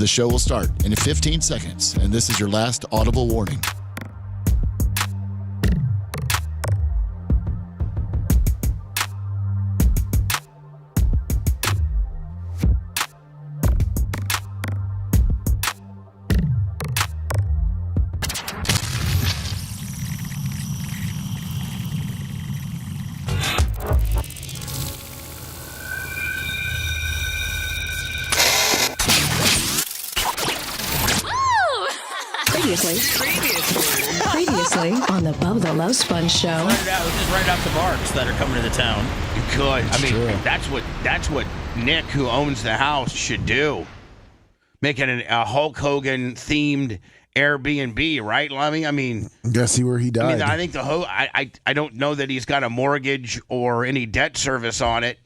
The show will start in 15 seconds, and this is your last audible warning. Previously on the Bubba the Love Sponge Show. Just write out the marks that are coming to the town. You could. I mean, Sure. that's what Nick, who owns the house, should do. Make it a Hulk Hogan themed Airbnb, right, Lummy? I mean, Guess see where he died. I think I don't know that he's got a mortgage or any debt service on it.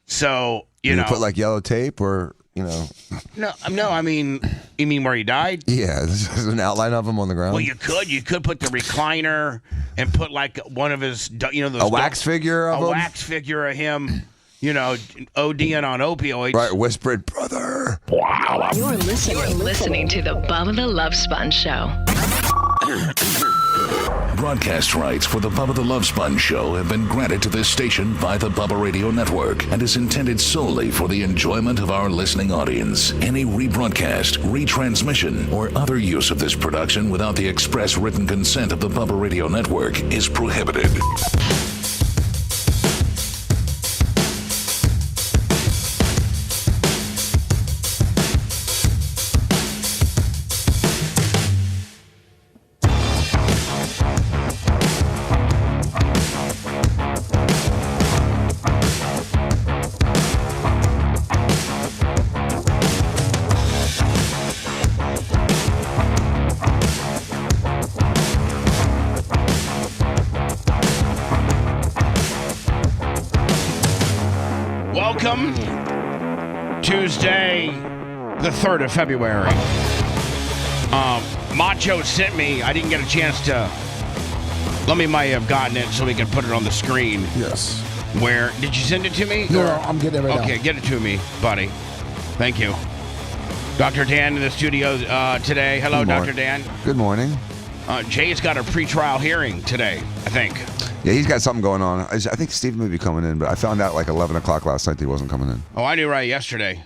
So you know, put like yellow tape or No. I mean, you mean where he died? Yeah, there's an outline of him on the ground. Well, you could put the recliner and put like one of his, those a wax figure of him. A wax figure of him, ODing on opioids. Right, whispered, brother. Wow. You're listening to the Bubba the Love Sponge Show. Broadcast rights for the Bubba the Love Sponge Show have been granted to this station by the Bubba Radio Network and is intended solely for the enjoyment of our listening audience. Any rebroadcast, retransmission, or other use of this production without the express written consent of the Bubba Radio Network is prohibited. Welcome, Tuesday, the 3rd of February. Macho sent me, I didn't get a chance to, Lummy might have gotten it so we can put it on the screen. Yes. Where, did you send it to me? No, I'm getting it right now. Okay, get it to me, buddy. Thank you. Dr. Dan in the studio today. Hello, Dr. Dan. Good morning. Jay's got a pretrial hearing today, I think. Yeah, he's got something going on. I think Steve may be coming in, but I found out like 11 o'clock last night that he wasn't coming in. Oh, I knew right yesterday.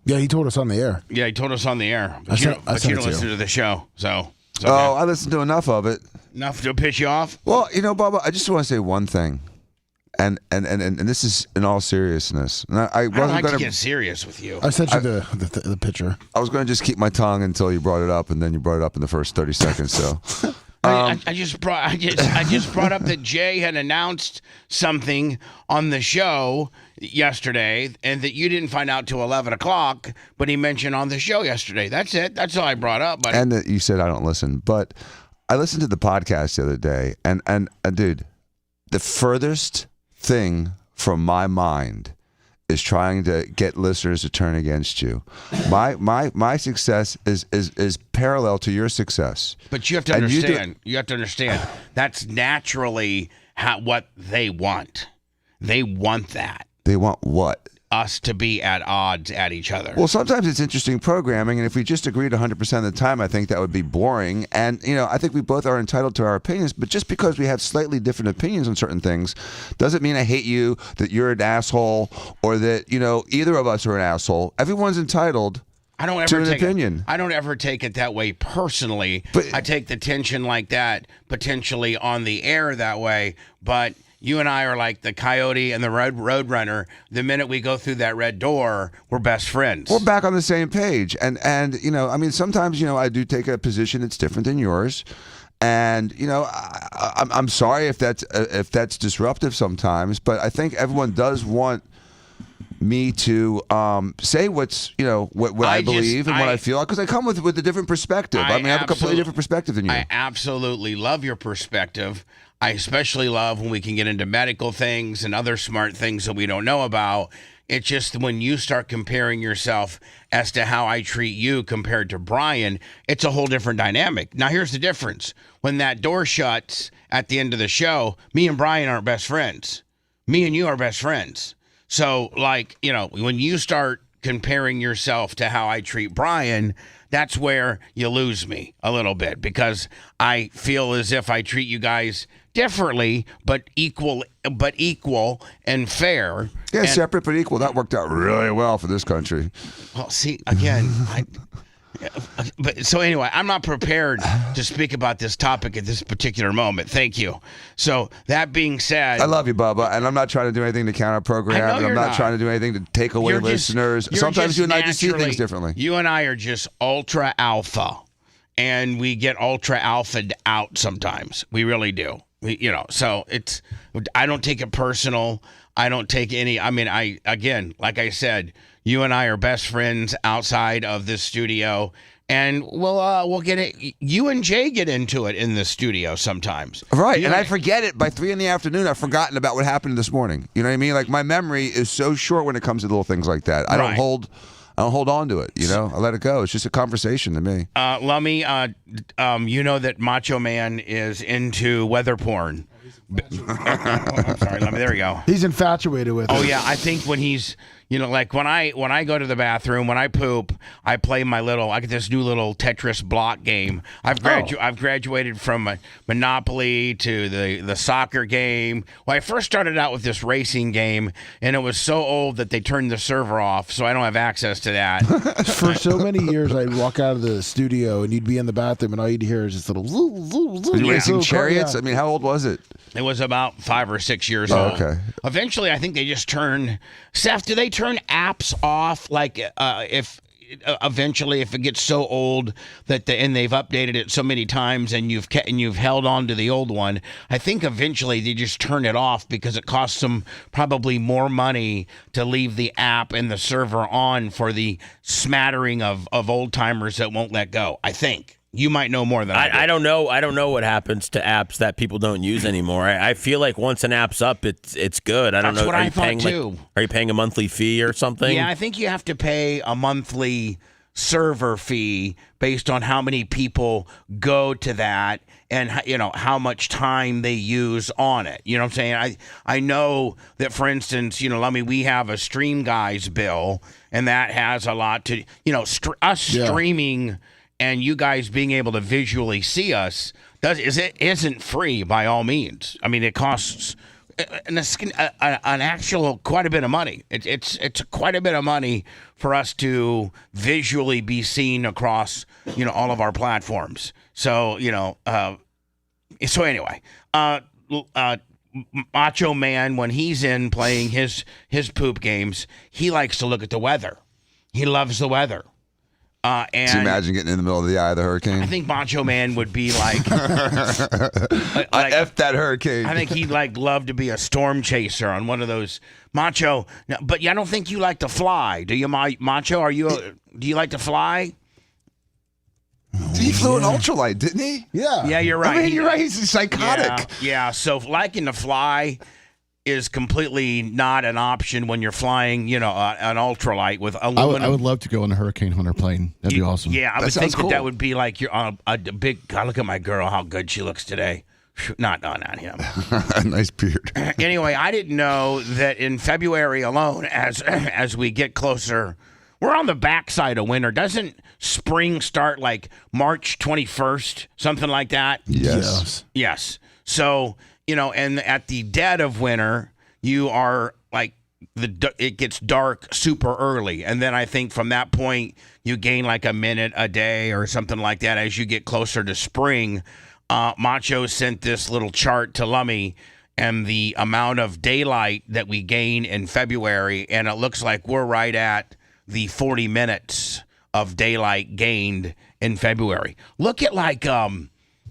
Yeah, he told us on the air. Yeah, he told us on the air. I But you sent it don't to listen you. to the show, so. It's okay. Oh, I listened to enough of it. Enough to piss you off? Well, Bubba, I just want to say one thing. And this is in all seriousness. And I don't wasn't like going to get serious with you. I sent you the picture. I was going to just keep my tongue until you brought it up, and then you brought it up in the first 30 seconds. So, I just brought up that Jay had announced something on the show yesterday, and that you didn't find out till 11 o'clock, but he mentioned on the show yesterday. That's it. That's all I brought up. But and that you said I don't listen, but I listened to the podcast the other day, and dude, the furthest thing from my mind is trying to get listeners to turn against you. My success is parallel to your success. But you have to understand. You have to understand. That's naturally what they want. They want that. They want what? Us to be at odds at each other. Well, sometimes it's interesting programming, and if we just agreed 100% of the time, I think that would be boring. And, I think we both are entitled to our opinions, but just because we have slightly different opinions on certain things doesn't mean I hate you, that you're an asshole, or that, either of us are an asshole. Everyone's entitled to an opinion. I don't ever take it that way personally. But I take the tension like that potentially on the air that way, but you and I are like the coyote and the road runner. The minute we go through that red door, we're best friends. We're back on the same page. And sometimes, I do take a position that's different than yours. And, I'm sorry if that's disruptive sometimes, but I think everyone does want me to say what's what I believe and what I feel, because I come with a different perspective. I have a completely different perspective than you. I absolutely love your perspective. I especially love when we can get into medical things and other smart things that we don't know about. It's just when you start comparing yourself as to how I treat you compared to Brian, it's a whole different dynamic. Now, here's the difference. When that door shuts at the end of the show, me and Brian aren't best friends. Me and you are best friends. So, when you start comparing yourself to how I treat Brian, that's where you lose me a little bit, because I feel as if I treat you guys differently, but equal and fair. Yeah, and, separate but equal. That worked out really well for this country. Well, see, again, but so anyway, I'm not prepared to speak about this topic at this particular moment. Thank you. So that being said, I love you, Bubba, and I'm not trying to do anything to counter program, and I'm not trying to do anything to take away listeners. Sometimes you and I just see things differently. You and I are just ultra alpha, and we get ultra alpha'd out sometimes. We really do. So I don't take it personal. I don't take any. I mean, like I said, you and I are best friends outside of this studio, and we'll get it. You and Jay get into it in the studio sometimes, right? And I forget it by 3 PM. I've forgotten about what happened this morning. You know what I mean? Like, my memory is so short when it comes to little things like that. I don't hold on to it. I let it go. It's just a conversation to me. Lummy, you know that Macho Man is into weather porn. I'm sorry, Lummy. There we go. He's infatuated with it. Oh yeah, I think when he's, like when I go to the bathroom, when I poop, I play I get this new little Tetris block game. I've graduated from Monopoly to the soccer game. Well, I first started out with this racing game, and it was so old that they turned the server off, so I don't have access to that. For so many years, I'd walk out of the studio, and you'd be in the bathroom, and all you'd hear is this little Were you racing chariots? I mean, how old was it? It was about 5 or 6 years old. Okay. Eventually, I think they just Seth, do they turn apps off? Like, if it gets so old and they've updated it so many times, and you've held on to the old one, I think eventually they just turn it off, because it costs them probably more money to leave the app and the server on for the smattering of old timers that won't let go. I think. You might know more than I do. I don't know. I don't know what happens to apps that people don't use anymore. I feel like once an app's up, it's good. I don't know. That's what I thought too. Are you paying a monthly fee or something? Yeah, I think you have to pay a monthly server fee based on how many people go to that and how much time they use on it. You know what I'm saying? I know that, for instance, Lummy, we have a Stream Guys bill, and that has a lot to streaming. And you guys being able to visually see us isn't free by all means. I mean, it costs an actual quite a bit of money. It's quite a bit of money for us to visually be seen across all of our platforms. So anyway, Macho Man, when he's in playing his poop games, he likes to look at the weather. He loves the weather. And can you imagine getting in the middle of the eye of the hurricane? I think Macho Man would be like, I F that hurricane. I think he'd love to be a storm chaser on one of those Macho. But I don't think you like to fly, do you, Macho? Do you like to fly? He flew an ultralight, didn't he? Yeah. Yeah, you're right. I mean, you're right. He's psychotic. Yeah. So liking to fly is completely not an option when you're flying, an ultralight with aluminum. I would love to go on a Hurricane Hunter plane. That'd be awesome. Yeah, I would think that would be like you're a big. God, look at my girl, how good she looks today. Not him. Nice beard. Anyway, I didn't know that in February alone, as we get closer, we're on the backside of winter. Doesn't spring start like March 21st, something like that? Yes. So. And at the dead of winter, you are like it gets dark super early, and then I think from that point you gain like a minute a day or something like that as you get closer to spring. Macho sent this little chart to Lummy and the amount of daylight that we gain in February, and it looks like we're right at the 40 minutes of daylight gained in February. Look at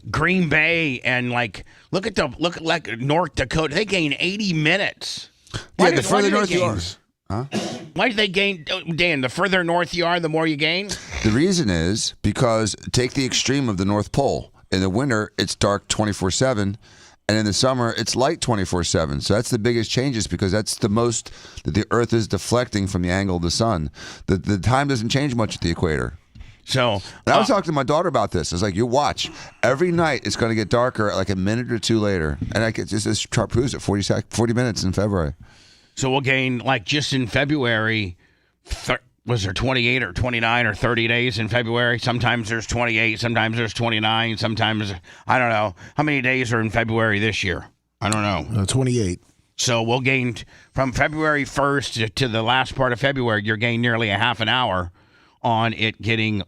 Green Bay and look at North Dakota. They gain 80 minutes. The further north you are. Huh? Why do they gain, Dan? The further north you are, the more you gain? The reason is because take the extreme of the North Pole. In the winter, it's dark 24/7, and in the summer, it's light 24/7. So that's the biggest changes, because that's the most that the Earth is deflecting from the angle of the sun. The time doesn't change much at the equator. So I was talking to my daughter about this. I was like, you watch. Every night it's going to get darker like a minute or two later. And I could just this chart proves it, 40 minutes in February. So we'll gain, just in February, was there 28 or 29 or 30 days in February? Sometimes there's 28, sometimes there's 29, sometimes, I don't know. How many days are in February this year? I don't know. 28. So we'll gain from February 1st to the last part of February, you're gaining nearly a half an hour on it getting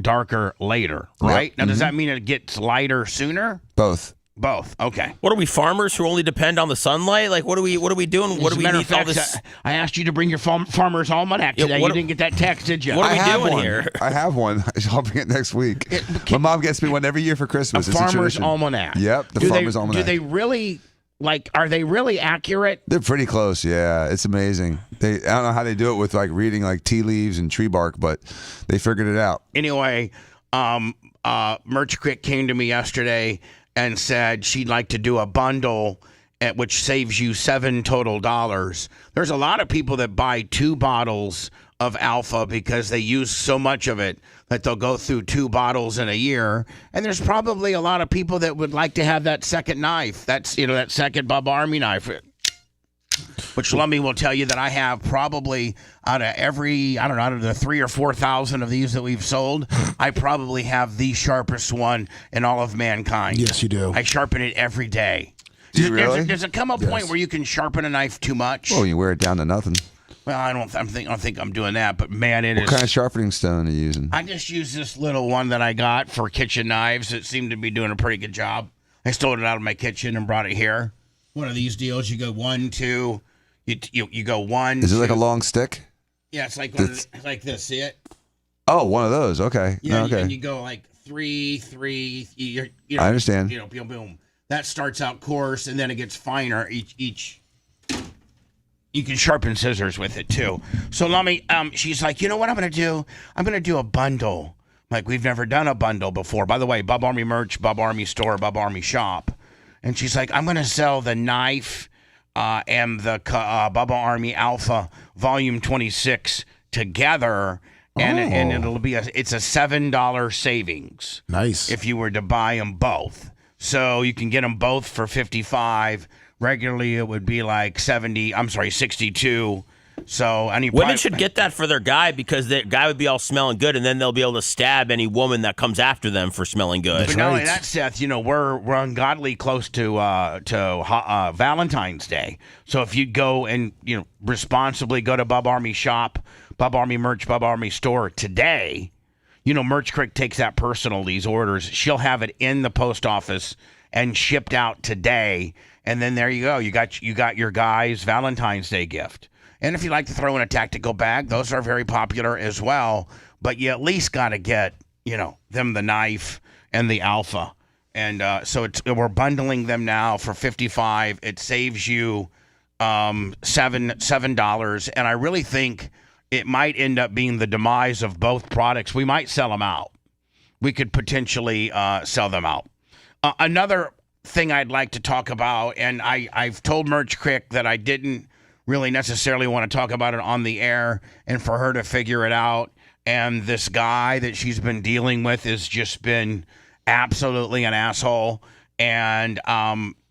darker later, right? Yep. Now, does that mean it gets lighter sooner? Both. Both. Okay. What are we, farmers who only depend on the sunlight? Like, what are we doing? What do we need all this? I asked you to bring your farmer's almanac today. You didn't get that text, did you? What are we doing one. here? I have one. I'll bring it next week. My mom gets me one every year for Christmas. A It's farmer's tradition. almanac. Yep, the farmer's almanac. Do they really, are they really accurate? They're pretty close, yeah. It's amazing. I don't know how they do it with reading tea leaves and tree bark, but they figured it out. Anyway, Merch Crick came to me yesterday and said she'd like to do a bundle which saves you $7 total. There's a lot of people that buy 2 bottles of Alpha because they use so much of it that they'll go through 2 bottles in a year. And there's probably a lot of people that would like to have that second knife. That's, that second Bubba Army knife, which Lummy will tell you that I have probably out of the 3,000 or 4,000 of these that we've sold, I probably have the sharpest one in all of mankind. Yes, you do. I sharpen it every day. Do you really? Does it come a point where you can sharpen a knife too much? Oh, you wear it down to nothing. Well, I don't think I'm doing that, but man, What kind of sharpening stone are you using? I just use this little one that I got for kitchen knives. It seemed to be doing a pretty good job. I stole it out of my kitchen and brought it here. One of these deals, you go 1, 2. You go 1. Is it 2. like a long stick? Yeah, it's like like this. See it? Oh, one of those. Okay. Yeah, okay. and you go like 3, 3. I understand. Boom, boom. That starts out coarse, and then it gets finer. Each. You can sharpen scissors with it too. So Lummy, she's like, you know what I'm gonna do? I'm gonna do a bundle. Like we've never done a bundle before. By the way, Bubba Army merch, Bubba Army store, Bubba Army shop. And she's like, I'm gonna sell the knife and the Bubba Army Alpha Volume 26 together, and it'll be it's a $7 savings. Nice. If you were to buy them both, so you can get them both for $55. Regularly, it would be like 62. So women should get that for their guy because their guy would be all smelling good, and then they'll be able to stab any woman that comes after them for smelling good. But not only that, Seth, we're ungodly close to Valentine's Day. So if you go and responsibly go to Bubba Army shop, Bubba Army merch, Bubba Army store today, Merch Crick takes that personal. These orders, she'll have it in the post office and shipped out today. And then there you go. You got your guy's Valentine's Day gift. And if you like to throw in a tactical bag, those are very popular as well. But you at least got to get, them the knife and the Alpha. And so we're bundling them now for $55. It saves you $7. And I really think it might end up being the demise of both products. We might sell them out. We could potentially sell them out. Another thing I'd like to talk about, and I've told Merch Crick that I didn't really necessarily want to talk about it on the air and for her to figure it out. And this guy that she's been dealing with has just been absolutely an asshole. And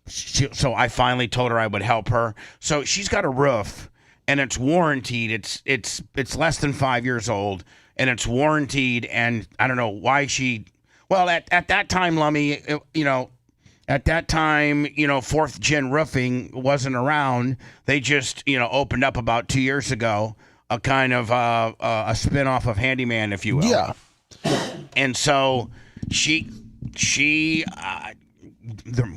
so I finally told her I would help her. So she's got a roof, and it's warranted. It's less than 5 years old, and it's warranted. And I don't know why she. Well, at that time, Lummy, at that time, 4th Gen Roofing wasn't around. They just, opened up about 2 years ago, a kind of a spinoff of Handyman, if you will. Yeah. And so she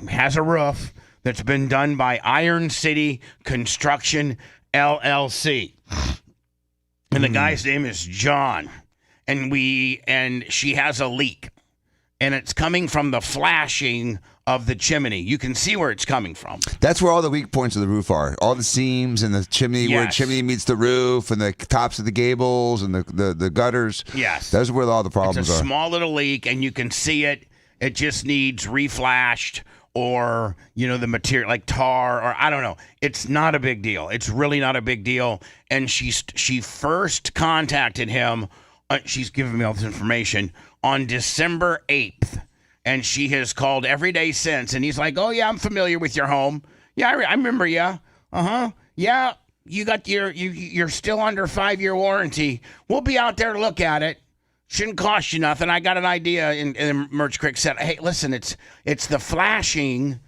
has a roof that's been done by Iron City Construction LLC. And the guy's name is John. And she has a leak. And it's coming from the flashing of the chimney. You can see where it's coming from. That's where all the weak points of the roof are. All the seams and the chimney, where the chimney meets the roof, and the tops of the gables and the gutters. Yes. That's where all the problems are. It's a are. small little leak, and you can see it. It just needs reflashed or, the material like tar or I don't know. It's not a big deal. It's really not a big deal. And she first contacted him. She's given me all this information on December 8th. And she has called every day since. And he's like, oh, yeah, I'm familiar with your home. Yeah, I remember you. Uh-huh. Yeah. you're still under 5-year warranty. We'll be out there to look at it. Shouldn't cost you nothing. I got an idea. And Merch Crick said, hey, listen, it's the flashing,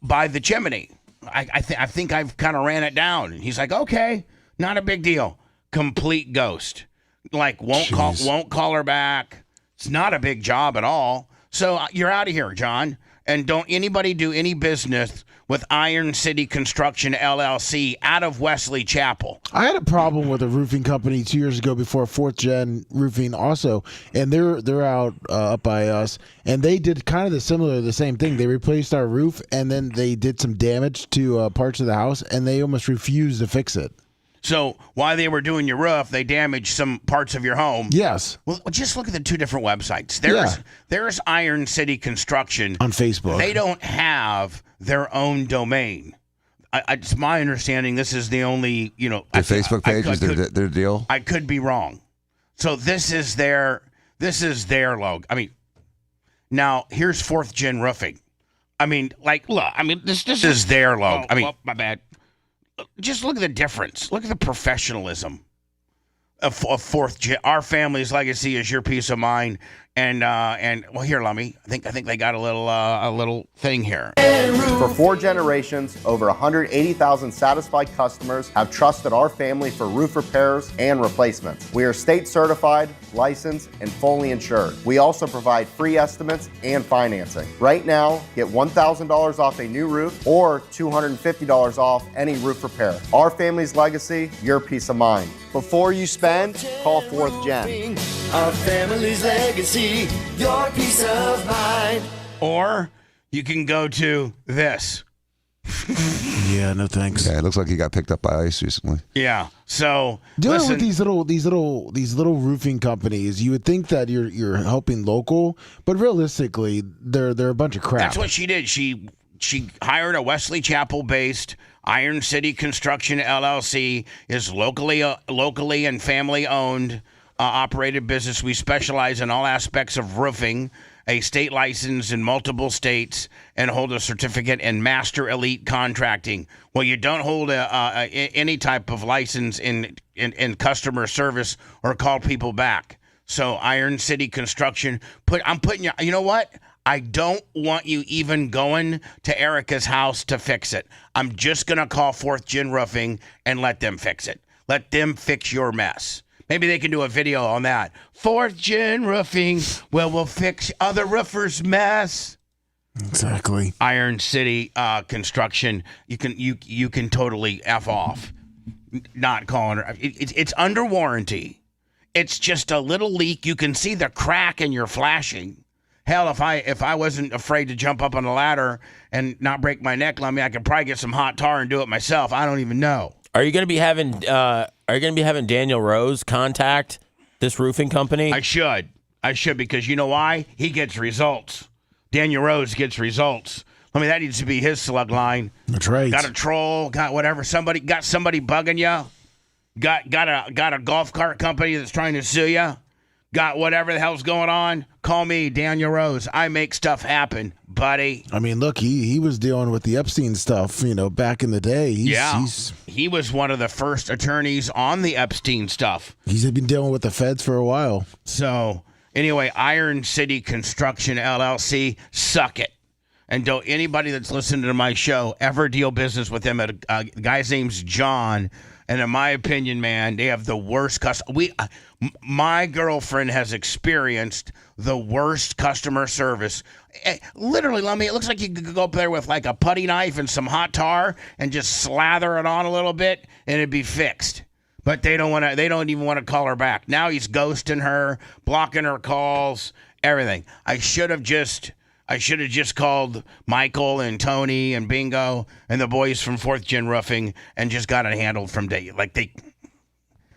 by the chimney. I think I've kind of ran it down. He's like, okay, not a big deal. Complete ghost. Like won't call her back. It's not a big job at all. So you're out of here, John. And don't anybody do any business with Iron City Construction LLC out of Wesley Chapel. I had a problem with a roofing company 2 years ago before 4th Gen Roofing also, and they're out up by us, and they did kind of the same thing. They replaced our roof, and then they did some damage to parts of the house, and they almost refused to fix it. So while they were doing your roof, they damaged some parts of your home. Yes. Well, just look at the two different websites. There's Iron City Construction on Facebook. They don't have their own domain. It's my understanding this is the only, the Facebook page is their deal. I could be wrong. So this is their logo. I mean, now here's 4th Gen Roofing. I mean, this is their logo. My bad. Just look at the difference. Look at the professionalism of 4th Gen. Our family's legacy is your peace of mind. And well, here, Lummy. I think they got a little thing here. For 4 generations, over 180,000 satisfied customers have trusted our family for roof repairs and replacements. We are state certified, licensed, and fully insured. We also provide free estimates and financing. Right now, get $1,000 off a new roof or $250 off any roof repair. Our family's legacy, your peace of mind. Before you spend, call 4th Gen. Our family's legacy, your peace of mind. Or you can go to this. Yeah, no thanks. Okay, it looks like he got picked up by ICE recently. Yeah. So dealing with these little roofing companies, you would think that you're helping local, but realistically, they're a bunch of crap. That's what she did. She hired a Wesley Chapel based Iron City Construction LLC, is locally and family owned. Operated business. We specialize in all aspects of roofing, a state license in multiple states, and hold a certificate in Master Elite Contracting. Well, you don't hold any type of license in customer service or call people back. So Iron City Construction, I'm putting you, you know what? I don't want you even going to Erica's house to fix it. I'm just going to call 4th Gen Roofing and let them fix it. Let them fix your mess. Maybe they can do a video on that. 4th Gen Roofing, we'll fix other roofers' mess. Exactly. Iron City Construction, you can totally F off. Not calling her. It's under warranty. It's just a little leak. You can see the crack in your flashing. Hell, if I wasn't afraid to jump up on a ladder and not break my neck, Lummy, I could probably get some hot tar and do it myself. I don't even know. Are you going to be having Daniel Rose contact this roofing company? I should because you know why? He gets results. Daniel Rose gets results. I mean, that needs to be his slug line. That's right. Got a troll, got whatever. Somebody bugging you. Got a golf cart company that's trying to sue you. Got whatever the hell's going on. Call me, Daniel Rose. I make stuff happen, buddy. I mean, look, he was dealing with the Epstein stuff, back in the day. He was one of the first attorneys on the Epstein stuff. He's been dealing with the feds for a while. So, anyway, Iron City Construction LLC, suck it. And don't anybody that's listening to my show ever deal business with them. A guy's name's John. And in my opinion, man, they have the worst my girlfriend has experienced the worst customer service. Literally, Lummy, it looks like you could go up there with like a putty knife and some hot tar and just slather it on a little bit and it'd be fixed. But they don't even want to call her back. Now he's ghosting her, blocking her calls, everything. I should have just called Michael and Tony and Bingo and the boys from 4th Gen Roofing and just got it handled from day.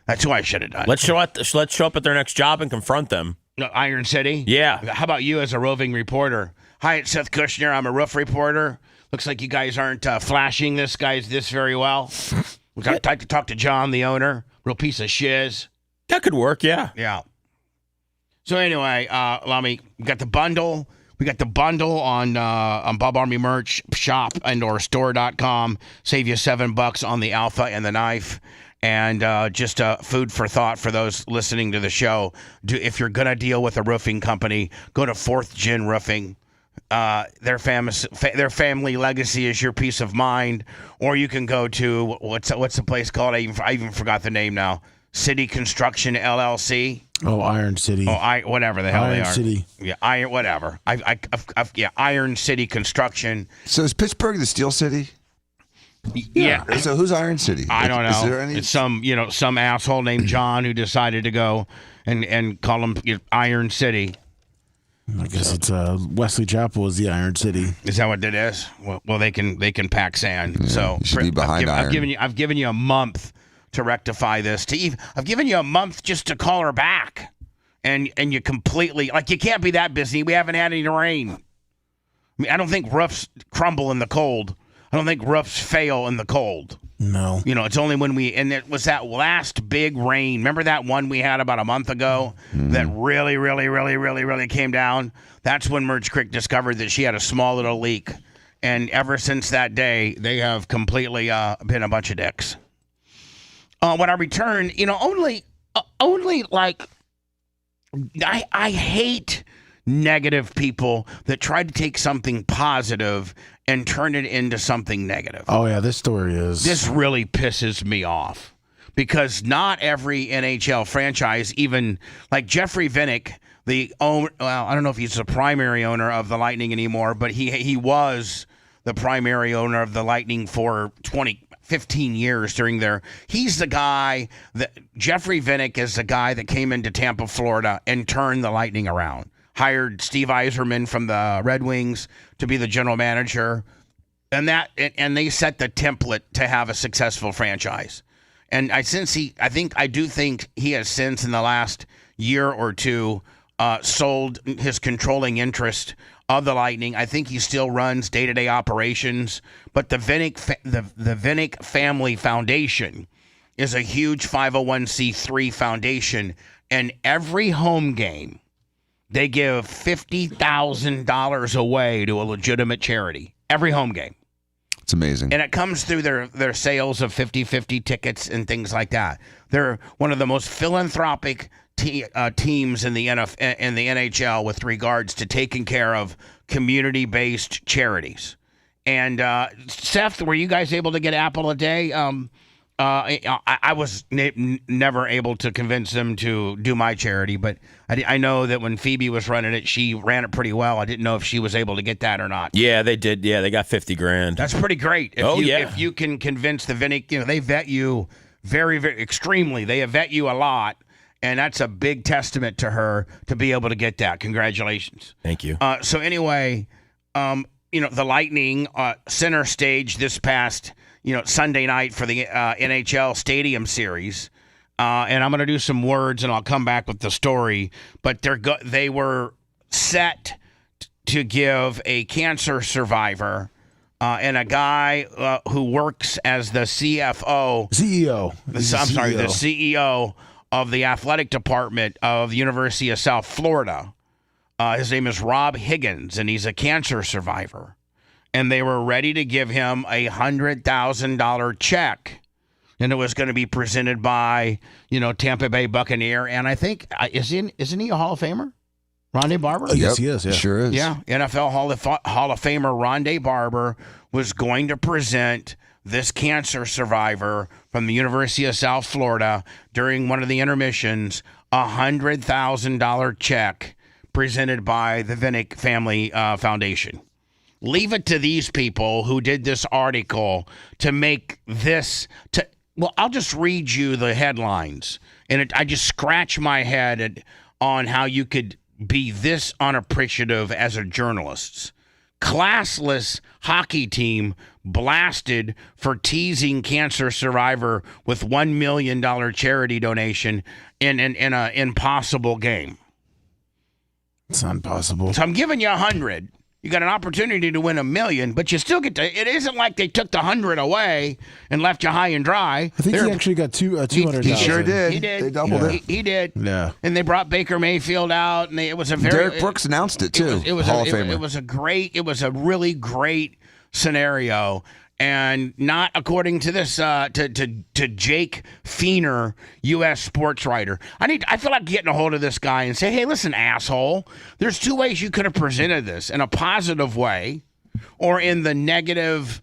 That's who I should have done. Let's show up at their next job and confront them. Iron City? Yeah. How about you as a roving reporter? Hi, it's Seth Kushner. I'm a roof reporter. Looks like you guys aren't flashing this very well. I'd like to talk to John, the owner. Real piece of shiz. That could work, yeah. Yeah. So anyway, Lummy, we got the bundle. We got the bundle on Bubba Army merch shop and/or store.com. Save you $7 on the Alpha and the knife. And just food for thought for those listening to the show. If you're going to deal with a roofing company, go to 4th Gen Roofing. Their family legacy is your peace of mind. Or you can go to, what's the place called? I even forgot the name now. City Construction LLC. Oh, Iron City. Oh, whatever the hell Iron they are. City. Yeah, whatever. Iron City Construction. So is Pittsburgh the Steel City? Yeah. So who's Iron City? I don't know. Is there any? It's some asshole named John who decided to go and call them Iron City. I guess it's Wesley Chapel is the Iron City. Is that what it is? Well, they can pack sand. Yeah, so you should be behind iron. I've given you a month to rectify this. I've given you a month just to call her back, and you completely you can't be that busy. We haven't had any rain. I mean, I don't think roofs crumble in the cold. I don't think roofs fail in the cold. No. It's only when it was that last big rain. Remember that one we had about a month ago that really, really, really, really, really came down? That's when Merge Creek discovered that she had a small little leak. And ever since that day, they have completely been a bunch of dicks. When I return, only I hate negative people that try to take something positive and turn it into something negative. Oh, yeah, this story is... This really pisses me off because not every NHL franchise, even like Jeffrey Vinik, the owner, well, I don't know if he's the primary owner of the Lightning anymore, but he was the primary owner of the Lightning for 15 years during he's the guy Jeffrey Vinik is the guy that came into Tampa, Florida and turned the Lightning around. Hired Steve Yzerman from the Red Wings to be the general manager, and they set the template to have a successful franchise. And I do think he has since in the last year or two sold his controlling interest of the Lightning. I think he still runs day-to-day operations, but the Vinik Family Foundation is a huge 501c3 foundation, and every home game they give $50,000 away to a legitimate charity. Every home game. It's amazing. And it comes through their sales of 50-50 tickets and things like that. They're one of the most philanthropic teams in the NHL with regards to taking care of community-based charities. And Seth, were you guys able to get Apple a day? I was never able to convince them to do my charity, but I know that when Phoebe was running it, she ran it pretty well. I didn't know if she was able to get that or not. Yeah, they did. Yeah, they got $50,000. That's pretty great. If you can convince the Vinik, they vet you very, very extremely. They vet you a lot, and that's a big testament to her to be able to get that. Congratulations. Thank you. So anyway, the Lightning center stage this past Sunday night for the NHL Stadium Series. And I'm going to do some words, and I'll come back with the story. But they were set to give a cancer survivor and a guy who works as the CEO. The CEO of the athletic department of the University of South Florida. His name is Rob Higgins, and he's a cancer survivor. And they were ready to give him a $100,000 check. And it was going to be presented by, Tampa Bay Buccaneer. And I think, isn't he a Hall of Famer? Rondé Barber? Yes, he is. Yeah. Sure is. Yeah, NFL Hall of Famer Rondé Barber was going to present this cancer survivor from the University of South Florida during one of the intermissions, a $100,000 check presented by the Vinik Family Foundation. Leave it to these people who did this article to make this I'll just read you the headlines, and I just scratch my head on how you could be this unappreciative as a journalist. Classless hockey team blasted for teasing cancer survivor with $1 million charity donation in an impossible game. It's impossible. So I'm giving you 100. You got an opportunity to win $1 million, but you still get to. It isn't like they took the 100 away and left you high and dry. I think he actually got 200,000. He sure did. He did. They doubled it. He did. Yeah. And they brought Baker Mayfield out, and it was a very. Derek Brooks announced it too. It was Hall of Famer. It was a really great scenario. And not according to this to Jake Feener, U.S. sports writer. I feel like getting a hold of this guy and say, hey, listen, asshole. There's two ways you could have presented this: in a positive way, or in the negative,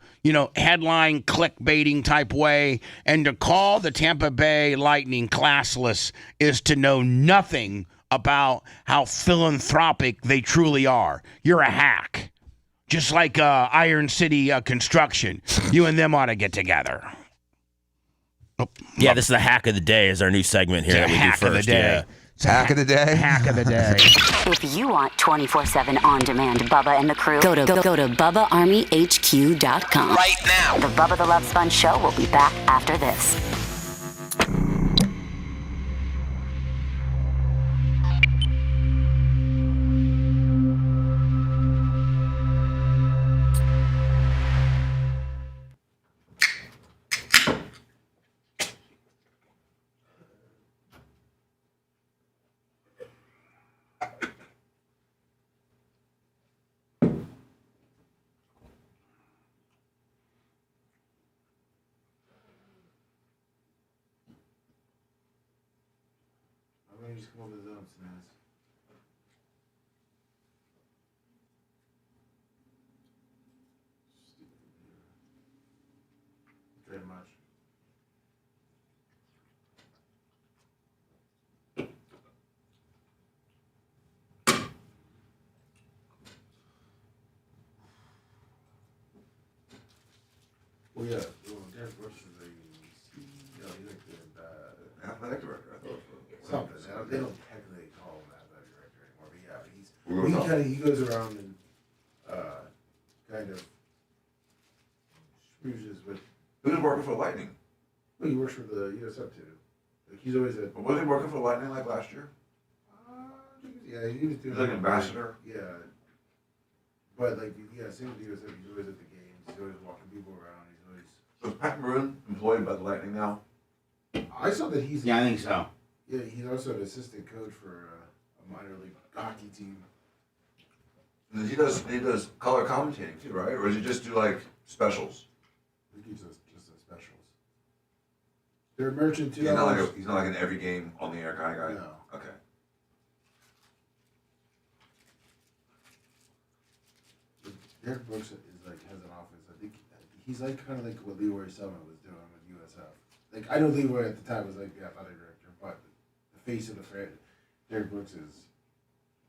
headline clickbaiting type way. And to call the Tampa Bay Lightning classless is to know nothing about how philanthropic they truly are. You're a hack. Just like Iron City Construction. You and them ought to get together. Yeah, this is the hack of the day is our new segment here that we do hack first. of the day. Yeah. It's hack of the day. Hack of the day. If you want 24/7 on-demand Bubba and the crew, go to BubbaArmyHQ.com. Right now. The Bubba the Love Sponge Show will be back after this. Just come over the dumps, man. Very much. Well, yeah. Derek Brooks is he's like the Athletic director, I thought. something. They don't technically call him athletic director anymore, but yeah, he goes around and kind of spruces with. Who's working for Lightning? Well, he works for the USF too. Like he's always at. Was he working for Lightning like last year? Yeah, he was doing. He's like an ambassador. Yeah, but same with USF. He's always at the games. He's always walking people around. He's always. So is Pat Maroon employed by the Lightning now? I saw that he's. Yeah, I think so. Yeah, he's also an assistant coach for a minor league hockey team. And he does color commentating too, right? Or does he just do like specials? I think he does just the specials. They're merchant too. He's not like an every game on the air kind of guy. No. Okay. Derek Brooks has an office. I think he's like kind of like what Leroy Selman was doing with USF. Like I know Leroy at the time was like the athletic director, but the face of the franchise, Derek Brooks is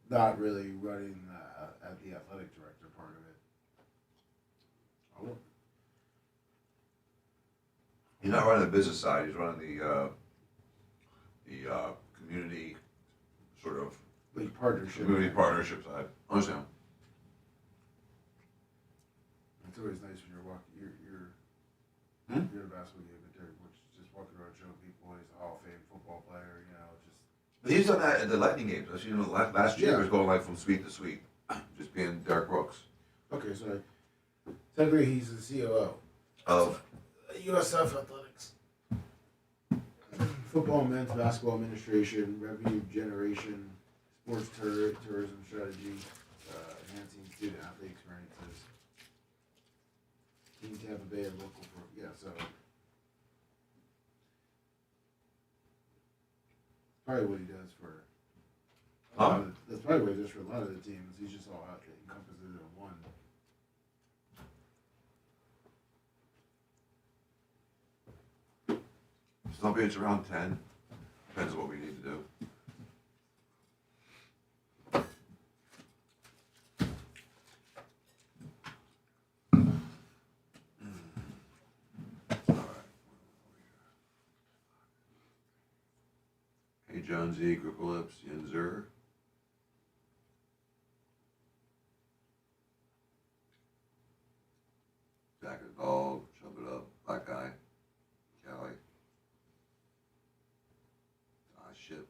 not really running at the athletic director part of it. He's not running the business side. He's running the community sort of like partnership. Community partnership side. I understand. It's always nice when you're walking. You're at a basketball game, but Derek Brooks is just walking around showing people he's a Hall of Fame football player. But he's done that at the Lightning games. Last year he was going like from suite to suite, just being Derek Brooks. Okay, so technically he's the COO of USF Athletics. Football, men's basketball administration, revenue generation, sports tourism strategy, enhancing student athlete experiences, Team Tampa Bay and local so probably what he does for. That's probably what he does for a lot of the teams. He's just all out encompasses it in one. So maybe it's around 10. Depends on what we need to do. Hey, Jonesy, Grippelips, Yinzer. Jack the Dog, Chub It Up, Black Guy, Callie. Shit.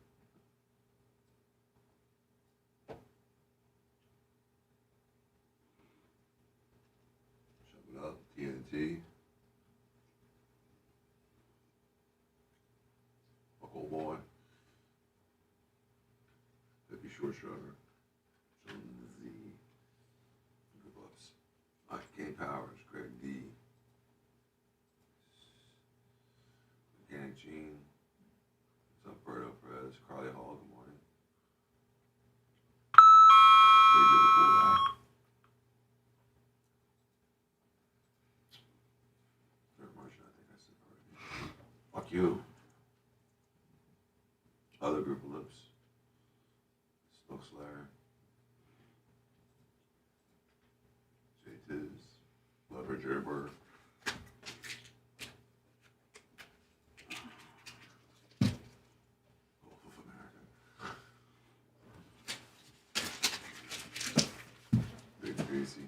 boy. Hippie short shrugger. John Z. Good Blips. Mike K. Powers. Greg D. Mechanic Gene. What's up, Berto Perez? Carly Hall, good morning. Big Liverpool guy. Third Martian, I think I said already. Fuck you. Other group of lips. Smoke Slayer. J Tiz. Leverage Airburg. Wolf of America. Big Greasy.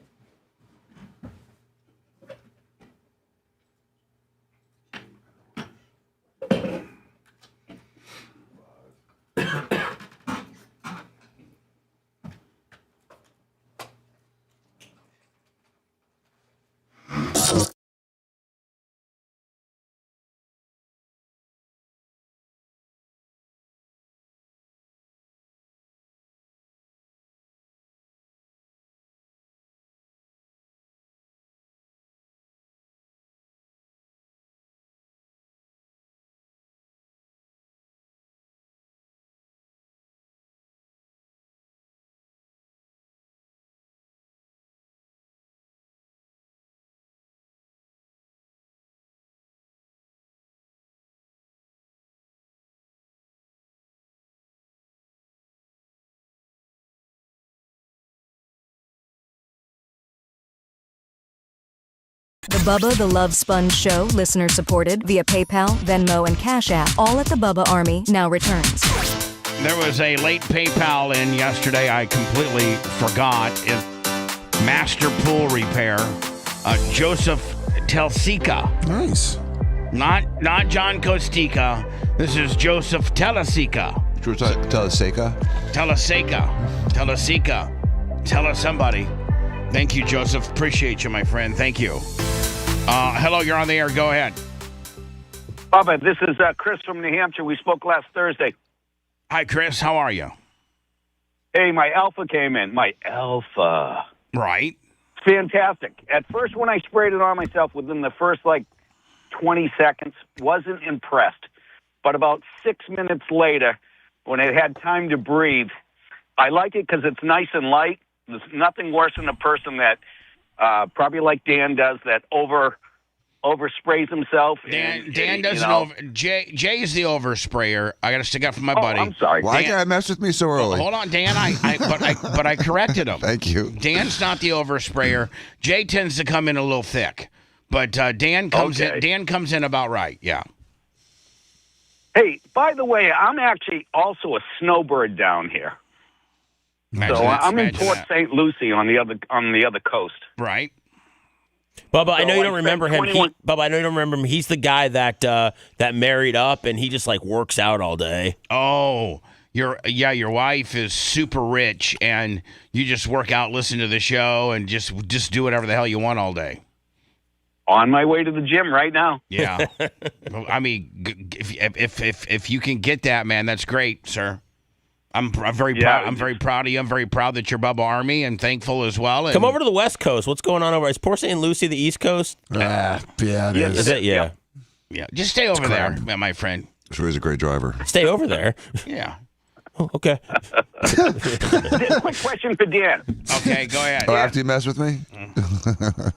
The Bubba the Love Sponge Show, listener supported via PayPal, Venmo, and Cash App, all at the Bubba Army, now returns. There was a late PayPal in yesterday. I completely forgot. Master Pool Repair. Joseph Telsica. Nice. Not John Kostika. This is Joseph Telesica. Teleseca. Tell us somebody. Thank you, Joseph. Appreciate you, my friend. Thank you. Hello, you're on the air. Go ahead. Bubba, this is Chris from New Hampshire. We spoke last Thursday. Hi, Chris. How are you? Hey, my Alpha came in. My Alpha. Right. Fantastic. At first, when I sprayed it on myself, within the first, 20 seconds, wasn't impressed. But about 6 minutes later, when it had time to breathe, I like it because it's nice and light. There's nothing worse than a person that, probably like Dan does, that oversprays himself. Dan doesn't Jay's the oversprayer. I got to stick up for my buddy. I'm sorry. Why can't I mess with me so early? Hold on, Dan. But I corrected him. Thank you. Dan's not the oversprayer. Jay tends to come in a little thick, but Dan comes in. Dan comes in about right. Yeah. Hey, by the way, I'm actually also a snowbird down here. I'm in Port St. Lucie on the other coast. Right. Bubba, I know you don't remember him. Bubba, I know you don't remember him. He's the guy that married up and he just works out all day. Oh, your wife is super rich and you just work out, listen to the show, and just do whatever the hell you want all day. On my way to the gym right now. Yeah. I mean, if you can get that, man, that's great, sir. I'm very proud. I'm very proud of you. I'm very proud that you're Bubba Army and thankful as well. Come over to the West Coast. What's going on over? Is Port St. Lucie the East Coast? Yeah, it is. Is it? Yeah. Yeah. Just stay over there, my friend. Sure, he's a great driver. Stay over there. Yeah. Oh, okay. Quick question for Dan. Okay, go ahead. Oh, after you mess with me?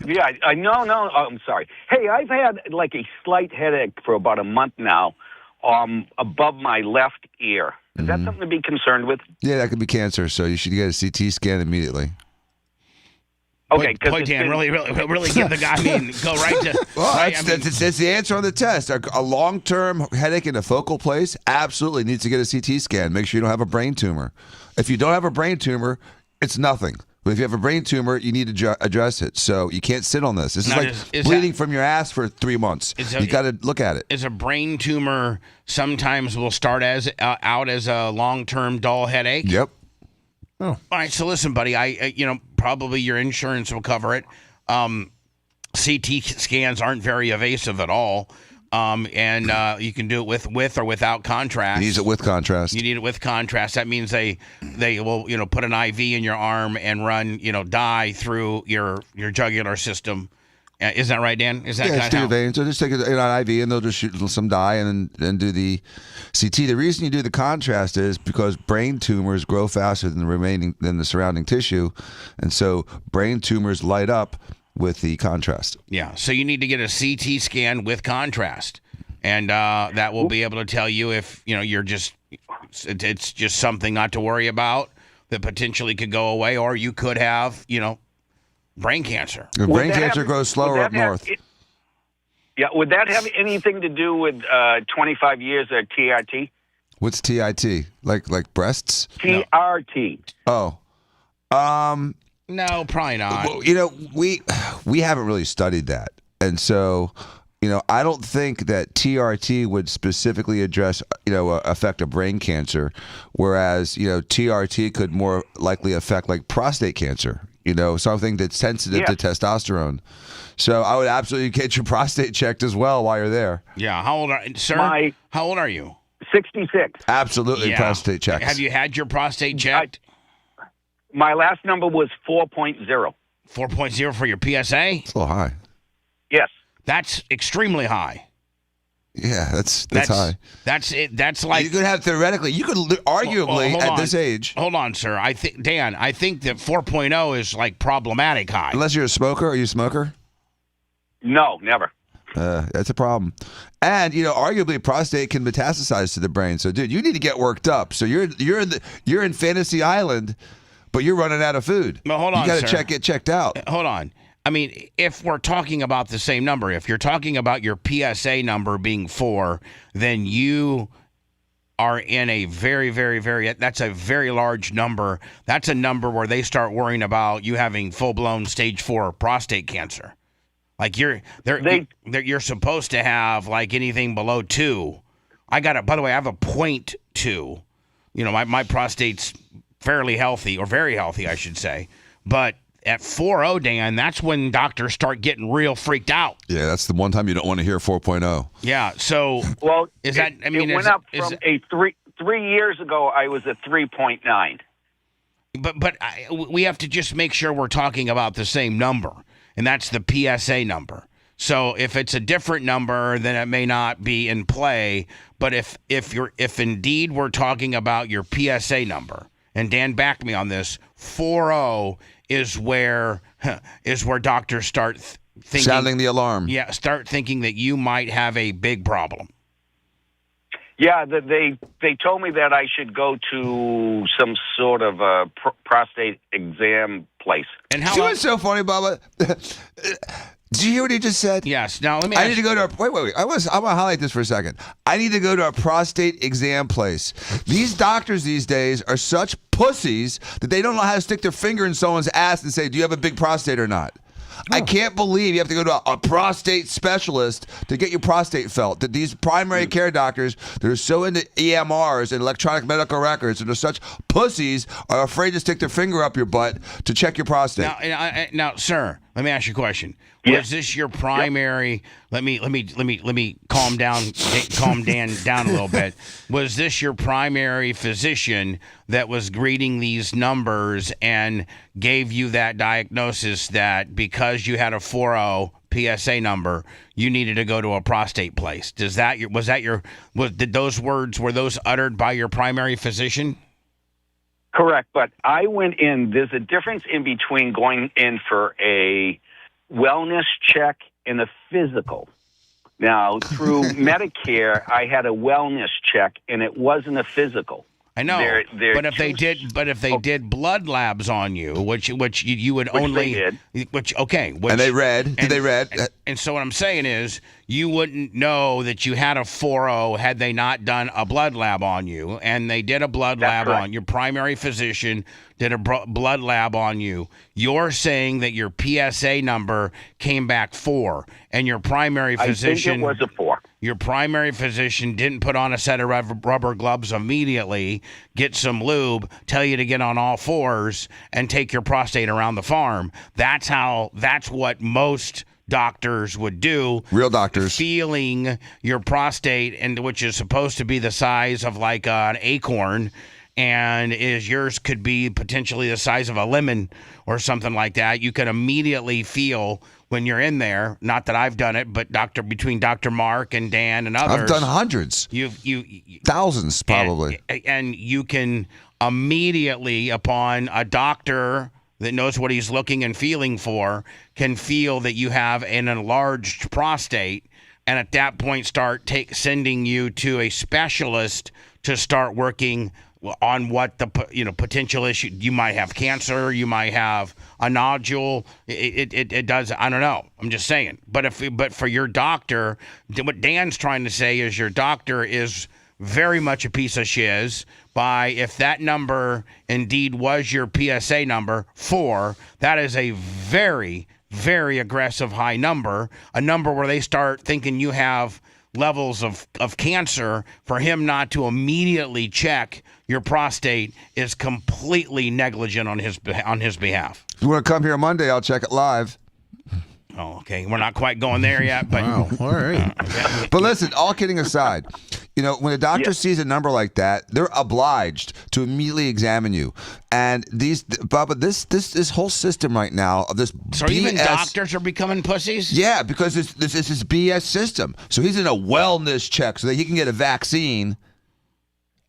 Yeah, I no. I'm sorry. Hey, I've had a slight headache for about a month now, above my left ear. Is that something to be concerned with? Yeah, that could be cancer, so you should get a CT scan immediately. Okay, boy, Dan, really give the guy. Go right to. Well, that's the answer on the test. A long-term headache in a focal place absolutely needs to get a CT scan. Make sure you don't have a brain tumor. If you don't have a brain tumor, it's nothing. But if you have a brain tumor, you need to address it. So you can't sit on this. This is bleeding from your ass for 3 months. You got to look at it. Is a brain tumor sometimes will start out as a long-term dull headache? Yep. Oh. All right. So listen, buddy. I probably your insurance will cover it. CT scans aren't very evasive at all. and you can do it with or without contrast. You use it with contrast. You need it with contrast. That means they will put an IV in your arm and run dye through your jugular system. Is that right, Dan? Is that it's through the veins. So just take an IV and they'll just shoot some dye and then do the CT. The reason you do the contrast is because brain tumors grow faster than the surrounding tissue, and so brain tumors light up with the contrast. Yeah, so you need to get a CT scan with contrast, and that will be able to tell you if it's just something not to worry about that potentially could go away, or you could have brain cancer. Brain cancer grows slower up north. Would that have anything to do with 25 years of TRT? What's TIT? Like breasts? TRT. Oh. No, probably not. We haven't really studied that. And so, I don't think that TRT would specifically address, affect a brain cancer, whereas, TRT could more likely affect like prostate cancer. Something that's sensitive to testosterone. So I would absolutely get your prostate checked as well while you're there. Yeah. How old are you, sir? How old are you? 66. Absolutely, prostate checks. Have you had your prostate checked? My last number was 4.0. 4.0 for your PSA? It's a little high. Yes. That's extremely high. Yeah, that's high. That's it. That's like you could have theoretically. You could arguably at this age. Hold on, sir. I think that 4.0 is like problematic high. Unless you're a smoker. Are you a smoker? No, never. That's a problem. And arguably, prostate can metastasize to the brain. So, dude, you need to get worked up. So you're in Fantasy Island, but you're running out of food. Well, hold on, you got sir. to get checked out. Hold on. I mean, if we're talking about the same number, if you're talking about your PSA number being 4, then you are in a very, very, very, that's a very large number. That's a number where they start worrying about you having full-blown stage 4 prostate cancer. Like you're supposed to have like anything below 2. By the way, I have a 0.2. My prostate's fairly healthy, or very healthy, I should say. But at 4.0, Dan, that's when doctors start getting real freaked out. Yeah, that's the one time you don't want to hear 4.0. Yeah, so it went up from a 3 years ago. I was at 3.9. But we have to just make sure we're talking about the same number, and that's the PSA number. So if it's a different number, then it may not be in play. But if indeed we're talking about your PSA number, and Dan backed me on this, 4.0 is where doctors start thinking, sounding the alarm. Yeah, start thinking that you might have a big problem. Yeah, they told me that I should go to some sort of a prostate exam place. And how? What's so funny, Bubba? Did you hear what he just said? Yes. Now let me. I need to go to wait. I want to highlight this for a second. I need to go to a prostate exam place. These doctors these days are such pussies that they don't know how to stick their finger in someone's ass and say, "Do you have a big prostate or not?" I can't believe you have to go to a prostate specialist to get your prostate felt. That these primary care doctors that are so into EMRs and electronic medical records and are such pussies are afraid to stick their finger up your butt to check your prostate. Now, sir, let me ask you a question. Was this your primary? Let me calm Dan down a little bit. Was this your primary physician that was reading these numbers and gave you that diagnosis that because you had a 4.0 PSA number, you needed to go to a prostate place? Were those uttered by your primary physician? Correct, but I went in. There's a difference in between going in for a wellness check and a physical. Now, through Medicare, I had a wellness check, and it wasn't a physical. I know, but if they did blood labs on you, which you would only, they did. And they read. Did they read? And so what I'm saying is, you wouldn't know that you had a 4.0 had they not done a blood lab on you, and they did a blood lab on your primary physician. Did a blood lab on you. You're saying that your PSA number came back 4, and your primary physician. I think it was a 4. Your primary physician didn't put on a set of rubber gloves immediately, get some lube, tell you to get on all fours, and take your prostate around the farm. That's what most doctors would do. Real doctors. Feeling your prostate, and which is supposed to be the size of like an acorn, and yours could be potentially the size of a lemon or something like that. You can immediately feel when you're in there. Not that I've done it, but between Dr. Mark and Dan and others, I've done hundreds. You thousands probably. And you can immediately, upon a doctor that knows what he's looking and feeling for, can feel that you have an enlarged prostate, and at that point start sending you to a specialist to start working on what the potential issue. You might have cancer, you might have a nodule. It does. I don't know. I'm just saying. But for your doctor, what Dan's trying to say is your doctor is very much a piece of shiz. If that number indeed was your PSA number 4, that is a very, very aggressive high number, a number where they start thinking you have levels of cancer. For him not to immediately check your prostate is completely negligent on his behalf. If you want to come here Monday, I'll check it live. Oh, okay. We're not quite going there yet, but wow. All right. But listen, all kidding aside, when a doctor sees a number like that, they're obliged to immediately examine you. And Bubba, this whole system right now of this so BS, even doctors are becoming pussies? Yeah, because this is this BS system. So he's in a wellness check so that he can get a vaccine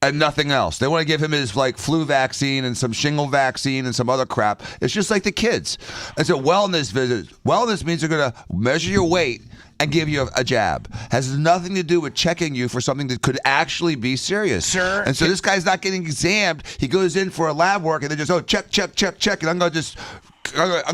and nothing else. They want to give him his flu vaccine and some shingle vaccine and some other crap. It's just like the kids. It's a wellness visit. Wellness means they're going to measure your weight and give you a jab. Has nothing to do with checking you for something that could actually be serious. Sir. And so this guy's not getting examined. He goes in for a lab work and they just, check. And I'm going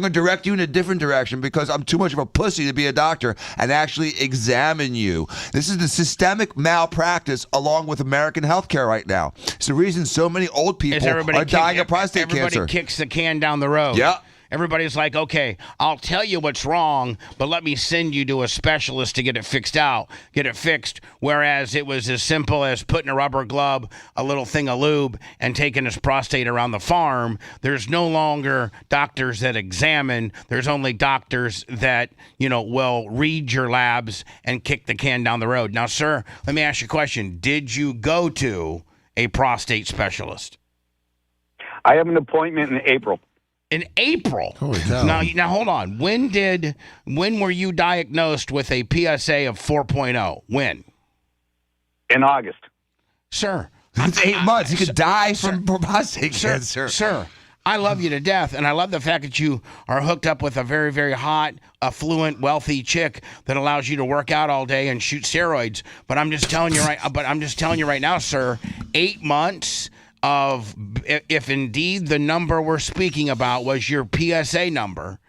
to direct you in a different direction because I'm too much of a pussy to be a doctor and actually examine you. This is the systemic malpractice along with American healthcare right now. It's the reason so many old people are dying of prostate cancer. Everybody kicks the can down the road. Yeah. Everybody's like, okay, I'll tell you what's wrong, but let me send you to a specialist to get it fixed. Whereas it was as simple as putting a rubber glove, a little thing of lube, and taking his prostate around the farm. There's no longer doctors that examine. There's only doctors that, will read your labs and kick the can down the road. Now, sir, let me ask you a question. Did you go to a prostate specialist? I have an appointment in April. In April. Holy cow. Now hold on. When were you diagnosed with a PSA of 4.0? When? In August. Sir. It's 8 months. You could die from prostate cancer. Sir, I love you to death, and I love the fact that you are hooked up with a very, very hot, affluent, wealthy chick that allows you to work out all day and shoot steroids. But I'm just telling you right now, sir, 8 months of, if indeed the number we're speaking about was your PSA number,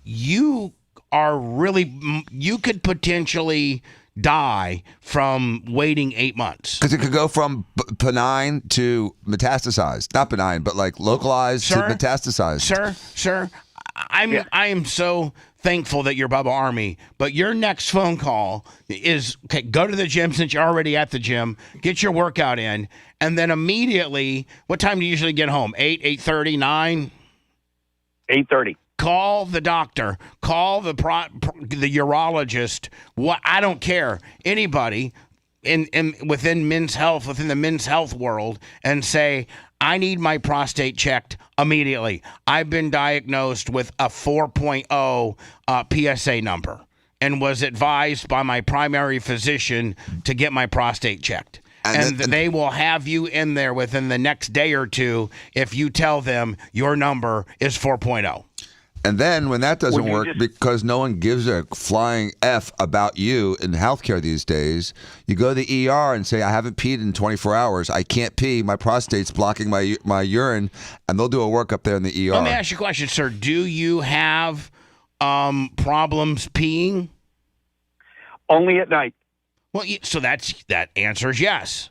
you could potentially die from waiting 8 months. Because it could go from benign to metastasized. Not benign, but localized to metastasized. Sir, I am so thankful that you're Bubba Army, but your next phone call is, okay, go to the gym since you're already at the gym, get your workout in, and then immediately, what time do you usually get home? 8, 8:30, 9? 8:30. Call the doctor. Call the urologist. I don't care. Anybody within the men's health world, and say, I need my prostate checked immediately. I've been diagnosed with a 4.0 PSA number and was advised by my primary physician to get my prostate checked. And they will have you in there within the next day or two if you tell them your number is 4.0. And then when that doesn't work, because no one gives a flying F about you in healthcare these days, you go to the ER and say, I haven't peed in 24 hours. I can't pee. My prostate's blocking my urine. And they'll do a workup there in the ER. Let me ask you a question, sir. Do you have problems peeing? Only at night. Well, so that answers yes.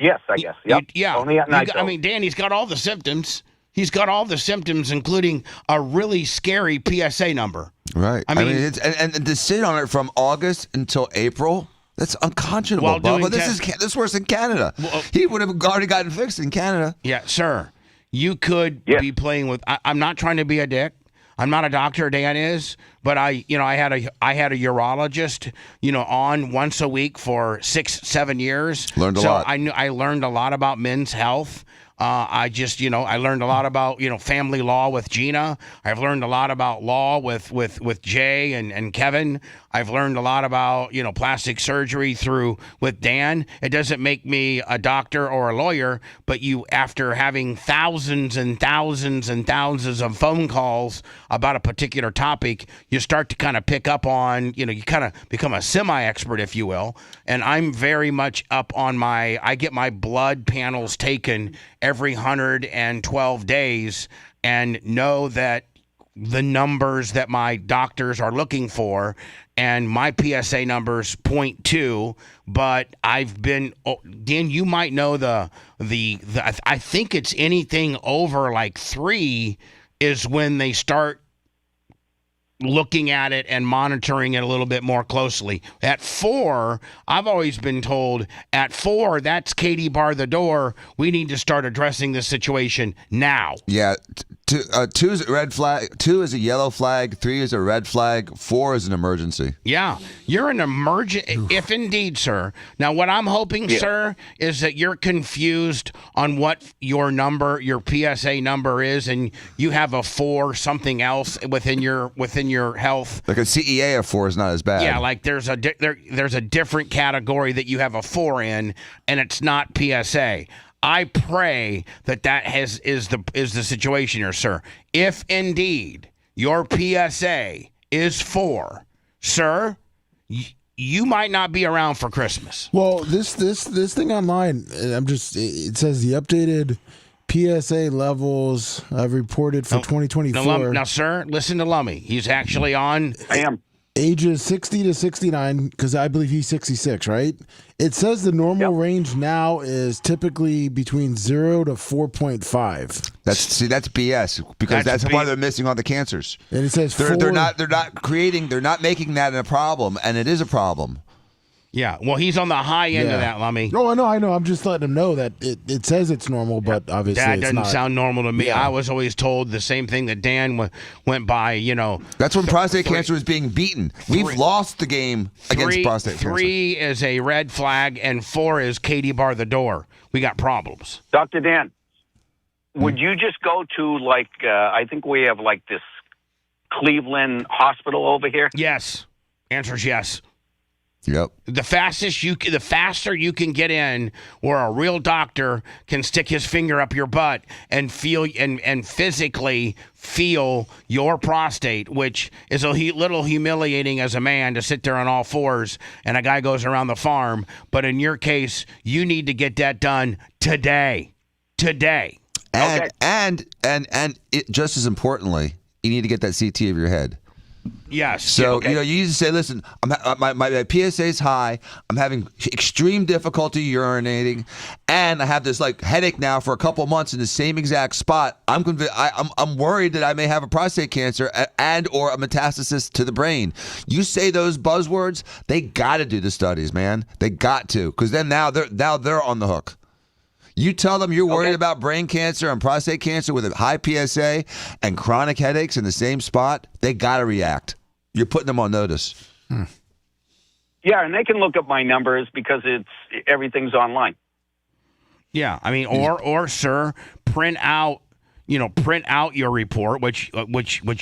Yes, I guess. Yep. Yeah. Only at night. Danny's got all the symptoms. He's got all the symptoms, including a really scary PSA number. Right. I mean it's, and to sit on it from August until April, that's unconscionable. But this is worse in Canada. Well, he would have already gotten fixed in Canada. Yeah, sir. You could be playing with. I'm not trying to be a dick. I'm not a doctor, Dan is, but I had a urologist, on once a week for 6-7 years. Learned a lot. I learned a lot about men's health. I learned a lot about, family law with Gina. I've learned a lot about law with Jay and Kevin. I've learned a lot about, plastic surgery with Dan. It doesn't make me a doctor or a lawyer, but after having thousands and thousands and thousands of phone calls about a particular topic, you start to kind of pick up on, you kind of become a semi-expert, if you will. And I'm very much up on I get my blood panels taken every 112 days and know that the numbers that my doctors are looking for, and my PSA number's 0.2, but I've been, Dan, you might know the I think it's anything over like 3 is when they start looking at it and monitoring it a little bit more closely. At 4, I've always been told, at 4, that's Katie bar the door. We need to start addressing this situation now. Yeah, 2 is a red flag. 2 is a yellow flag. 3 is a red flag. 4 is an emergency. Yeah, you're an emergency, if indeed, sir. Now, what I'm hoping, sir, is that you're confused on what your PSA number is, and you have a 4 something else within your health. Like a CEA of 4 is not as bad. Yeah, like there's a different category that you have a 4 in, and it's not PSA. I pray that is the situation here, sir. If indeed your PSA is 4, sir, you might not be around for Christmas. Well, this thing online, it says the updated PSA levels I've reported for 2024. Now, sir, listen to Lummy. He's actually on. I am. Ages 60 to 69, because I believe he's 66, right? It says the normal range now is typically between 0 to 4.5. That's BS, because that's why they're missing all the cancers. And it says they're not making that a problem, and it is a problem. Yeah, well, he's on the high end of that, Lummy. No, I know. I'm just letting him know that it says it's normal, but obviously that it's doesn't not. sound normal to me. Yeah. I was always told the same thing that Dan went by, That's when prostate cancer was being beaten. We've lost the game against prostate cancer. 3 is a red flag, and 4 is Katie bar the door. We got problems. Dr. Dan, would you just go to, I think we have, this Cleveland hospital over here? Yes. Answer's yes. Yep. The faster you can get in, where a real doctor can stick his finger up your butt and feel and physically feel your prostate, which is a little humiliating as a man to sit there on all 4s and a guy goes around the farm. But in your case, you need to get that done today. And just as importantly, you need to get that CT of your head. Yes. So, you need to say, listen, my PSA is high. I'm having extreme difficulty urinating, and I have this headache now for a couple months in the same exact spot. I'm worried that I may have a prostate cancer and or a metastasis to the brain. You say those buzzwords, they got to do the studies, man. They got to, because then now they're on the hook. You tell them you're worried about brain cancer and prostate cancer with a high PSA and chronic headaches in the same spot, they got to react. You're putting them on notice. Yeah, and they can look up my numbers because everything's online. Yeah, I mean, or sir, print out your report, which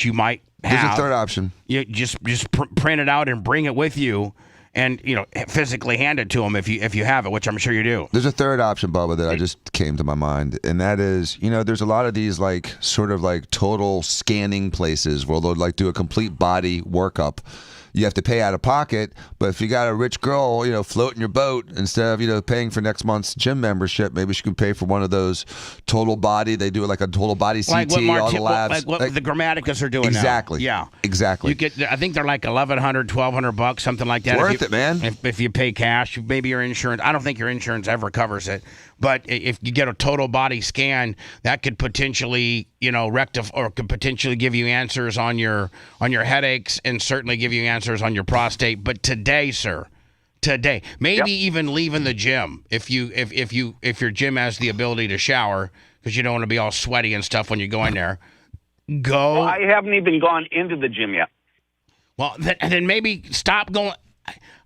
you might have. There's a third option. You just print it out and bring it with you. And physically hand it to them if you have it, which I'm sure you do. There's a third option, Bubba, that I just came to my mind, and that is, there's a lot of these sort of total scanning places where they'll do a complete body workup. You have to pay out of pocket, but if you got a rich girl, floating your boat, instead of paying for next month's gym membership, maybe she can pay for one of those total body. They do it like a total body CT, all the labs, like what the Grammaticas are doing. Exactly. Now. Yeah, exactly. You get, I think they're like $1,100, $1,200, something like that. Worth it, man. If you pay cash, maybe your insurance. I don't think your insurance ever covers it. But if you get a total body scan, that could potentially, rectify or could potentially give you answers on your headaches, and certainly give you answers on your prostate. But today, sir, maybe even leaving the gym if your gym has the ability to shower, because you don't want to be all sweaty and stuff when you go in there. go. Well, I haven't even gone into the gym yet. Well, then maybe stop going.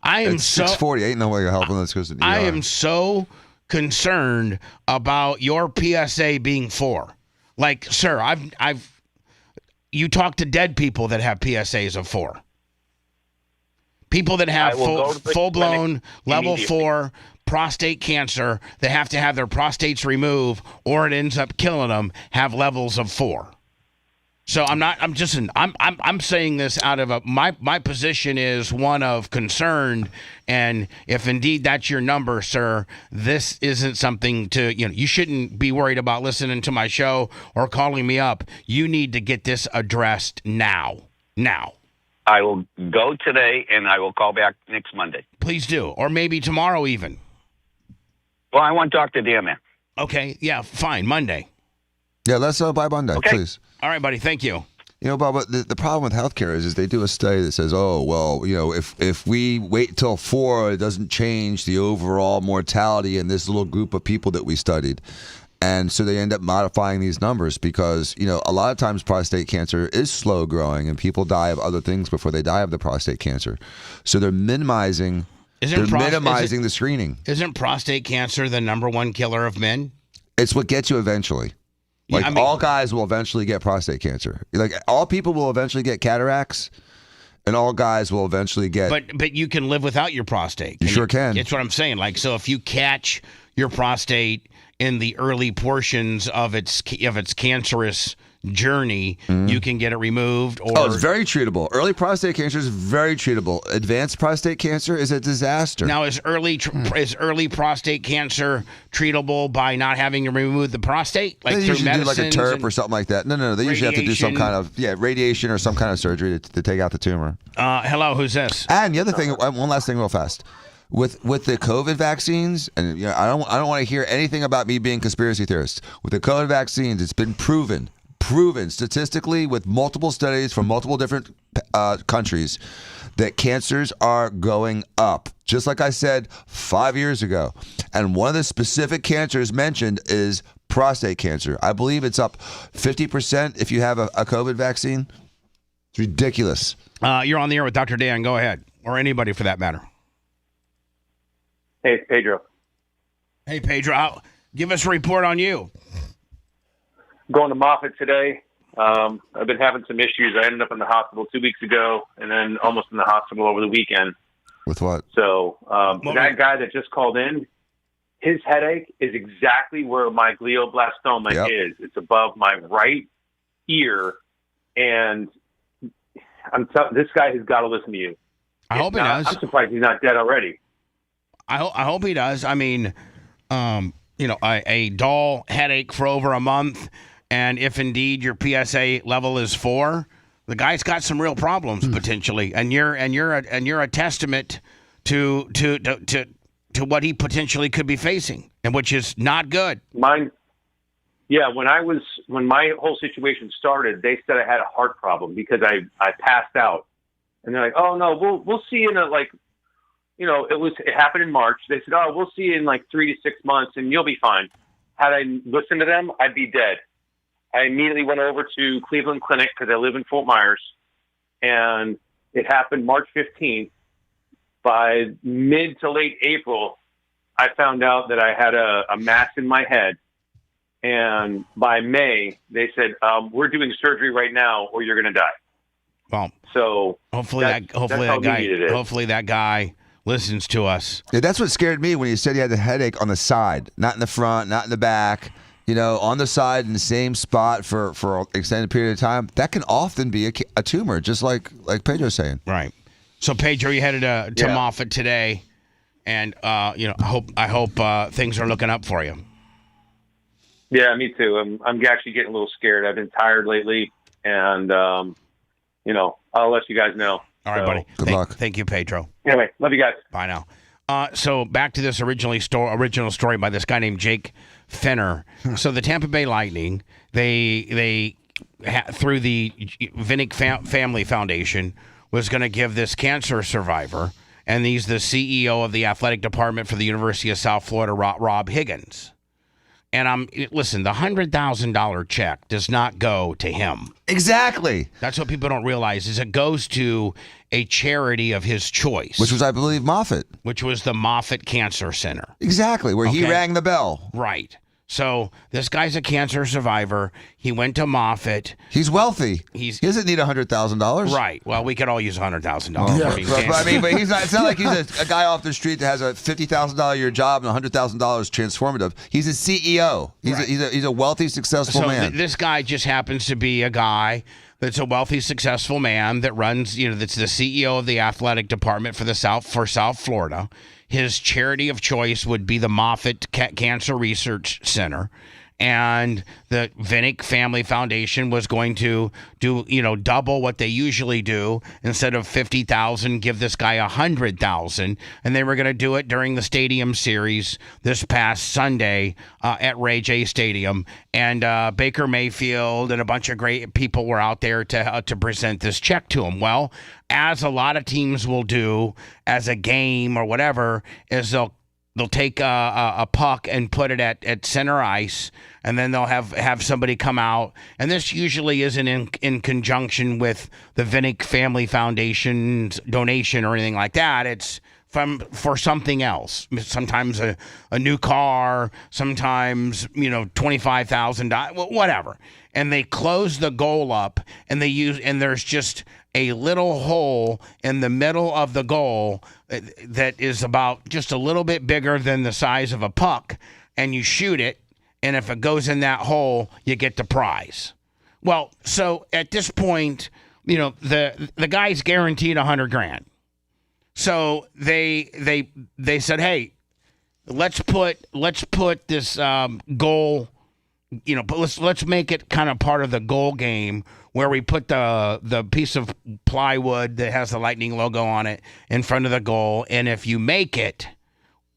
It's 6:40. Ain't no way you're helping. Let's go to the ER. I am so concerned about your PSA being 4. Like, sir, you talk to dead people that have PSAs of 4. People that have full-blown level 4 prostate cancer that have to have their prostates removed or it ends up killing them have levels of 4. So I'm saying this out of my position is one of concern, and if indeed that's your number, sir, this isn't something you shouldn't be worried about listening to my show or calling me up. You need to get this addressed now. I will go today, and I will call back next Monday. Please do, or maybe tomorrow even. Well, I want Dr. Dan there. Okay, yeah, fine, Monday. Yeah, let's by Monday, please. All right, buddy. Thank you. You know, Bob, the problem with healthcare is they do a study that says, oh, well, if we wait till 4, it doesn't change the overall mortality in this little group of people that we studied. And so they end up modifying these numbers because, a lot of times prostate cancer is slow growing and people die of other things before they die of the prostate cancer. So they're minimizing the screening. Isn't prostate cancer the number 1 killer of men? It's what gets you eventually. All guys will eventually get prostate cancer. Like, all people will eventually get cataracts, and all guys will eventually get... But you can live without your prostate. You sure can. It's what I'm saying. Like, so if you catch your prostate in the early portions of its cancerous journey, you can get it removed. Or it's very treatable. Early prostate cancer is very treatable. Advanced prostate cancer is a disaster. Now, is early prostate cancer treatable by not having to remove the prostate? They usually do like a TURP or something like that. No. They usually have to do some kind of radiation or some kind of surgery to take out the tumor. Hello, who's this? And the other thing, one last thing real fast. With the COVID vaccines, and I don't want to hear anything about me being conspiracy theorist. With the COVID vaccines, it's been proven statistically with multiple studies from multiple different countries that cancers are going up, just like I said 5 years ago. And one of the specific cancers mentioned is prostate cancer. I believe it's up 50% if you have a COVID vaccine. It's ridiculous. You're on the air with Dr. Dan. Go ahead, or anybody for that matter. Hey, Pedro. Hey, Pedro. Give us a report on you. Going to Moffitt today. I've been having some issues. I ended up in the hospital 2 weeks ago and then almost in the hospital over the weekend. With what? So that guy that just called in, his headache is exactly where my glioblastoma is. It's above my right ear. And this guy has got to listen to you. I hope he does. I'm surprised he's not dead already. I hope he does. I mean, a dull headache for over a month, and if indeed your PSA level is 4, the guy's got some real problems potentially, and you're a testament to what he potentially could be facing, and which is not good. When my whole situation started, they said I had a heart problem because I passed out, and they're like, oh no, we'll see you in it happened in March. They said, oh, we'll see you in like 3 to 6 months and you'll be fine. Had I listened to them, I'd be dead. I immediately went over to Cleveland Clinic because I live in Fort Myers, and it happened March 15th. By mid to late April, I found out that I had a mass in my head. And by May, they said, we're doing surgery right now or you're going to die. Well, so hopefully that guy listens to us. Yeah, that's what scared me when you said you had the headache on the side, not in the front, not in the back. On the side in the same spot for an extended period of time. That can often be a tumor, just like Pedro's saying. Right. So Pedro, you headed to Moffitt today, and I hope things are looking up for you. Yeah, me too. I'm actually getting a little scared. I've been tired lately, and I'll let you guys know. All right, buddy. Good luck. Thank you, Pedro. Anyway, love you guys. Bye now. So back to this original story by this guy named Jake Fenner. So the Tampa Bay Lightning, they through the Vinnick Family Foundation, was going to give this cancer survivor, and he's the CEO of the athletic department for the University of South Florida, Rob Higgins. And listen, the $100,000 check does not go to him. Exactly. That's what people don't realize is it goes to a charity of his choice. Which was, I believe, Moffitt. Which was the Moffitt Cancer Center. Exactly, where he rang the bell. Right. So this guy's a cancer survivor. He went to Moffitt. He's wealthy. He doesn't need $100,000. Right. Well, we could all use $100,000. Yeah. But he's not. It's not like he's a guy off the street that has a $50,000 a year job and $100,000 transformative. He's a CEO. He's a wealthy, successful man. This guy just happens to be a guy that's a wealthy, successful man that runs. That's the CEO of the athletic department for South Florida. His charity of choice would be the Moffitt Cancer Research Center. And the Vinnick Family Foundation was going to do, double what they usually do. Instead of $50,000, give this guy $100,000, and they were going to do it during the Stadium Series this past Sunday at Ray J Stadium. And Baker Mayfield and a bunch of great people were out there to present this check to him. Well, as a lot of teams will do as a game or whatever, is they'll take a puck and put it at center ice, and then they'll have somebody come out. And this usually isn't in conjunction with the Vinnick Family Foundation's donation or anything like that. It's for something else. Sometimes a new car, sometimes $25,000, whatever. And they close the goal up, and there's just a little hole in the middle of the goal that is about just a little bit bigger than the size of a puck, and you shoot it, and if it goes in that hole, you get the prize. Well, so at this point, the guy's guaranteed $100,000. So they said, hey, let's put this goal, but let's make it kind of part of the goal game, where we put the piece of plywood that has the Lightning logo on it in front of the goal, and if you make it,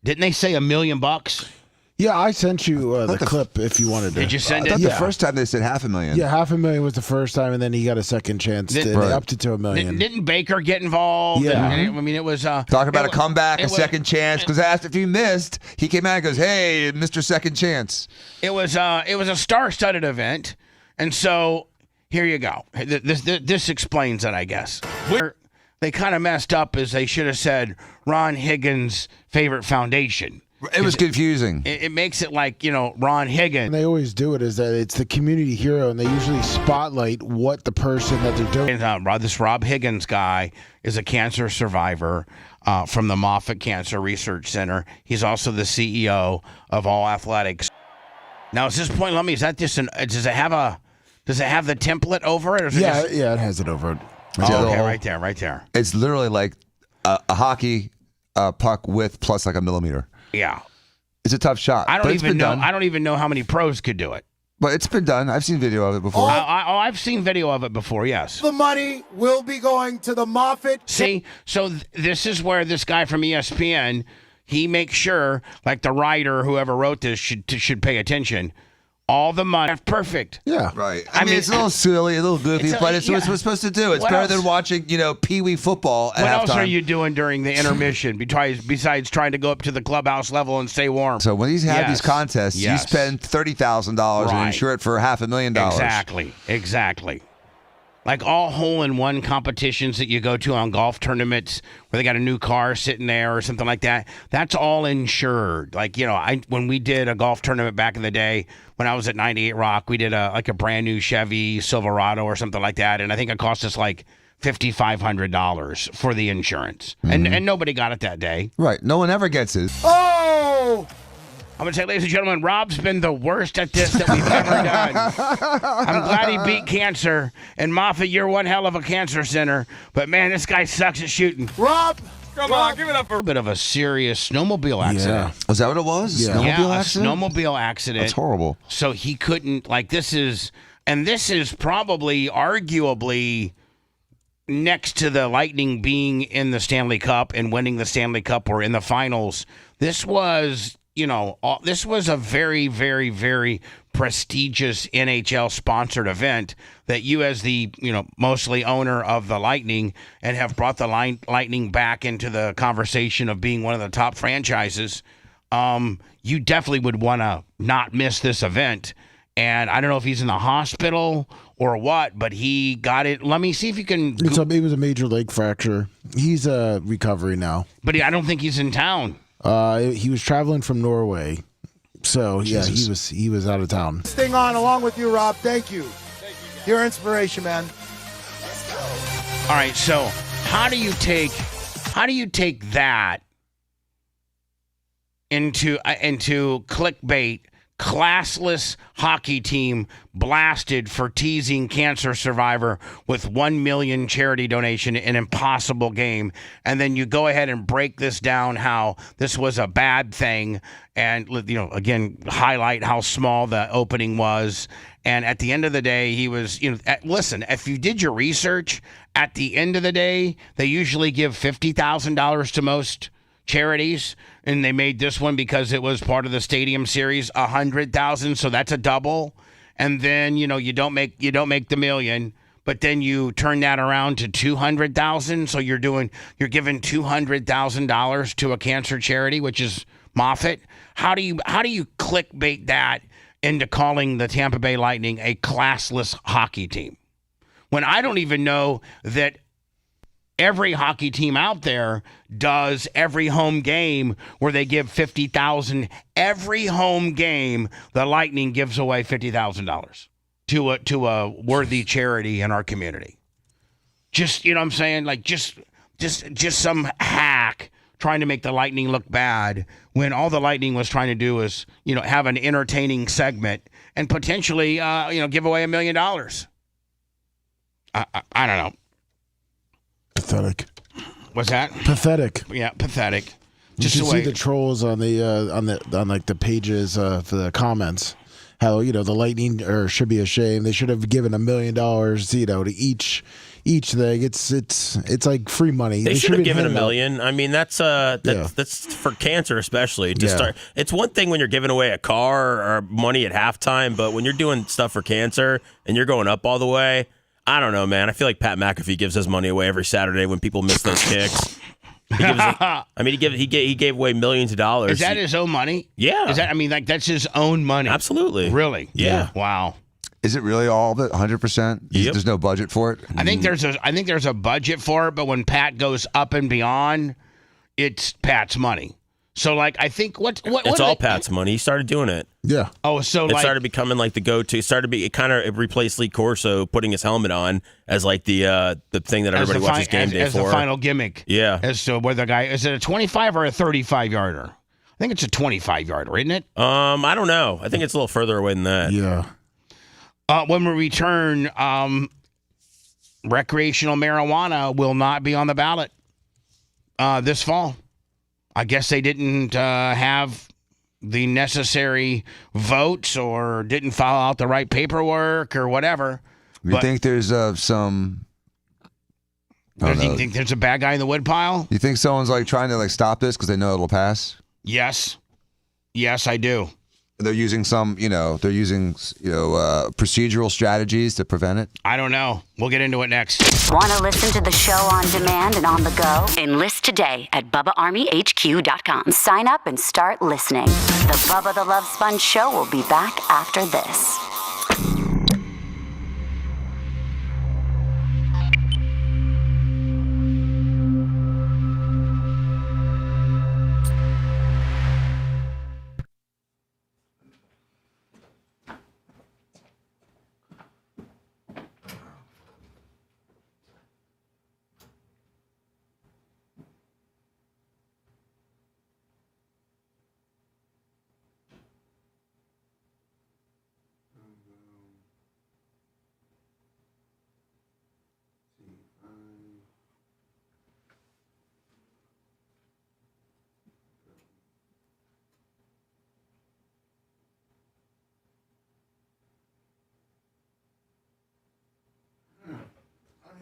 didn't they say $1 million? Yeah, I sent you the clip if you wanted to. Did you send it? I thought the first time they said $500,000. Yeah, $500,000 was the first time, and then he got a second chance. They upped it to $1 million. Didn't Baker get involved? Yeah. It was talking about a comeback, a second chance. Because asked if he missed, he came out and goes, "Hey, Mr. Second Chance." It was a star-studded event, and so here you go. This explains it, I guess. Where they kind of messed up is they should have said Ron Higgins' favorite foundation. It was confusing. It makes it like, Ron Higgins. And they always do it is that it's the community hero, and they usually spotlight what the person that they're doing. This Rob Higgins guy is a cancer survivor from the Moffitt Cancer Research Center. He's also the CEO of All Athletics. Now, at this point, Lummy, is that just does it have the template over it? Or is it has it over it. Okay, right there. It's literally like a hockey puck width plus like a millimeter. Yeah. It's a tough shot. I don't even know how many pros could do it. But it's been done. I've seen video of it before. I've seen video of it before, yes. The money will be going to the Moffitt. See, so this is where this guy from ESPN, he makes sure, like the writer, whoever wrote this, should pay attention. All the money. That's perfect. Yeah. Right. I mean, it's a little silly, a little goofy, but it's what we're supposed to do. It's better than watching, Pee-wee football at What halftime. else are you doing during the intermission besides trying to go up to the clubhouse level and stay warm? So when you have these contests, you spend $30,000 and insure it for $500,000. Exactly. Like all hole-in-one competitions that you go to on golf tournaments where they got a new car sitting there or something like that, that's all insured. Like, when we did a golf tournament back in the day, when I was at 98 Rock, we did a brand new Chevy Silverado or something like that, and I think it cost us like $5,500 for the insurance. Mm-hmm. And nobody got it that day. Right. No one ever gets it. Oh! I'm going to say, ladies and gentlemen, Rob's been the worst at this that we've ever done. I'm glad he beat cancer. And Moffitt, you're one hell of a cancer center. But, man, this guy sucks at shooting. Rob! Come on, give it up for a bit of a serious snowmobile accident. Was that what it was? Yeah. Snowmobile accident? A snowmobile accident. That's horrible. So he couldn't, this is probably, arguably, next to the Lightning being in the Stanley Cup and winning the Stanley Cup or in the finals. This was... this was a very, very, very prestigious NHL-sponsored event that you, as the, mostly owner of the Lightning, and have brought the Lightning back into the conversation of being one of the top franchises. you definitely would want to not miss this event. And I don't know if he's in the hospital or what, but he got it. Let me see if you can. It was a major leg fracture. He's recovering now. But I don't think he's in town. He was traveling from Norway. So, Jesus. he was out of town. Sting on along with you, Rob. Thank you. Your inspiration, man. All right, so how do you take that into clickbait? Classless hockey team blasted for teasing cancer survivor with 1 million charity donation in impossible game. And then you go ahead and break this down, how this was a bad thing. And, again, highlight how small the opening was. And at the end of the day, he was, listen, if you did your research, at the end of the day, they usually give $50,000 to most charities, and they made this one because it was part of the stadium series, 100,000, so that's a double. And then you don't make the million, but then you turn that around to 200,000, so you're giving $200,000 to a cancer charity, which is Moffitt. How do you clickbait that into calling the Tampa Bay Lightning a classless hockey team when I don't even know that every hockey team out there does every home game where they give $50,000. Every home game, the Lightning gives away $50,000 to a worthy charity in our community. Just, you know what I'm saying? Like just some hack trying to make the Lightning look bad when all the Lightning was trying to do was, have an entertaining segment and potentially, give away $1 million. I don't know. Pathetic. What's that? Pathetic. Yeah, pathetic. Just you see the trolls on the pages for the comments. How the Lightning should be ashamed. They should have given $1 million, to each thing. It's like free money. They should have given $1 million. I mean, that's for cancer especially. Start. It's one thing when you're giving away a car or money at halftime, but when you're doing stuff for cancer and you're going up all the way. I don't know, man. I feel like Pat McAfee gives his money away every Saturday when people miss those kicks. He gave away millions of dollars. Is that his own money? Yeah. That's his own money. Absolutely. Really? Yeah. Wow. Is it really all of it? 100%? Yep. There's no budget for it? I think there's a budget for it, but when Pat goes up and beyond, it's Pat's money. So, I think it's all Pat's money. He started doing it. Yeah. Oh, so it started becoming like the go-to. It kind of replaced Lee Corso putting his helmet on as like the thing that everybody watches game day for. As the final gimmick. Yeah. As to whether the guy is it a 25 or a 35 yarder. I think it's a 25 yarder, isn't it? I don't know. I think it's a little further away than that. Yeah. When we return, recreational marijuana will not be on the ballot this fall. I guess they didn't have the necessary votes or didn't file out the right paperwork or whatever. You think there's some... You think there's a bad guy in the woodpile? You think someone's trying to stop this because they know it'll pass? Yes. Yes, I do. They're using procedural strategies to prevent it? I don't know. We'll get into it next. Want to listen to the show on demand and on the go? Enlist today at BubbaArmyHQ.com. Sign up and start listening. The Bubba the Love Sponge Show will be back after this.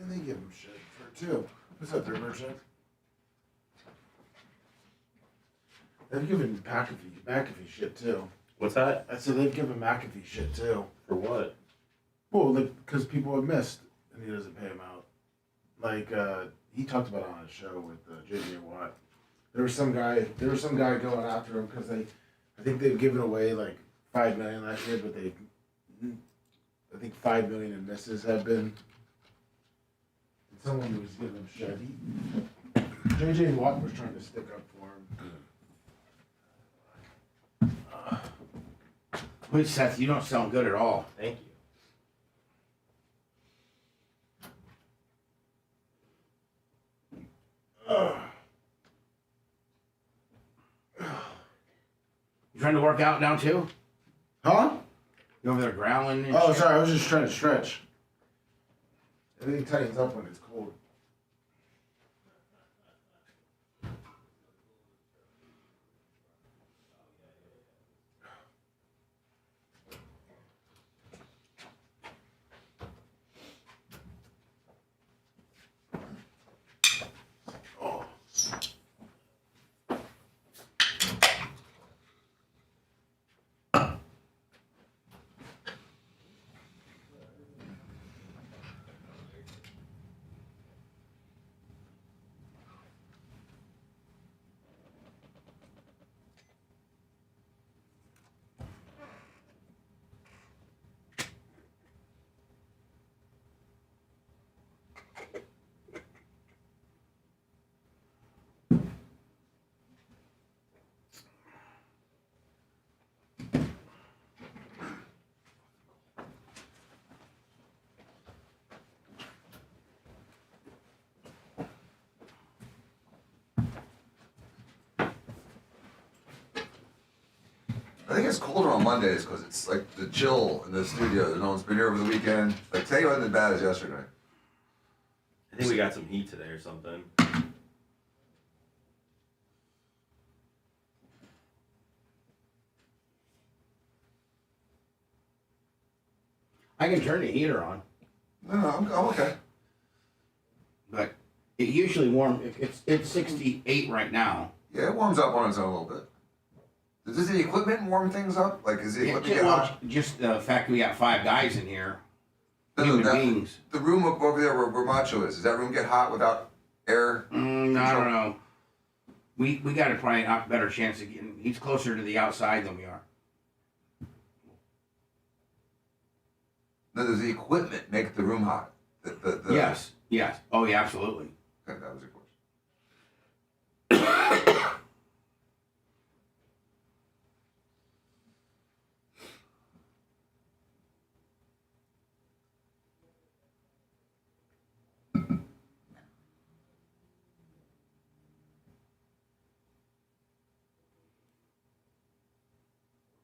They give him shit for it too. What's up there, Merchant? They've given McAfee shit too. What's that? I said they've given McAfee shit too. For what? Well, because people have missed and he doesn't pay them out. He talked about it on his show with J.J. Watt. There was some guy going after him because I think they've given away like $5 million last year, but I think $5 million in misses have been. And someone was giving him shit. JJ Watt was trying to stick up for him. Wait, Seth, you don't sound good at all. Thank you. You trying to work out now too? Huh? You over there growling? And Oh, shit? sorry, I was just trying to stretch. Everything tightens up when it's cold. I think it's colder on Mondays because it's like the chill in the studio. No one's been here over the weekend. Like today wasn't as bad as yesterday. I think we got some heat today or something. I can turn the heater on. No, I'm okay. But it usually it's 68 right now. Yeah, it warms up on its own a little bit. Does the equipment warm things up? Like, is the equipment get hot? Just the fact we got 5 guys in here. Human beings. The room up over there where Macho is, does that room get hot without air? I don't know. We got a probably a better chance of getting. He's closer to the outside than we are. No, does the equipment make the room hot? Yes. Oh, yeah, absolutely. Okay, that was a question.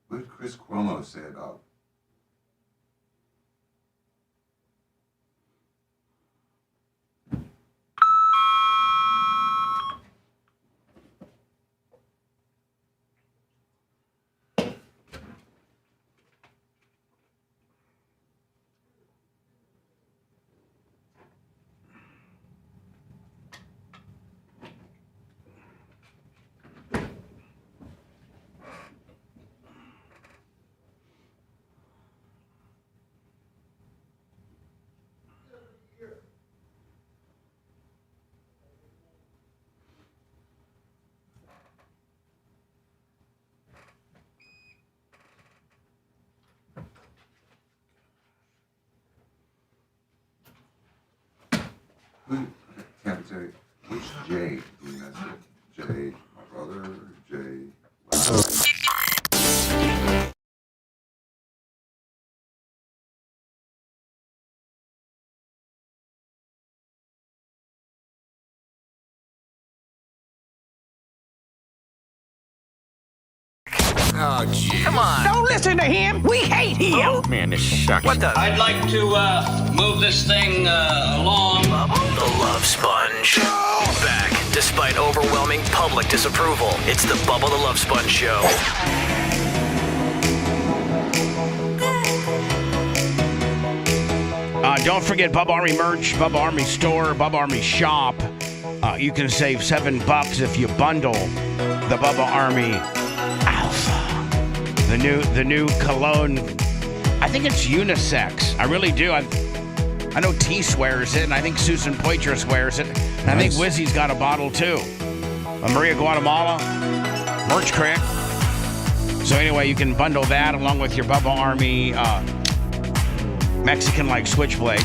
What did Chris Cuomo say about Tampa City? Which Jay do we mess with? Jay, my brother, Jay. Oh, gee. Come on. Don't listen to him. We hate him. Oh, man, this sucks. What the? I'd like to move this thing along. The Love Sponge. Back, despite overwhelming public disapproval. It's the Bubba the Love Sponge Show. Don't forget Bubba Army merch, Bubba Army store, Bubba Army shop. You can save $7 if you bundle the Bubba Army Alpha. The new cologne. I think it's unisex. I really do. I know T swears it, and I think Susan Poitras wears it. And I think Wizzy's got a bottle too. Maria, Guatemala, Merch Creek. So anyway, you can bundle that along with your Bubba Army Mexican-like switchblade.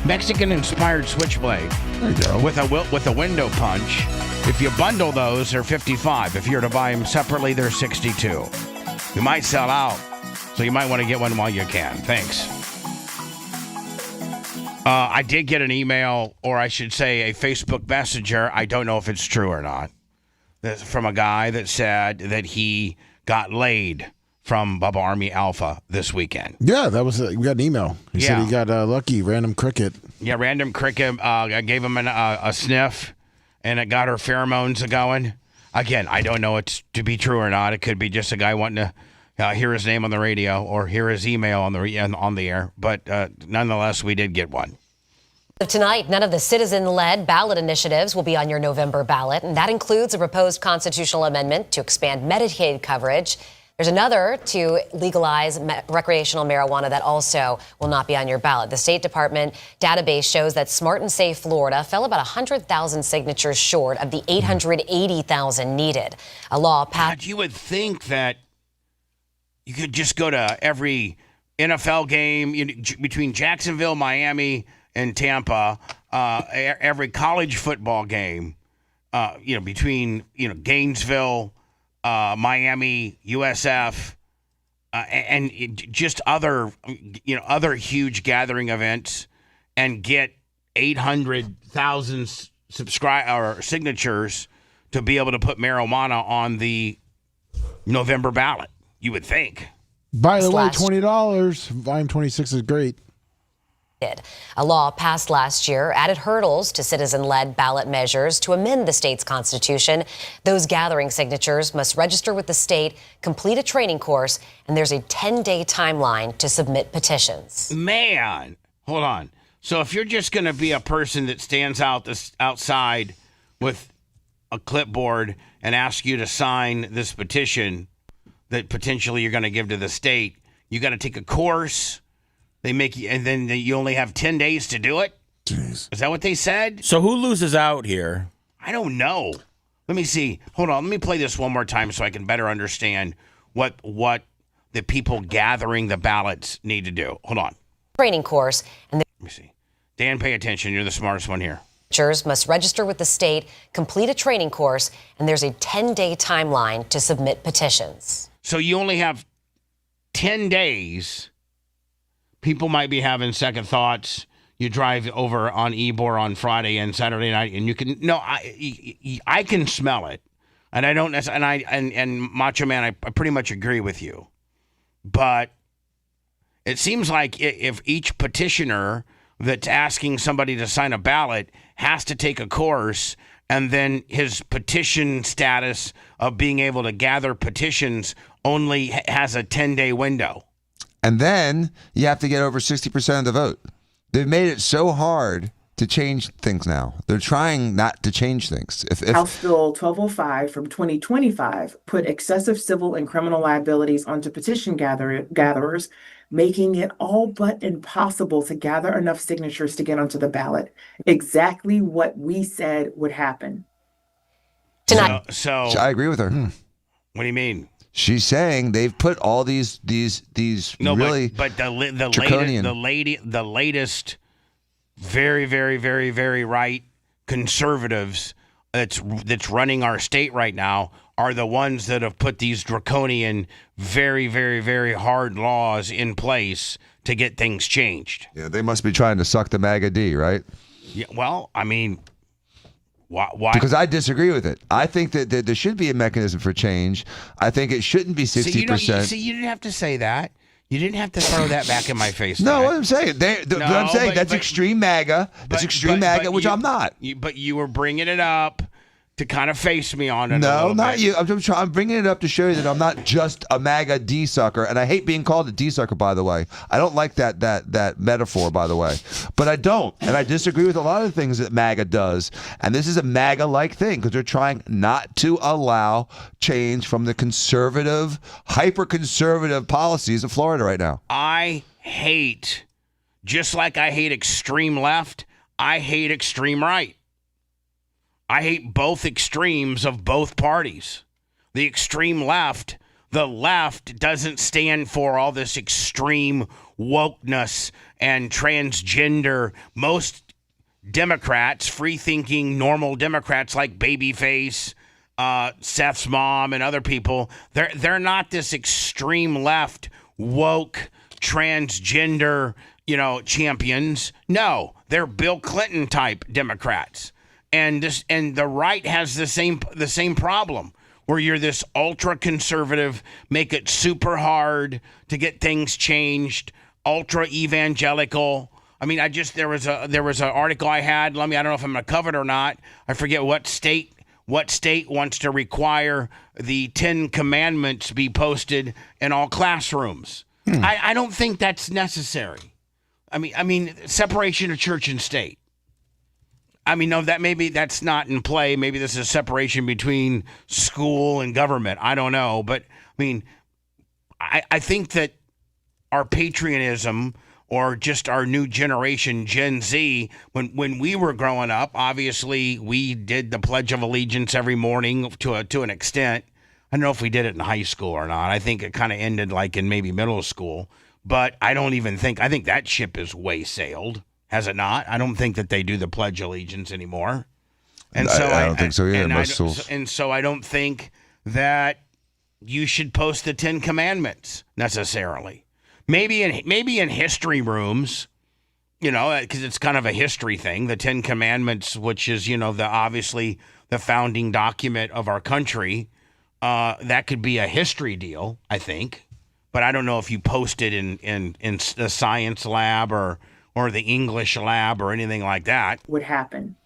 Mexican-inspired switchblade. There you go. With a window punch. If you bundle those, they're $55. If you're to buy them separately, they're $62. You might sell out, so you might want to get one while you can. Thanks. I did get an email, or I should say a Facebook Messenger. I don't know if it's true or not. That's from a guy that said that he got laid from Bubba Army Alpha this weekend. Yeah, that was we got an email. He said he got lucky, random cricket. Yeah, random cricket. I gave him a sniff, and it got her pheromones going. Again, I don't know it's to be true or not. It could be just a guy wanting to hear his name on the radio or hear his email on the air. But nonetheless, we did get one. Tonight, none of the citizen-led ballot initiatives will be on your November ballot, and that includes a proposed constitutional amendment to expand Medicaid coverage. There's another to legalize recreational marijuana that also will not be on your ballot. The State Department database shows that Smart and Safe Florida fell about 100,000 signatures short of the 880,000 needed. A law passed. You would think that you could just go to every NFL game between Jacksonville, Miami, and Tampa, every college football game, between Gainesville, Miami, USF, and just other huge gathering events, and get 800,000 signatures to be able to put marijuana on the November ballot. You would think. By the way, $20. Volume 26 is great. A law passed last year added hurdles to citizen-led ballot measures to amend the state's constitution. Those gathering signatures must register with the state, complete a training course, and there's a 10-day timeline to submit petitions. Man, hold on. So if you're just going to be a person that stands outside with a clipboard and asks you to sign this petition that potentially you're going to give to the state, you got to take a course. They make you, and then you only have 10 days to do it? Jeez. Is that what they said? So who loses out here? I don't know. Let me see. Hold on. Let me play this one more time so I can better understand what the people gathering the ballots need to do. Hold on. Training course. And let me see. Dan, pay attention. You're the smartest one here. Must register with the state, complete a training course, and there's a 10-day timeline to submit petitions. So you only have 10 days. People might be having second thoughts. You drive over on Ybor on Friday and Saturday night, and you can I can smell it, and I don't. And Macho Man, I pretty much agree with you, but it seems like if each petitioner that's asking somebody to sign a ballot has to take a course, and then his petition status of being able to gather petitions only has a 10-day window. And then you have to get over 60% of the vote. They've made it so hard to change things now. They're trying not to change things. House Bill 1205 from 2025 put excessive civil and criminal liabilities onto petition gatherers, making it all but impossible to gather enough signatures to get onto the ballot. Exactly what we said would happen. Tonight. So I agree with her. What do you mean? She's saying they've put all these really but draconian. the latest very, very, very, very right conservatives that's running our state right now are the ones that have put these draconian, very, very, very hard laws in place to get things changed. Yeah, they must be trying to suck the MAGA D, right? Yeah, well, I mean, why? Because I disagree with it. I think that there should be a mechanism for change. I think it shouldn't be 60%. See, you didn't have to say that. You didn't have to throw that back in my face. No, what I'm saying, that's extreme MAGA. That's extreme MAGA, which I'm not. But you were bringing it up to kind of face me on it. No, not you. I'm bringing it up to show you that I'm not just a MAGA D sucker, and I hate being called a D sucker. By the way, I don't like that metaphor. By the way, but I don't, and I disagree with a lot of the things that MAGA does. And this is a MAGA-like thing because they're trying not to allow change from the conservative, hyper-conservative policies of Florida right now. I hate, just like I hate extreme left, I hate extreme right. I hate both extremes of both parties. The extreme left, the left doesn't stand for all this extreme wokeness and transgender. Most Democrats, free-thinking, normal Democrats like Babyface, Seth's mom, and other people, they're not this extreme left, woke, transgender, champions. No, they're Bill Clinton type Democrats. And the right has the same problem, where you're this ultra conservative, make it super hard to get things changed, ultra evangelical. I mean, there was an article I had, Lummy, I don't know if I'm going to cover it or not. I forget what state wants to require the 10 Commandments be posted in all classrooms. I don't think that's necessary. I mean, separation of church and state. I mean, no, that's not in play. Maybe this is separation between school and government. I don't know. But, I mean, I think that our patriotism, or just our new generation, Gen Z, when we were growing up, obviously we did the Pledge of Allegiance every morning to an extent. I don't know if we did it in high school or not. I think it kind of ended like in maybe middle school. But I think that ship is way sailed. Has it not? I don't think that they do the Pledge of Allegiance anymore. And so I don't think so either. And so I don't think that you should post the 10 Commandments necessarily. Maybe in history rooms, because it's kind of a history thing. The 10 Commandments, which is obviously the founding document of our country, that could be a history deal, I think. But I don't know if you post it in the science lab or the English lab or anything like that. Would happen.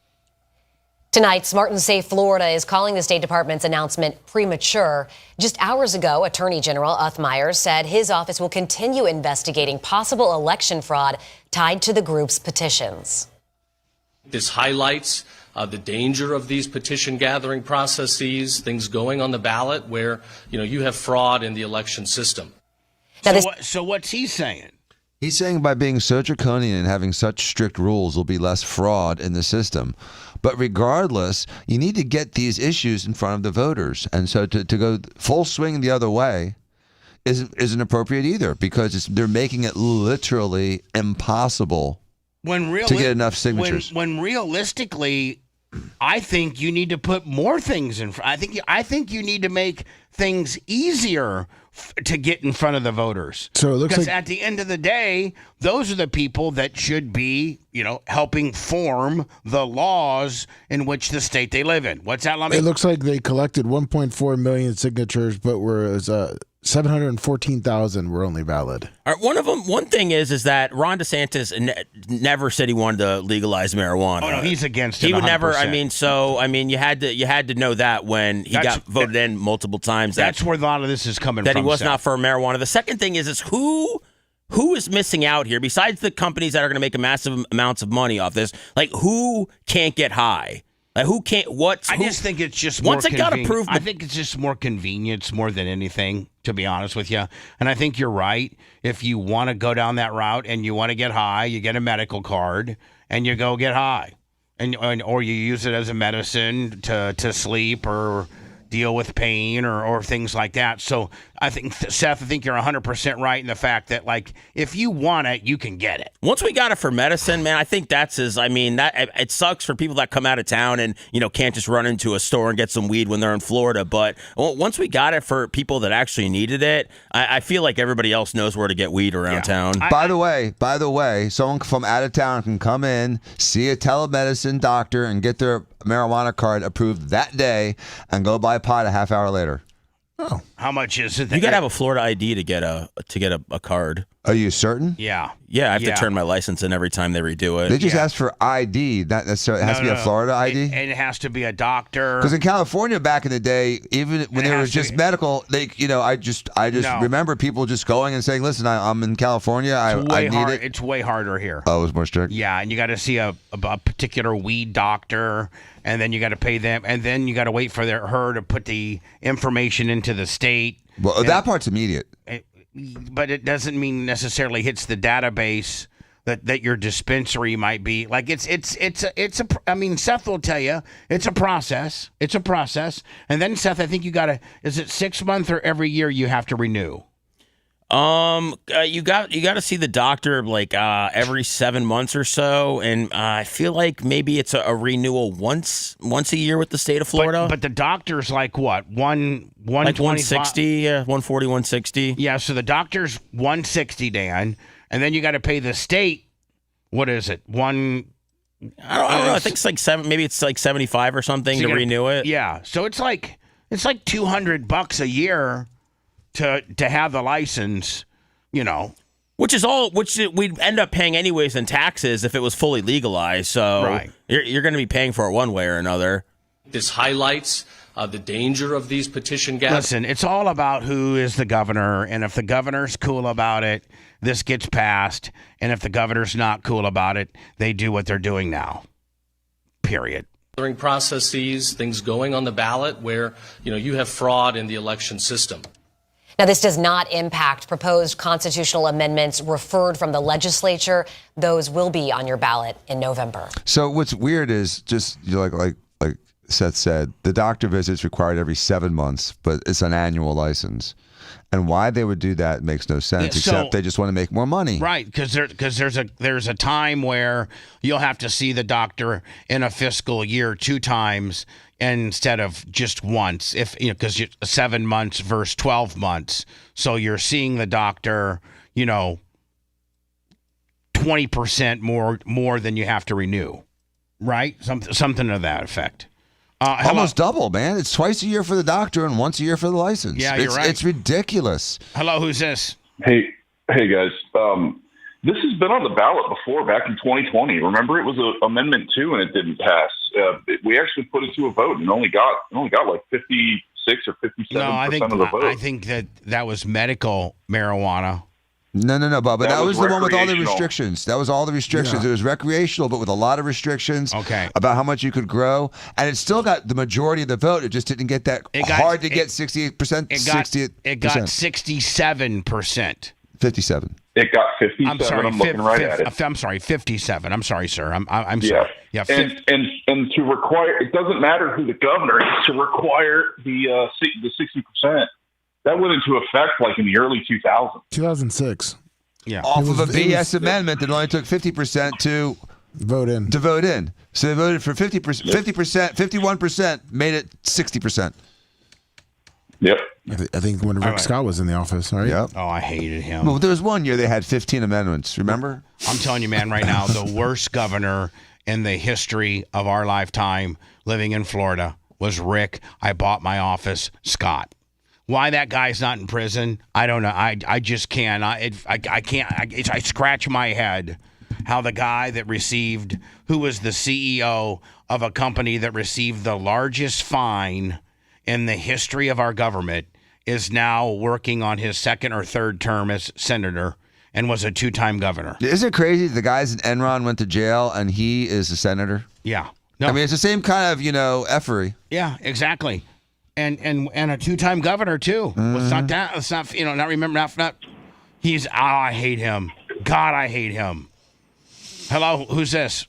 Tonight, Smart and Safe Florida is calling the State Department's announcement premature. Just hours ago, Attorney General Myers said his office will continue investigating possible election fraud tied to the group's petitions. This highlights the danger of these petition gathering processes, things going on the ballot where, you have fraud in the election system. So what's he saying? He's saying by being so draconian and having such strict rules, will be less fraud in the system. But regardless, you need to get these issues in front of the voters. And so to go full swing the other way isn't appropriate either, because they're making it literally impossible to get enough signatures. When realistically, I think you need to put more things in. I think you need to make things easier to get in front of the voters. So it looks because like at the end of the day, those are the people that should be, helping form the laws in which the state they live in. What's that, Lummy? It looks like they collected 1.4 million signatures, but whereas 714,000 were only valid. All right, one thing is that Ron DeSantis never said he wanted to legalize marijuana. Oh no, he's against it. He would 100%. never. You had to know that when he got voted in multiple times. That's where a lot of this is coming from. That he was not for marijuana. The second thing is who is missing out here besides the companies that are going to make massive amounts of money off this? Like, who can't get high? Like, who can't? I just think it's just once more it got approved. I think it's just more convenience more than anything, to be honest with you. And I think you're right. If you want to go down that route and you want to get high, you get a medical card and you go get high, or you use it as a medicine to sleep or deal with pain or things like that. So I think, Seth, I think you're 100% right in the fact that, like, if you want it, you can get it. Once we got it for medicine, man, I think it sucks for people that come out of town and, can't just run into a store and get some weed when they're in Florida. But once we got it for people that actually needed it, I feel like everybody else knows where to get weed around town. By the way, someone from out of town can come in, see a telemedicine doctor, and get their marijuana card approved that day and go buy pot a half hour later. Oh, how much is it? You got to have a Florida ID to get a card. Are you certain? Yeah. Yeah, I have to turn my license in every time they redo it. They just ask for ID. Not necessarily. It has to be a Florida ID. And it has to be a doctor. Because in California back in the day, even when they were just medical, I just remember people just going and saying, "Listen, I'm in California. I need it." It's way harder here. Oh, it was more strict. Yeah, and you got to see a particular weed doctor, and then you got to pay them, and then you got to wait for her to put the information into the state. Well, that part's immediate. But it doesn't mean necessarily hits the database that your dispensary might be like I mean, Seth will tell you it's a process. It's a process. And then Seth, I think is it 6 months or every year you have to renew? You got to see the doctor like every 7 months or so, and I feel like maybe it's a renewal once a year with the state of Florida. But the doctor's like what, like 160, yeah, 140, 160. Yeah, so the doctor's 160, Dan, and then you got to pay the state. What is it? I don't know. I think it's like maybe it's like 75 or something to renew it. Yeah, so it's like $200 a year to have the license, which we'd end up paying anyways in taxes if it was fully legalized. So right. You're going to be paying for it one way or another. This highlights the danger of these petition gatherings. Listen, it's all about who is the governor, and if the governor's cool about it, this gets passed, and if the governor's not cool about it, they do what they're doing now. Period. Processes, things going on the ballot where you have fraud in the election system. Now, this does not impact proposed constitutional amendments referred from the legislature. Those will be on your ballot in November. So what's weird is just like Seth said, the doctor visit's required every 7 months, but it's an annual license. And why they would do that makes no sense, except they just want to make more money. Right, because there's a time where you'll have to see the doctor in a fiscal year 2 times instead of just once, because 7 months versus 12 months. So you're seeing the doctor, 20% more than you have to renew, right? Something to that effect. Almost double, man. It's twice a year for the doctor and once a year for the license. Yeah, you're right. It's ridiculous. Hello, who's this? Hey guys. This has been on the ballot before, back in 2020. Remember, it was Amendment 2 and it didn't pass. We actually put it to a vote and only got like 56 or 57% of the vote. I think that was medical marijuana. No, Bubba. That was the one with all the recreational. Restrictions. That was all the restrictions. Yeah. It was recreational, but with a lot of restrictions about how much you could grow. And it still got the majority of the vote. It just didn't get that hard to get 68%. It got 67%. 57. It got 57. I'm sorry, I'm looking right at it. I'm sorry, 57. I'm sorry, sir. I'm sorry. Yeah. And to require, it doesn't matter who the governor is, to require the 60%. That went into effect like in the early 2000s. 2006. Yeah. Off of a BS amendment that only took 50% to vote in. So they voted for 50%, 51% made it 60%. Yep. I think when Rick Scott was in the office, right? Yep. Oh, I hated him. Well, there was one year they had 15 amendments. Remember? I'm telling you, man, right now, the worst governor in the history of our lifetime living in Florida was Rick. I bought my office, Scott. Why that guy's not in prison, I don't know. I just can't. I can't. I scratch my head how the guy that who was the CEO of a company that received the largest fine in the history of our government is now working on his 2nd or 3rd term as senator and was a 2-time governor. Isn't it crazy? The guys in Enron went to jail and he is a senator. Yeah. No. I mean, it's the same kind of, effery. Yeah, exactly. And a 2-time governor too. Let's not that. Let's not not remember. Not. He's. I hate him. God, I hate him. Hello, who's this?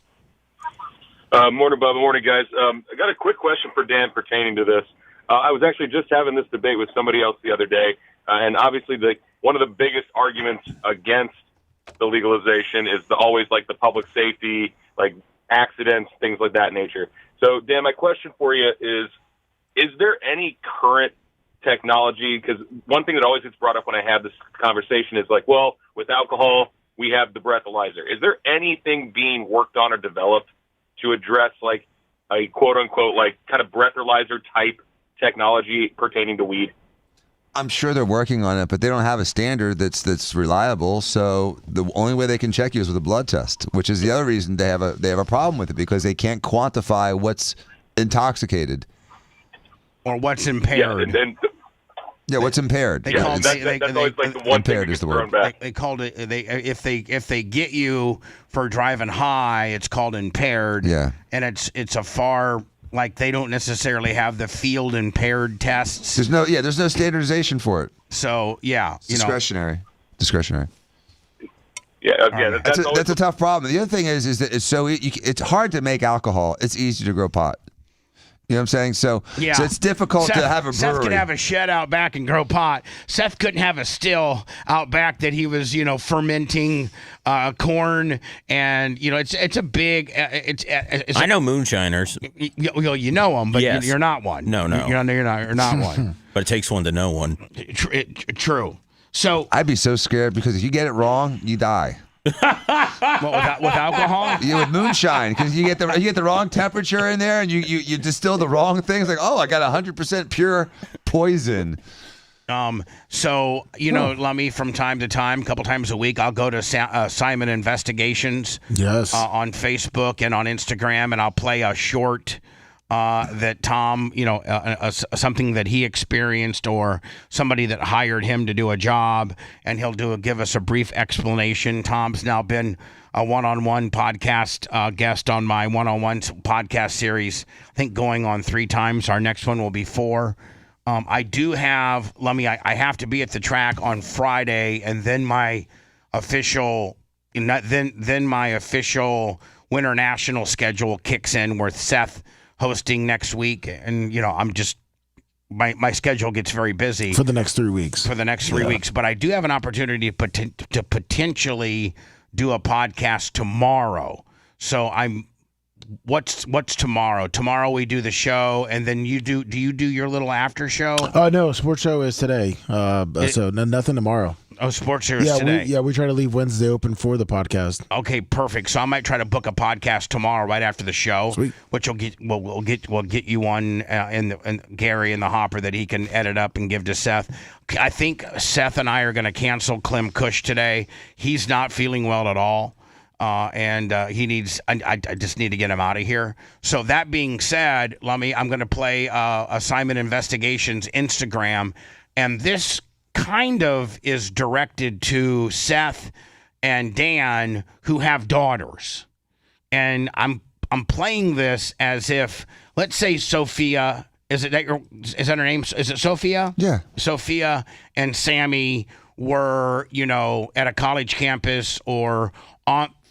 Morning, Bubba. Morning, guys. I got a quick question for Dan pertaining to this. I was actually just having this debate with somebody else the other day, and obviously one of the biggest arguments against the legalization is always the public safety, like accidents, things like that nature. So, Dan, my question for you is there any current technology? Because one thing that always gets brought up when I have this conversation is with alcohol, we have the breathalyzer. Is there anything being worked on or developed to address a quote unquote kind of breathalyzer type technology pertaining to weed? I'm sure they're working on it, but they don't have a standard that's reliable. So the only way they can check you is with a blood test, which is the other reason they have a problem with it, because they can't quantify what's intoxicated or what's impaired. Yeah, what's impaired? That's always the one impaired thing is the word. They called it. If they get you for driving high, it's called impaired. Yeah, and it's a far. They don't necessarily have the field impaired tests. There's no standardization for it. So yeah, Discretionary. Yeah, That's a tough problem. The other thing is that it's hard to make alcohol. It's easy to grow pot. You know what I'm saying? So it's difficult to have a brewery. Seth could have a shed out back and grow pot. Seth couldn't have a still out back that he was, fermenting corn, and it's a big. I know moonshiners. You know them, but yes. You're not one. No. You're not one. But it takes one to know one. True. So I'd be so scared because if you get it wrong, you die. With alcohol? Yeah, with moonshine, because you get the wrong temperature in there, and you distill the wrong things. Like, I got 100% pure poison. So Lummy, from time to time, a couple times a week, I'll go to Simon Investigations. Yes. On Facebook and on Instagram, and I'll play a short. That Tom, something that he experienced or somebody that hired him to do a job, and he'll give us a brief explanation. Tom's now been a one-on-one podcast guest on my one-on-one podcast series, I think going on 3 times. Our next one will be 4. I do have, Lummy, I have to be at the track on Friday, and then my official Winter National schedule kicks in with Seth hosting next week, and I'm just my schedule gets very busy for the next 3 weeks. But I do have an opportunity to potentially do a podcast tomorrow. So what's tomorrow? Tomorrow we do the show, and then do you do your little after show? No, sports show is today. So nothing tomorrow. Oh, sports show is today. We try to leave Wednesday open for the podcast. Okay, perfect. So I might try to book a podcast tomorrow right after the show. Sweet. Which we'll get you one in Gary in the hopper that he can edit up and give to Seth. I think Seth and I are going to cancel Clem Cush today. He's not feeling well at all. And he needs. I just need to get him out of here. So that being said, Lummy, I'm going to play a Simon Investigations Instagram, and this kind of is directed to Seth and Dan, who have daughters, and I'm playing this as if, let's say, Sophia. Is that her name? Is it Sophia? Yeah. Sophia and Sammy were, at a college campus or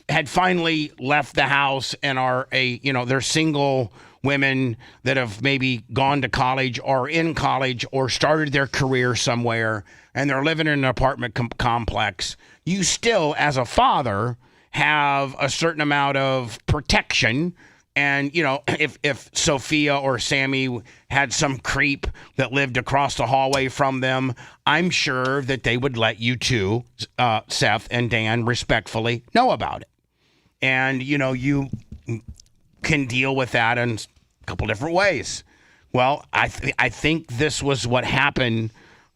had finally left the house and are they're single women that have maybe gone to college or in college or started their career somewhere, and they're living in an apartment complex. You still, as a father, have a certain amount of protection. And, if Sophia or Sammy had some creep that lived across the hallway from them, I'm sure that they would let you two, Seth and Dan, respectfully know about it. And, you can deal with that in a couple different ways. Well, I think this was what happened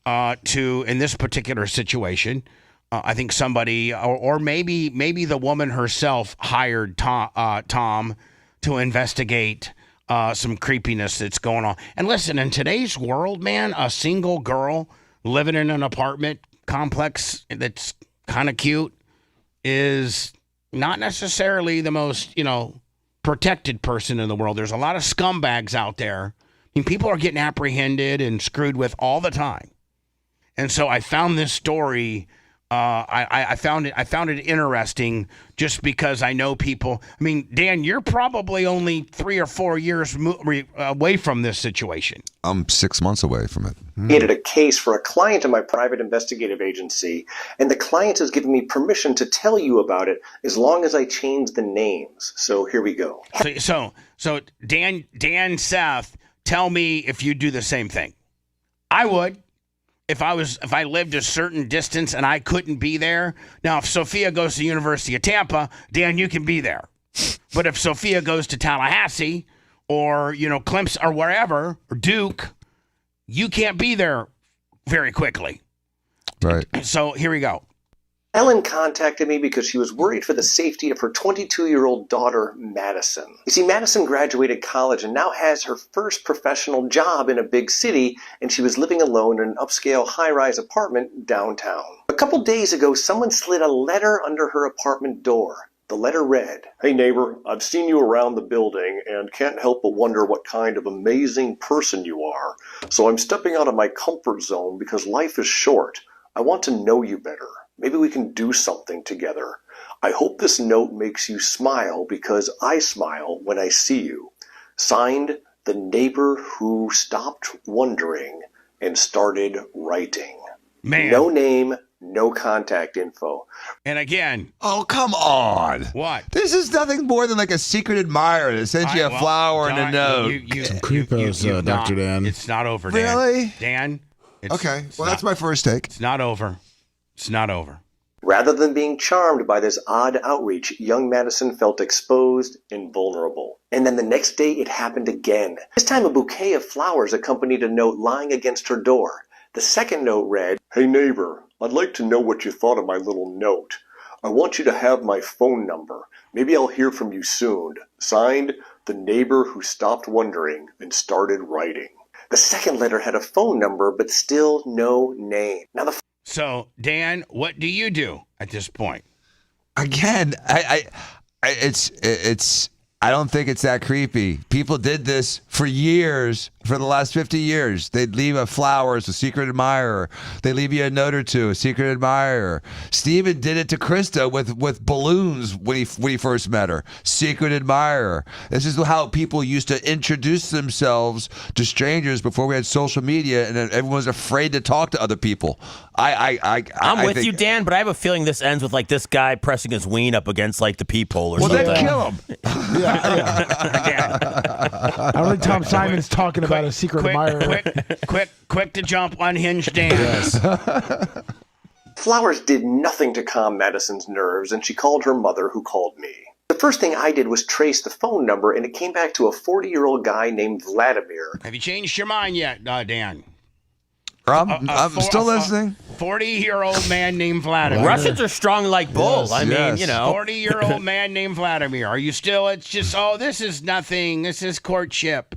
in this particular situation. I think somebody, or maybe the woman herself hired Tom to investigate some creepiness that's going on. And listen, in today's world, man, a single girl living in an apartment complex that's kind of cute is not necessarily the most, protected person in the world. There's a lot of scumbags out there. I mean, people are getting apprehended and screwed with all the time. And so I found this story. I found it interesting just because I know people. I mean, Dan, you're probably only 3 or 4 years away from this situation. I'm 6 months away from it. Created a case for a client in my private investigative agency, and the client has given me permission to tell you about it as long as I change the names. So here we go. So Dan, Seth, tell me if you do the same thing. I would. If I lived a certain distance and I couldn't be there. Now, if Sophia goes to the University of Tampa, Dan, you can be there. But if Sophia goes to Tallahassee or, Clemson or wherever, or Duke, you can't be there very quickly. Right. So here we go. Ellen contacted me because she was worried for the safety of her 22-year-old daughter, Madison. You see, Madison graduated college and now has her first professional job in a big city, and she was living alone in an upscale high-rise apartment downtown. A couple days ago, someone slid a letter under her apartment door. The letter read, "Hey neighbor, I've seen you around the building and can't help but wonder what kind of amazing person you are. So I'm stepping out of my comfort zone because life is short. I want to know you better. Maybe we can do something together. I hope this note makes you smile because I smile when I see you. Signed, the neighbor who stopped wondering and started writing. Man. No name, no contact info. And again. Oh, come on. What? This is nothing more than like a secret admirer that sends you a flower and a note. Dr. Dan. It's not over, Dan. Really? Dan? Okay, well, that's my first take. It's not over. It's not over. Rather than being charmed by this odd outreach, young Madison felt exposed and vulnerable. And then the next day it happened again. This time a bouquet of flowers accompanied a note lying against her door. The second note read, "Hey neighbor, I'd like to know what you thought of my little note. I want you to have my phone number. Maybe I'll hear from you soon. Signed, the neighbor who stopped wondering and started writing." The second letter had a phone number, but still no name. Now So, Dan, what do you do at this point? Again, I don't think it's that creepy. People did this for years, for the last 50 years. They'd leave a flowers, a secret admirer. They leave you a note or two, a secret admirer. Steven did it to Krista with balloons when he first met her. Secret admirer. This is how people used to introduce themselves to strangers before we had social media, and everyone was afraid to talk to other people. I'm with you, Dan, but I have a feeling this ends with like this guy pressing his ween up against like the peephole or something. Well, then kill him. I don't think Tom Simon's talking about a secret admirer. Quick to jump, unhinged Dan. Yes. flowers did nothing to calm Madison's nerves, and she called her mother, who called me. The first thing I did was trace the phone number, and it came back to a 40-year-old guy named Vladimir. Have you changed your mind yet, Dan? I'm still listening. 40-year-old man named Vladimir. Russians are strong like bulls. Yes, I mean, you know. 40-year-old man named Vladimir. Are you still, it's just, this is nothing. This is courtship.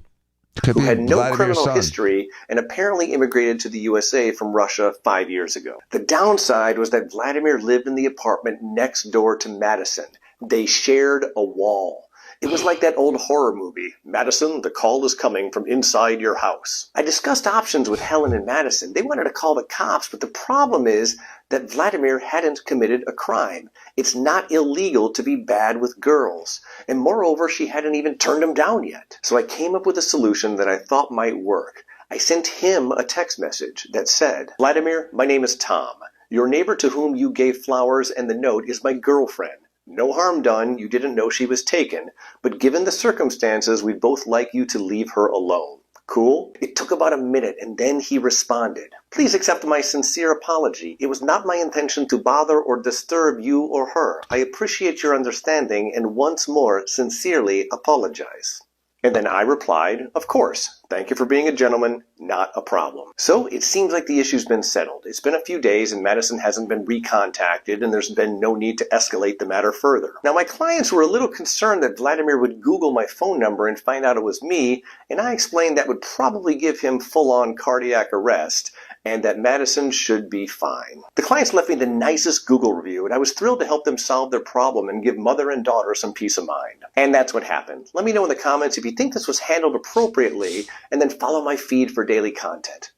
Who had no Vladimir's criminal son. history and apparently immigrated to the USA from Russia 5 years ago. The downside was that Vladimir lived in the apartment next door to Madison. They shared a wall. It was like that old horror movie, Madison, the call is coming from inside your house. I discussed options with Helen and Madison. They wanted to call the cops, but the problem is that Vladimir hadn't committed a crime. It's not illegal to be bad with girls. And moreover, she hadn't even turned him down yet. So I came up with a solution that I thought might work. I sent him a text message that said, Vladimir, my name is Tom. Your neighbor to whom you gave flowers and the note is my girlfriend. No harm done, you didn't know she was taken, but given the circumstances, we'd both like you to leave her alone. Cool? It took about a minute, and then he responded. Please accept my sincere apology. It was not my intention to bother or disturb you or her. I appreciate your understanding, and once more, sincerely apologize. And then I replied, of course. Thank you for being a gentleman. Not a problem. So it seems like the issue's been settled. It's been a few days and Madison hasn't been recontacted, and there's been no need to escalate the matter further. Now, my clients were a little concerned that Vladimir would Google my phone number and find out it was me, and I explained that would probably give him full-on cardiac arrest, and that Madison should be fine. The clients left me the nicest Google review, and I was thrilled to help them solve their problem and give mother and daughter some peace of mind. And that's what happened. Let me know in the comments if you think this was handled appropriately, and then follow my feed for daily content.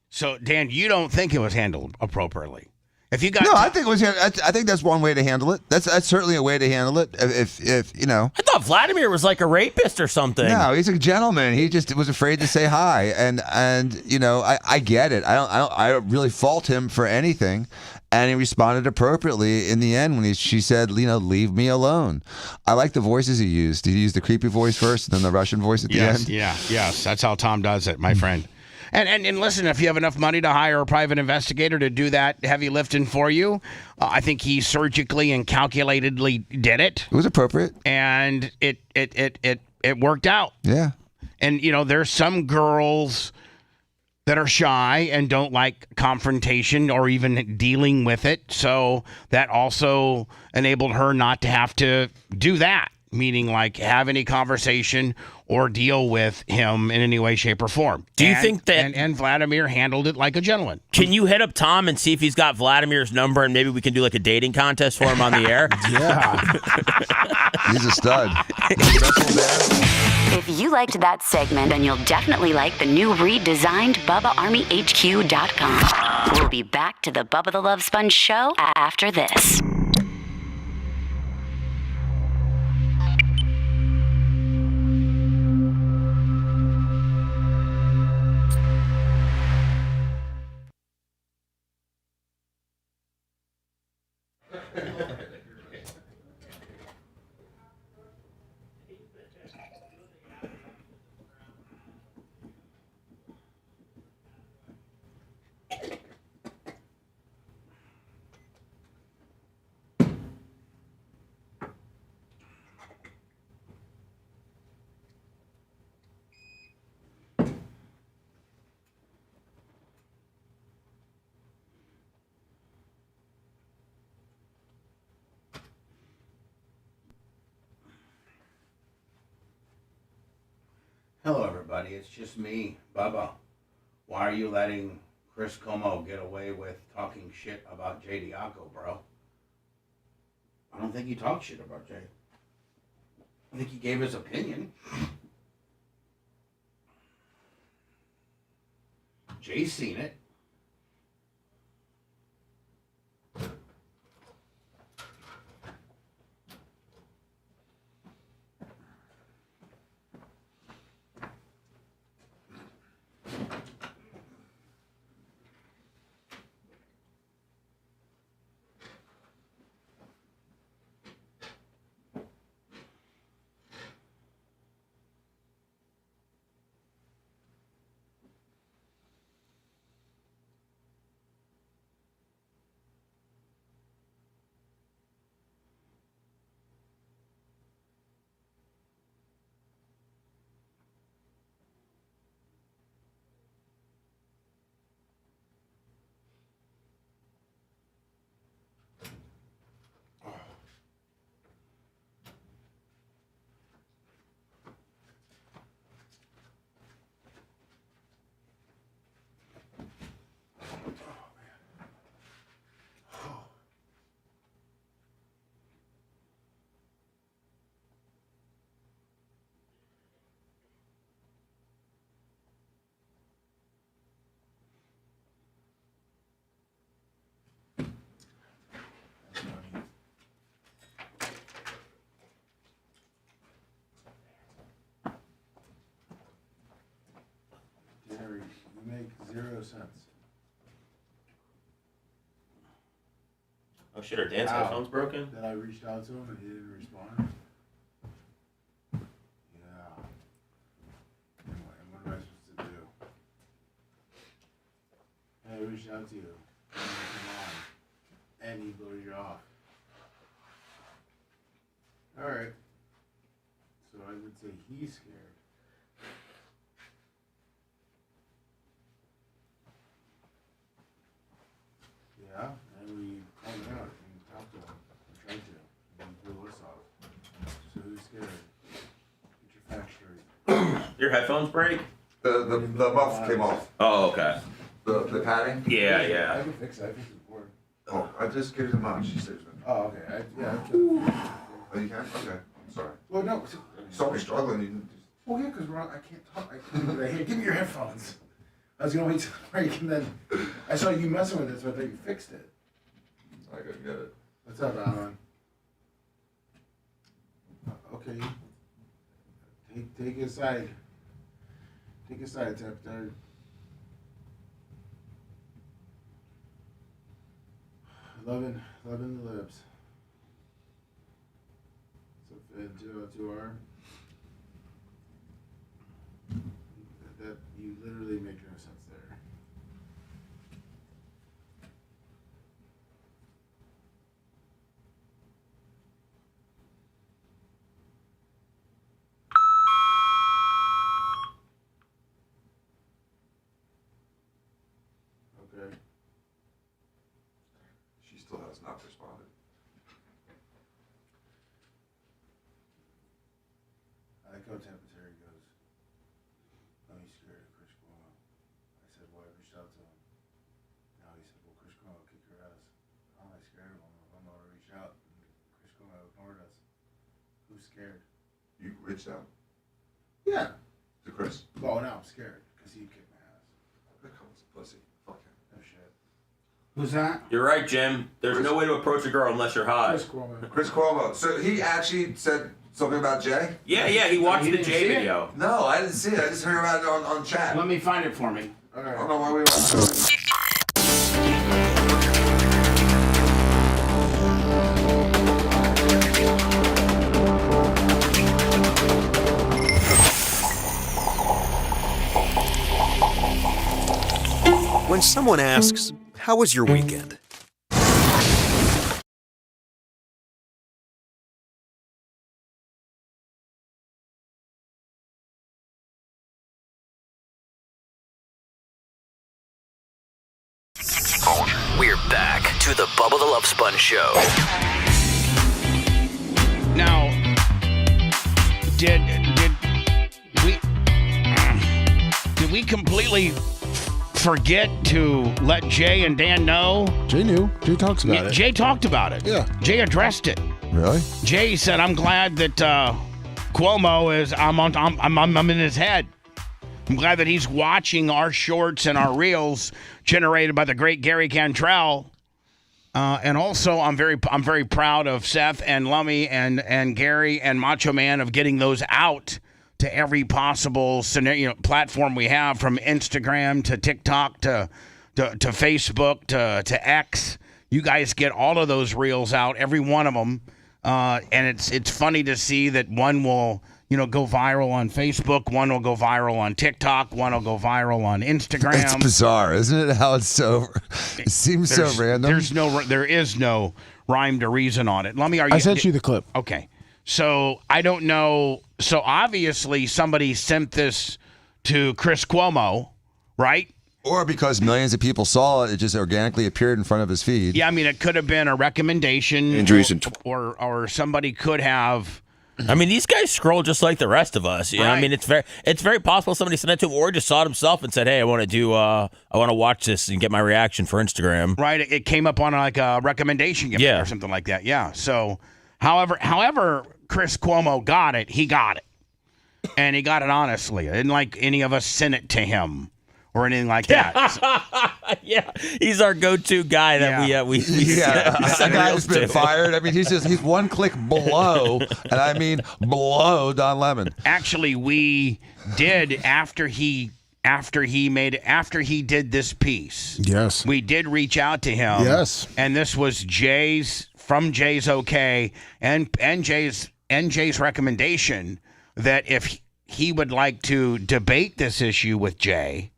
So, Dan, you don't think it was handled appropriately? If you got I think it was. I think that's one way to handle it. That's certainly a way to handle it. If you know, I thought Vladimir was like a rapist or something. No, he's a gentleman. He just was afraid to say hi, and you know, I get it. I don't really fault him for anything, and he responded appropriately in the end when she said, you know, leave me alone. I like the voices he used. He used the creepy voice first, and then the Russian voice at the end. Yes, that's how Tom does it, my friend. And listen, if you have enough money to hire a private investigator to do that heavy lifting for you, I think he surgically and calculatedly did it. It was appropriate, and it worked out. Yeah. And you know, there's some girls that are shy and don't like confrontation or even dealing with it, so that also enabled her not to have to do that. Meaning, like, have any conversation or deal with him in any way, shape, or form. Do you think that... And Vladimir handled it like a gentleman. Can you hit up Tom and see if he's got Vladimir's number, and maybe we can do, like, a dating contest for him on the air? Yeah. He's a stud. If you liked that segment, then you'll definitely like the new redesigned BubbaArmyHQ.com. We'll be back to the Bubba the Love Sponge show after this. Hello, everybody. It's just me, Bubba. Why are you letting Chris Como get away with talking shit about Jay Diaco, bro? I don't think he talked shit about Jay. I think he gave his opinion. Jay's seen it. Make 0 cents. Oh shit, our Dan's headphones broken? Then I reached out to him and he didn't respond. Yeah. Anyway, what am I supposed to do? And I reached out to you. And you come on. And he blows you off. Alright. So I would say he's scared. Yeah, and we called it out and talked to him. We tried to. And he blew us off. So who's scared? Get your facts straight. Your headphones break? The muff came off. Oh, okay. The padding? Yeah. I can fix it. I fixed it before. Oh, I just gave it to Mom. She saves me. Oh, okay. Oh, you can? Okay. I'm sorry. Well, no. You saw me struggling. You didn't just... Well, yeah, because I can't talk. I couldn't get here. Give me your headphones. I was going to wait till the break, and then I saw you messing with it, so I thought you fixed it. I couldn't get it. What's up, Alan? Okay. Take a side. Take a side, tap there. Loving the lips. So, 202R. That you literally make no sense there. Okay. She still has not responded. I like how Tampa Terry goes. He's scared of Chris Cuomo. I said, well, I reached out to him. Now he said, well, Chris Cuomo will kick your ass. I'm not scared of him. I'm not going to reach out. And Chris Cuomo ignored us. Who's scared? You reached out? Yeah. To Chris? Oh, no, I'm scared because he kicked my ass. That comes a pussy. Fuck him. No shit. Who's that? You're right, Jim. There's no way to approach a girl unless you're hot. Chris Cuomo. So he actually said something about Jay? Yeah, he watched the Jay video. No, I didn't see it. I just heard about it on chat. Let me find it for me. All right. I don't know why we went. someone asks, how was your weekend? We're back to the Bubba the Love Sponge Show. Now, did we completely forget to let Jay and Dan know? Jay knew. Jay talks about it. Jay talked about it. Yeah. Jay addressed it. Really? Jay said, "I'm glad that Cuomo is. I'm in his head. I'm glad that he's watching our shorts and our reels generated by the great Gary Cantrell. And also, I'm very proud of Seth and Lummy and Gary and Macho Man of getting those out to every possible scenario platform we have, from Instagram to TikTok to Facebook to X. You guys get all of those reels out, every one of them, and it's funny to see that one will go viral on Facebook, one will go viral on TikTok, one will go viral on Instagram. It's bizarre, isn't it? How it seems so random. There is no rhyme to reason on it. Lummy, I sent you the clip. Okay. So I don't know. So obviously somebody sent this to Chris Cuomo, right? Or because millions of people saw it, it just organically appeared in front of his feed. Yeah, I mean, it could have been a recommendation. Injuries or somebody could have. I mean, these guys scroll just like the rest of us. You know? I mean, it's very possible somebody sent it to him or just saw it himself and said, "Hey, I want to watch this and get my reaction for Instagram." Right. It came up on like a recommendation gift or something like that. Yeah. So, however, Chris Cuomo got it. He got it, and he got it honestly. It didn't like any of us sent it to him or anything like that. Yeah, he's our go-to guy that we that guy has been fired. I mean, he's one click below, and I mean below Don Lemon. Actually, we did after he did this piece. Yes, we did reach out to him. Yes, and this was Jay's OK and Jay's recommendation that if he would like to debate this issue with Jay.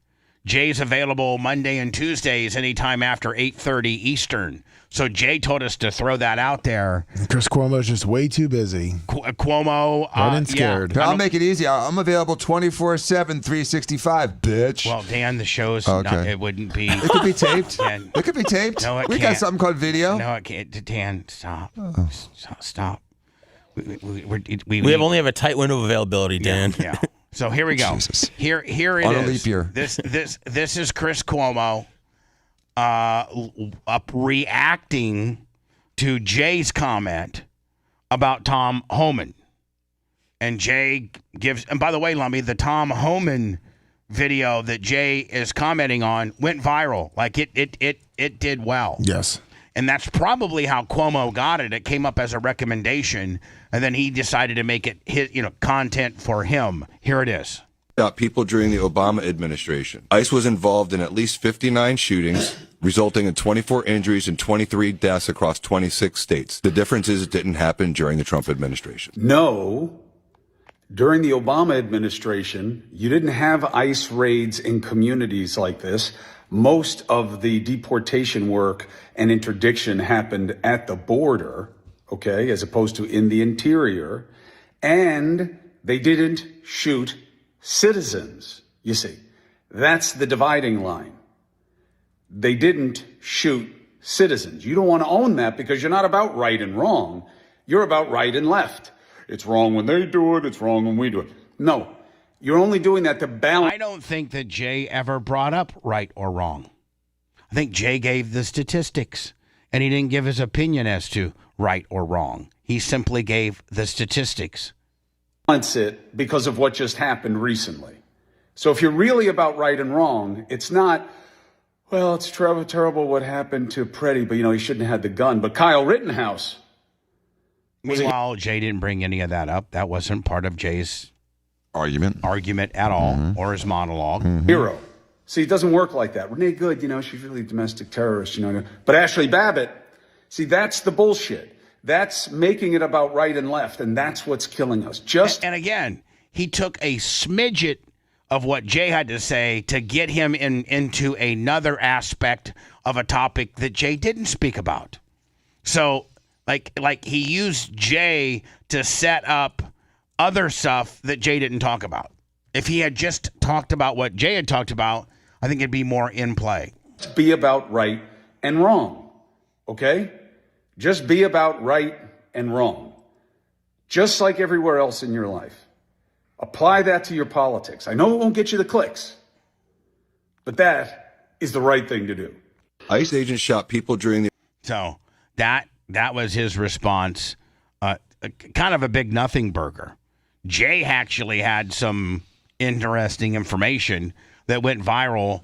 Jay's available Monday and Tuesdays anytime after 8:30 Eastern. So Jay told us to throw that out there. Chris Cuomo's just way too busy. Cuomo. Running scared. I'll make it easy. I'm available 24/7, 365, bitch. Well, Dan, the show's not, it wouldn't be. It could be taped. Dan, it could be taped. No, it we can't. got something called video. No, it can't. Dan, stop. Oh. Stop. We only have a tight window of availability, Dan. Yeah. So here we go. Jesus. Here it is. On a leap year. This is Chris Cuomo reacting to Jay's comment about Tom Homan. And Jay gives, and by the way, Lummy, the Tom Homan video that Jay is commenting on went viral. Like it did well. Yes. And that's probably how Cuomo got it. It came up as a recommendation, and then he decided to make it his, content for him. Here it is. People during the Obama administration. ICE was involved in at least 59 shootings, resulting in 24 injuries and 23 deaths across 26 states. The difference is it didn't happen during the Trump administration. No. During the Obama administration, you didn't have ICE raids in communities like this. Most of the deportation work and interdiction happened at the border, okay, as opposed to in the interior. And they didn't shoot citizens, you see. That's the dividing line. They didn't shoot citizens. You don't want to own that because you're not about right and wrong. You're about right and left. It's wrong when they do it. It's wrong when we do it. No. You're only doing that to balance. I don't think that Jay ever brought up right or wrong. I think Jay gave the statistics, and he didn't give his opinion as to right or wrong. He simply gave the statistics. It because of what just happened recently. So if you're really about right and wrong, it's not, well, it's terrible what happened to Preddy, but, he shouldn't have had the gun. But Kyle Rittenhouse. Meanwhile, Jay didn't bring any of that up. That wasn't part of Jay's argument at all, or his monologue. Hero. See, it doesn't work like that. Renee Good, she's really a domestic terrorist, But Ashley Babbitt, see, that's the bullshit. That's making it about right and left, and that's what's killing us. And again, he took a smidget of what Jay had to say to get him into another aspect of a topic that Jay didn't speak about. So, like he used Jay to set up other stuff that Jay didn't talk about. If he had just talked about what Jay had talked about, I think it'd be more in play. Be about right and wrong, okay? Just be about right and wrong. Just like everywhere else in your life. Apply that to your politics. I know it won't get you the clicks, but that is the right thing to do. ICE agents shot people during the... So that was his response. Kind of a big nothing burger. Jay actually had some interesting information that went viral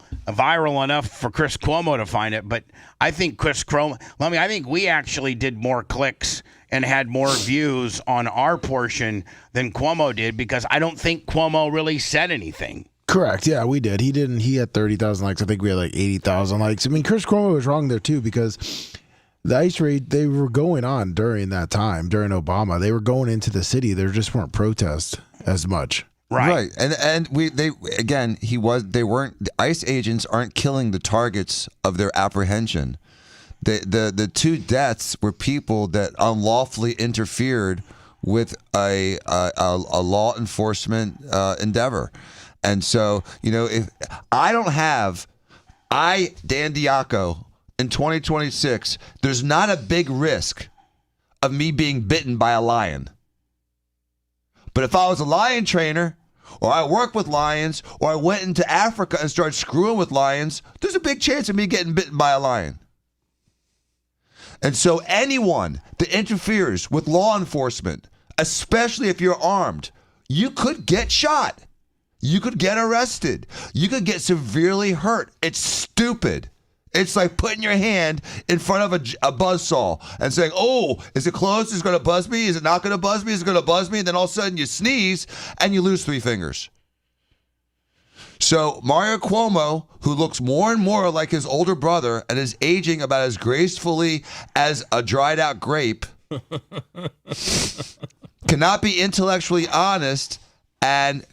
enough for Chris Cuomo to find it. But I think I think we actually did more clicks and had more views on our portion than Cuomo did, because I don't think Cuomo really said anything. Correct. Yeah, we did. He didn't. He had 30,000 likes. I think we had like 80,000 likes. I mean, Chris Cuomo was wrong there too, because the ICE raid, they were going on during that time, during Obama. They were going into the city. There just weren't protests as much. Right. And they weren't, the ICE agents aren't killing the targets of their apprehension. The two deaths were people that unlawfully interfered with a law enforcement endeavor. And so, if Dan Diaco, in 2026, there's not a big risk of me being bitten by a lion. But if I was a lion trainer, or I work with lions, or I went into Africa and started screwing with lions, there's a big chance of me getting bitten by a lion. And so anyone that interferes with law enforcement, especially if you're armed, you could get shot. You could get arrested. You could get severely hurt. It's stupid. It's like putting your hand in front of a buzzsaw and saying, oh, is it close? Is it going to buzz me? Is it not going to buzz me? Is it going to buzz me? And then all of a sudden you sneeze and you lose 3 fingers. So Mario Cuomo, who looks more and more like his older brother and is aging about as gracefully as a dried out grape, cannot be intellectually honest and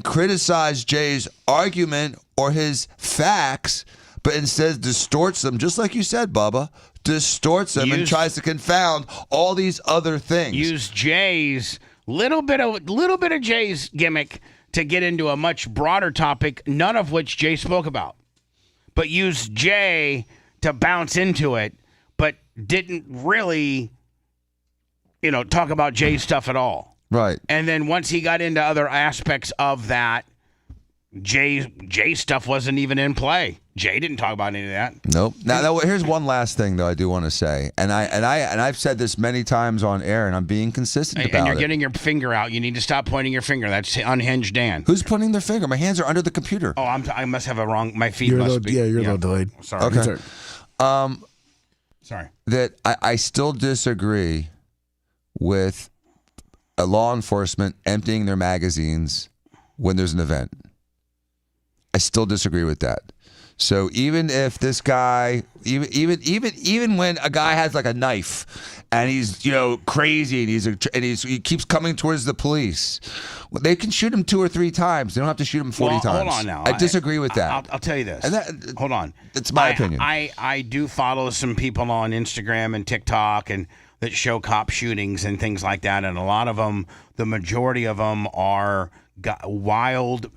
criticize Jay's argument or his facts, but instead distorts them, just like you said, Bubba, distorts them and tries to confound all these other things. Use Jay's little bit of Jay's gimmick to get into a much broader topic, none of which Jay spoke about. But use Jay to bounce into it, but didn't really, talk about Jay's stuff at all. Right. And then once he got into other aspects of that, Jay stuff wasn't even in play. Jay didn't talk about any of that. Nope. Now here's one last thing though I do want to say, and I've said this many times on air, and I'm being consistent about it. And you're getting your finger out. You need to stop pointing your finger. That's unhinged, Dan. Who's pointing their finger? My hands are under the computer. Oh, I must have a wrong. My feet must be. Yeah, you're a little delayed. Sorry. Okay. Sorry. That I still disagree with a law enforcement emptying their magazines when there's an event. I still disagree with that. So even if this guy, even when a guy has like a knife and he's crazy and he keeps coming towards the police, they can shoot him 2 or 3 times. They don't have to shoot him 40 times. Hold on now. I disagree with that. I'll tell you this. Hold on. It's my opinion. I do follow some people on Instagram and TikTok and that show cop shootings and things like that, and a lot of them, the majority of them are wild,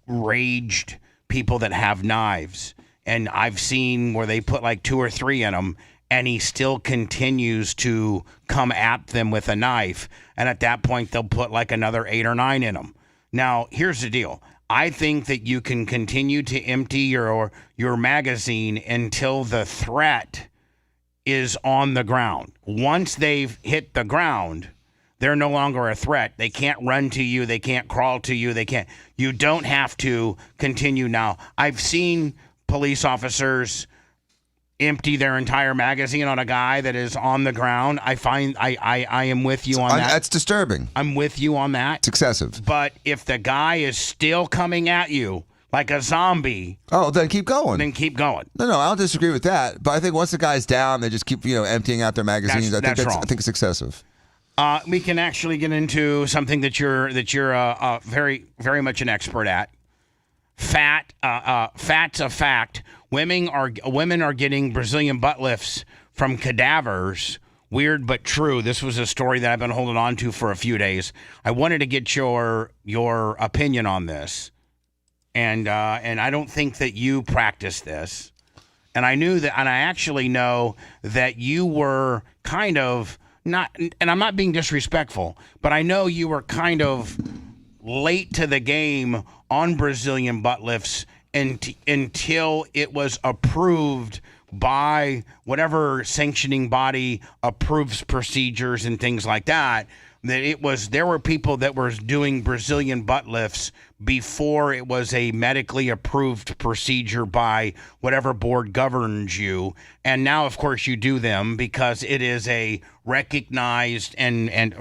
raged people that have knives. And I've seen where they put like 2 or 3 in them, and he still continues to come at them with a knife. And at that point, they'll put like another 8 or 9 in them. Now, here's the deal. I think that you can continue to empty your magazine until the threat is on the ground. Once they've hit the ground, they're no longer a threat. They can't run to you. They can't crawl to you. You don't have to continue now. I've seen police officers empty their entire magazine on a guy that is on the ground. I am with you on that. That's disturbing. I'm with you on that. It's excessive. But if the guy is still coming at you like a zombie, then keep going. No, I don't disagree with that. But I think once the guy's down, they just keep emptying out their magazines. That's wrong. I think it's excessive. we can actually get into something that you're very, very much an expert at. Fat's a fact. Women are getting Brazilian butt lifts from cadavers. Weird but true. This was a story that I've been holding on to for a few days. I wanted to get your opinion on this, and I don't think that you practice this. And I actually know that you were kind of not, and I'm not being disrespectful, but I know you were kind of late to the game on Brazilian butt lifts until it was approved by whatever sanctioning body approves procedures and things like that. There were people that were doing Brazilian butt lifts before it was a medically approved procedure by whatever board governs you. And now, of course, you do them because it is a recognized and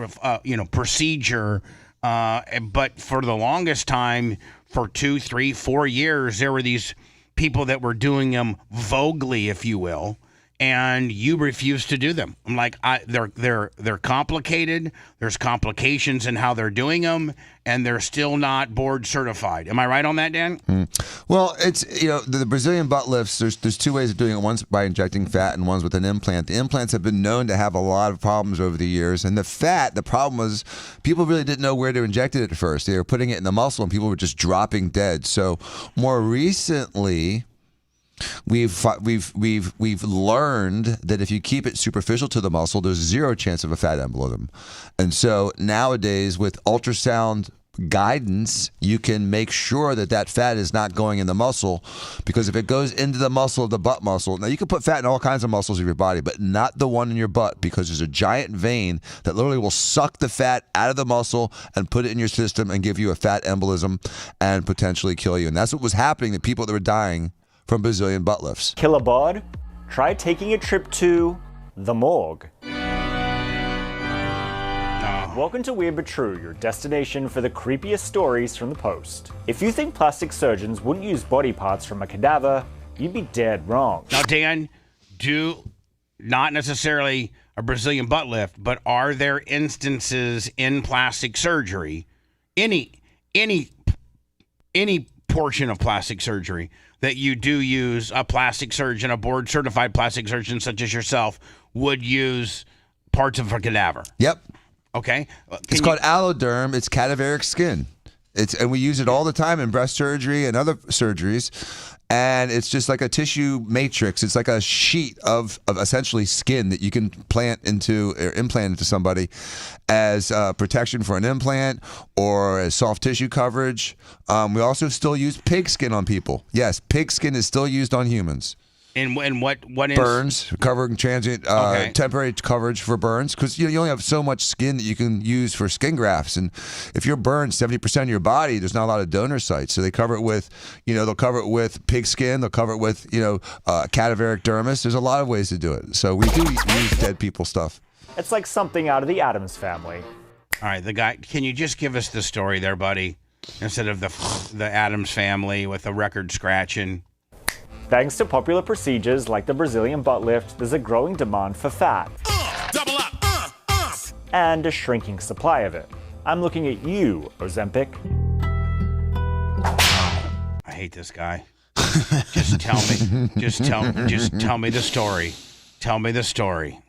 procedure. But for the longest time, for 2, 3, 4 years, there were these people that were doing them voguely, if you will, and you refuse to do them. I'm like, they're complicated. There's complications in how they're doing them, and they're still not board certified. Am I right on that, Dan? Well, it's the Brazilian butt lifts. There's two ways of doing it. One's by injecting fat, and one's with an implant. The implants have been known to have a lot of problems over the years, and the fat. The problem was people really didn't know where to inject it at first. They were putting it in the muscle, and people were just dropping dead. So more recently, we've learned that if you keep it superficial to the muscle, there's zero chance of a fat embolism. And so nowadays, with ultrasound guidance, you can make sure that fat is not going in the muscle, because if it goes into the muscle of the butt muscle, now you can put fat in all kinds of muscles of your body, but not the one in your butt, because there's a giant vein that literally will suck the fat out of the muscle and put it in your system and give you a fat embolism and potentially kill you. And that's what was happening to people that were dying from Brazilian butt lifts. Killer bod, try taking a trip to the morgue. Welcome to Weird But True, your destination for the creepiest stories from the Post. If you think plastic surgeons wouldn't use body parts from a cadaver, you'd be dead wrong. Now, Dan, do not necessarily a Brazilian butt lift, but are there instances in plastic surgery, any portion of plastic surgery, that you do use a plastic surgeon, a board certified plastic surgeon such as yourself, would use parts of a cadaver? Yep. Okay. It's called alloderm. It's cadaveric skin. And we use it all the time in breast surgery and other surgeries. And it's just like a tissue matrix. It's like a sheet of essentially skin that you can implant into somebody as protection for an implant or as soft tissue coverage. We also still use pig skin on people. Yes, pig skin is still used on humans. And what is burns, covering transient, temporary coverage for burns, because you only have so much skin that you can use for skin grafts, and if you're burned 70% of your body, there's not a lot of donor sites, so they cover it with, they'll cover it with pig skin, they'll cover it with, cadaveric dermis. There's a lot of ways to do it, so we do use dead people stuff. It's like something out of the Addams Family. All right, the guy. Can you just give us the story there, buddy, instead of the Addams Family with the record scratching? Thanks to popular procedures like the Brazilian butt lift, there's a growing demand for fat. Double up. And a shrinking supply of it. I'm looking at you, Ozempic. I hate this guy. Just tell me the story. Tell me the story.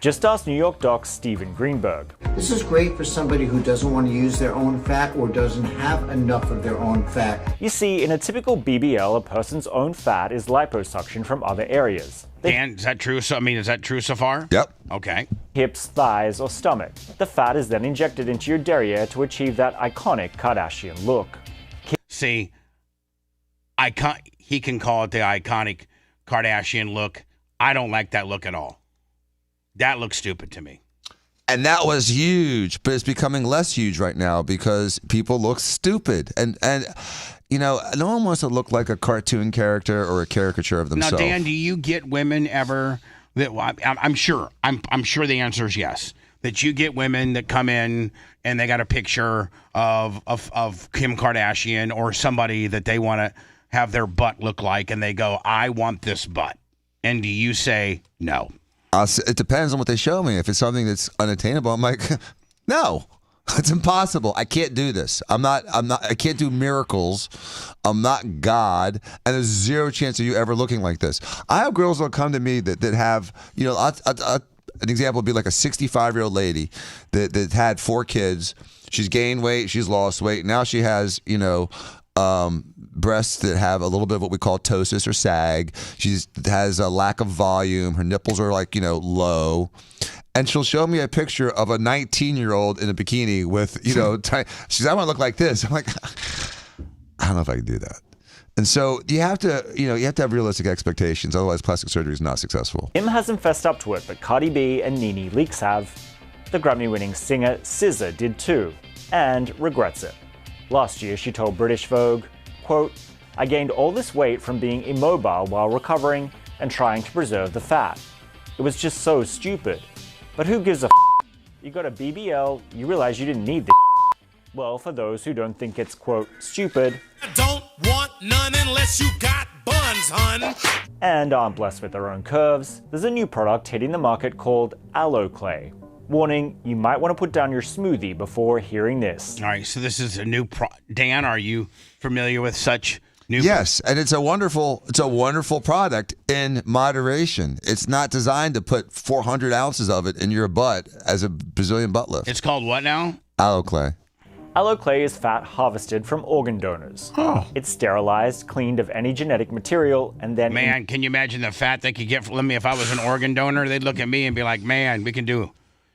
Just ask New York doc Steven Greenberg. This is great for somebody who doesn't want to use their own fat or doesn't have enough of their own fat. You see, in a typical BBL, a person's own fat is liposuction from other areas. Dan, is that true? So, is that true so far? Yep. Okay. Hips, thighs, or stomach. The fat is then injected into your derriere to achieve that iconic Kardashian look. See, he can call it the iconic Kardashian look. I don't like that look at all. That looks stupid to me. And that was huge, but it's becoming less huge right now because people look stupid. And no one wants to look like a cartoon character or a caricature of themselves. Now, Dan, do you get women ever that I'm sure the answer is yes. That you get women that come in and they got a picture of Kim Kardashian or somebody that they want to have their butt look like, and they go, I want this butt. And do you say no? It depends on what they show me. If it's something that's unattainable, I'm like, no, it's impossible. I can't do this. I can't do miracles. I'm not God. And there's zero chance of you ever looking like this. I have girls that come to me that have, an example would be like a 65-year-old lady that had 4 kids. She's gained weight. She's lost weight. Now she has, breasts that have a little bit of what we call ptosis or sag. She has a lack of volume. Her nipples are low. And she'll show me a picture of a 19-year-old in a bikini with, she's, I want to look like this. I'm like, I don't know if I can do that. And so you have to have realistic expectations. Otherwise, plastic surgery is not successful. Kim hasn't fessed up to it, but Cardi B and Nene Leakes have. The Grammy-winning singer SZA did too, and regrets it. Last year, she told British Vogue, quote, "I gained all this weight from being immobile while recovering and trying to preserve the fat. It was just so stupid. But who gives a f***? You got a BBL, you realize you didn't need the f***. Well, for those who don't think it's, quote, stupid, I don't want none unless you got buns, hun. And aren't blessed with their own curves, there's a new product hitting the market called Aloe Clay. Warning, you might want to put down your smoothie before hearing this. All right, so this is a new Dan, are you familiar with such new? Yes, and it's a wonderful product in moderation. It's not designed to put 400 ounces of it in your butt as a Brazilian butt lift. It's called what now? Aloe Clay. Aloe clay is fat harvested from organ donors. Oh. It's sterilized, cleaned of any genetic material, and then... Man, can you imagine the fat they could get from me if I was an organ donor? They'd look at me and be like, man, we can do...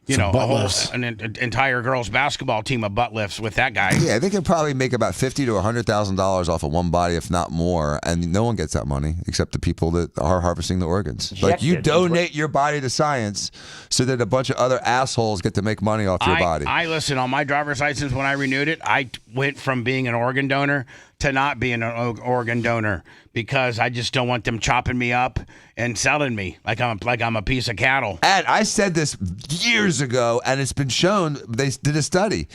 an entire girls' basketball team of butt lifts with that guy. Yeah, they could probably make about $50,000 to $100,000 off of one body, if not more, and no one gets that money except the people that are harvesting the organs. Like, you donate your body to science so that a bunch of other assholes get to make money off your body. I listen, on my driver's license when I renewed it, I went from being an organ donor to not being an organ donor because I just don't want them chopping me up and selling me like I'm a piece of cattle. And I said this years ago, and it's been shown. They did a study.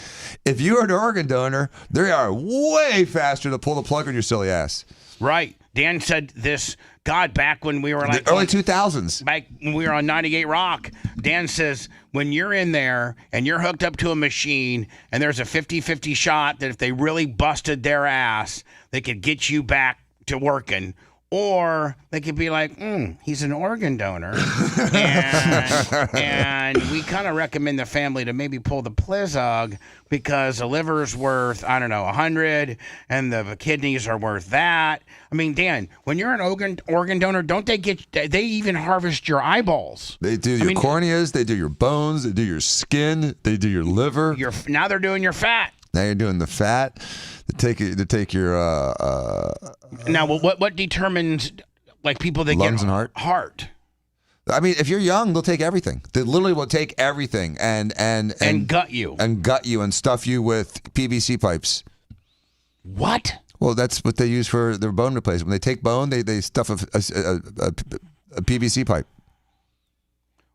If you're an organ donor, they are way faster to pull the plug on your silly ass. Right. Dan said this, God, back when we were like... The early 2000s. Back when we were on 98 Rock, Dan says, when you're in there and you're hooked up to a machine and there's a 50-50 shot that if they really busted their ass, they could get you back to working. Or they could be like, he's an organ donor. and we kind of recommend the family to maybe pull the plizog because the liver's worth, I don't know, 100, and the kidneys are worth that. I mean, Dan, when you're an organ donor, don't they even harvest your eyeballs? They do your corneas, they do your bones, they do your skin, they do your liver. Now they're doing your fat. Now you're doing the fat. They take your Now, what determines like people that lungs get and heart? I mean, if you're young, they'll take everything. They literally will take everything and gut you and stuff you with PVC pipes. What? Well, that's what they use for their bone replacement. When they take bone, they stuff a PVC pipe.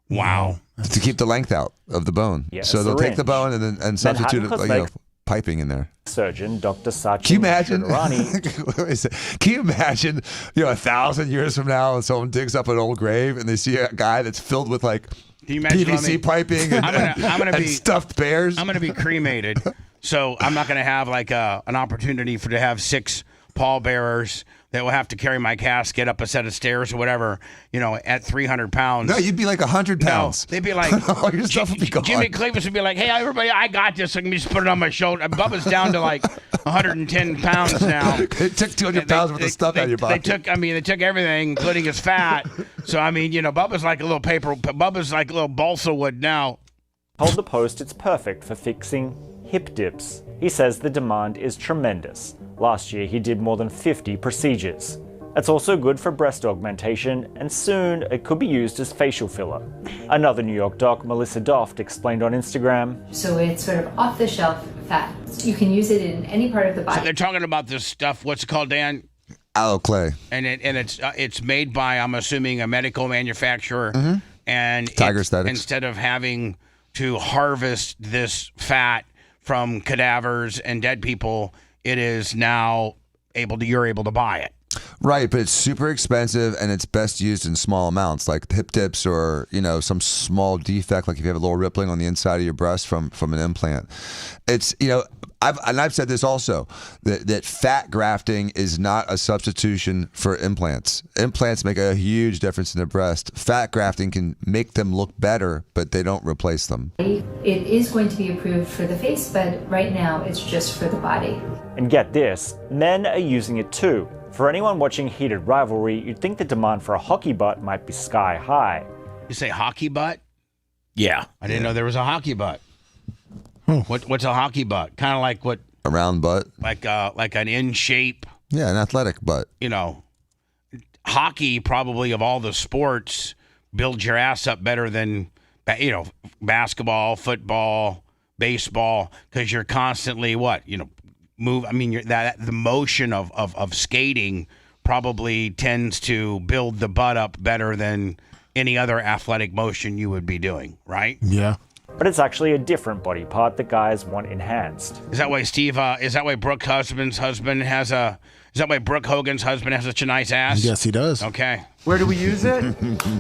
Wow. To keep the length out of the bone. Yeah, so they'll take the bone and substitute it, piping in there. Surgeon Dr. Sachin. Can you imagine? Sridharani. Can you imagine? 1,000 years from now, and someone digs up an old grave and they see a guy that's filled with PVC piping and stuffed bears. I'm gonna be cremated, so I'm not gonna have an opportunity to have 6 pallbearers that will have to carry my casket up a set of stairs or whatever, at 300 pounds. No, you'd be like 100 pounds. No, they'd be like, all your stuff would be gone. Jimmy Cleavis would be like, hey, everybody, I got this. I can just put it on my shoulder. Bubba's down to 110 pounds now. It took 200 pounds worth of stuff out of your body. They took everything, including his fat. So, Bubba's like a little Bubba's like a little balsa wood now. Told the Post it's perfect for fixing hip dips. He says the demand is tremendous. Last year, he did more than 50 procedures. It's also good for breast augmentation, and soon it could be used as facial filler. Another New York doc, Melissa Doft, explained on Instagram. So it's sort of off-the-shelf fat. You can use it in any part of the body. So they're talking about this stuff, what's it called, Dan? Aloe clay. And it's made by, I'm assuming, a medical manufacturer. Mm-hmm. And Tiger Aesthetics. Instead of having to harvest this fat from cadavers and dead people, it is now you're able to buy it. Right, but it's super expensive and it's best used in small amounts, like hip dips or, some small defect, like if you have a little rippling on the inside of your breast from an implant. It's, I've said this also, that fat grafting is not a substitution for implants. Implants make a huge difference in the breast. Fat grafting can make them look better, but they don't replace them. It is going to be approved for the face, but right now it's just for the body. And get this, men are using it too. For anyone watching Heated Rivalry, you'd think the demand for a hockey butt might be sky high. You say hockey butt? Yeah. I didn't know there was a hockey butt. What's a hockey butt? Kind of like what? A round butt. Like an in shape. Yeah, an athletic butt. Hockey probably of all the sports builds your ass up better than basketball, football, baseball, because you're constantly move. I mean, the motion of skating probably tends to build the butt up better than any other athletic motion you would be doing, right? Yeah. But it's actually a different body part that guys want enhanced. Is that why is that why Brooke Hogan's husband has such a nice ass? Yes, he does. Okay. Where do we use it?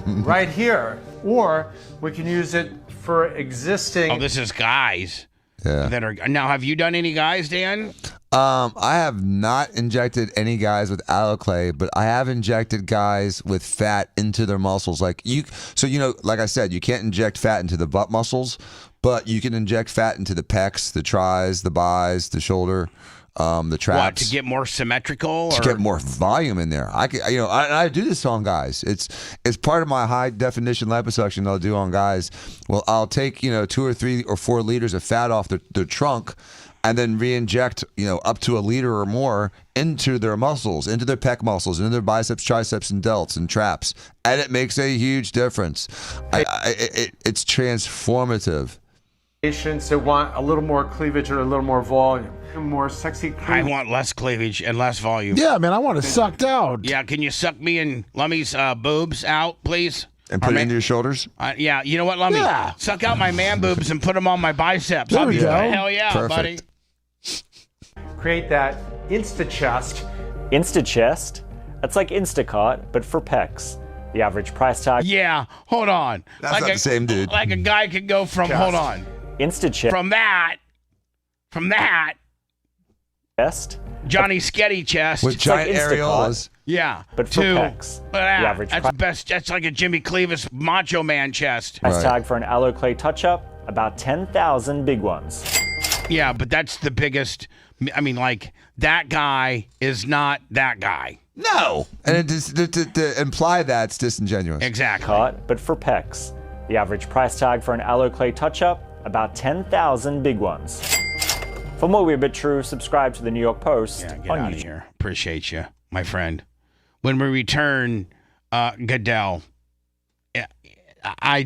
Right here. Or we can use it for existing. Oh, this is guys. Yeah. Now, have you done any guys, Dan? I have not injected any guys with alloclay, but I have injected guys with fat into their muscles. Like I said, you can't inject fat into the butt muscles, but you can inject fat into the pecs, the tris, the bis, the shoulder, the traps. What, to get more symmetrical? To get more volume in there. I do this on guys. It's part of my high definition liposuction I'll do on guys. Well, I'll take 2 or 3 or 4 liters of fat off the trunk, and then re-inject, up to a liter or more into their muscles, into their pec muscles, into their biceps, triceps, and delts and traps, and it makes a huge difference. It's transformative. Patients that want a little more cleavage or a little more volume, more sexy. I want less cleavage and less volume. Yeah, man, I want it sucked out. Yeah, can you suck me and Lummy's boobs out, please? And put it into your shoulders? Yeah, you know what, Lummy? Yeah. Suck out my man boobs and put them on my biceps. There we go. Hell yeah, Perfect. buddy. Create that Insta chest. Insta chest? That's like Instacart, but for pecs. The average price tag. Yeah, hold on. That's not the same dude. Like a guy could go from, Chest. hold on. Insta chest. From that. Chest. Johnny Sketty chest. With giant like areolas. Yeah. But for pecs. The average That's best. That's like a Jimmy Cleavis Macho Man chest. Price tag for an alloclay touch-up, about 10,000 big ones. Yeah, but that's the biggest. I mean, like, that guy is not that guy. No. And to imply that's disingenuous. Exactly. But for pecs. The average price tag for an alloclay touch-up, about 10,000 big ones. For more Weird But True, subscribe to the New York Post Get on out YouTube. of here. Appreciate you, my friend. When we return, Goodell, I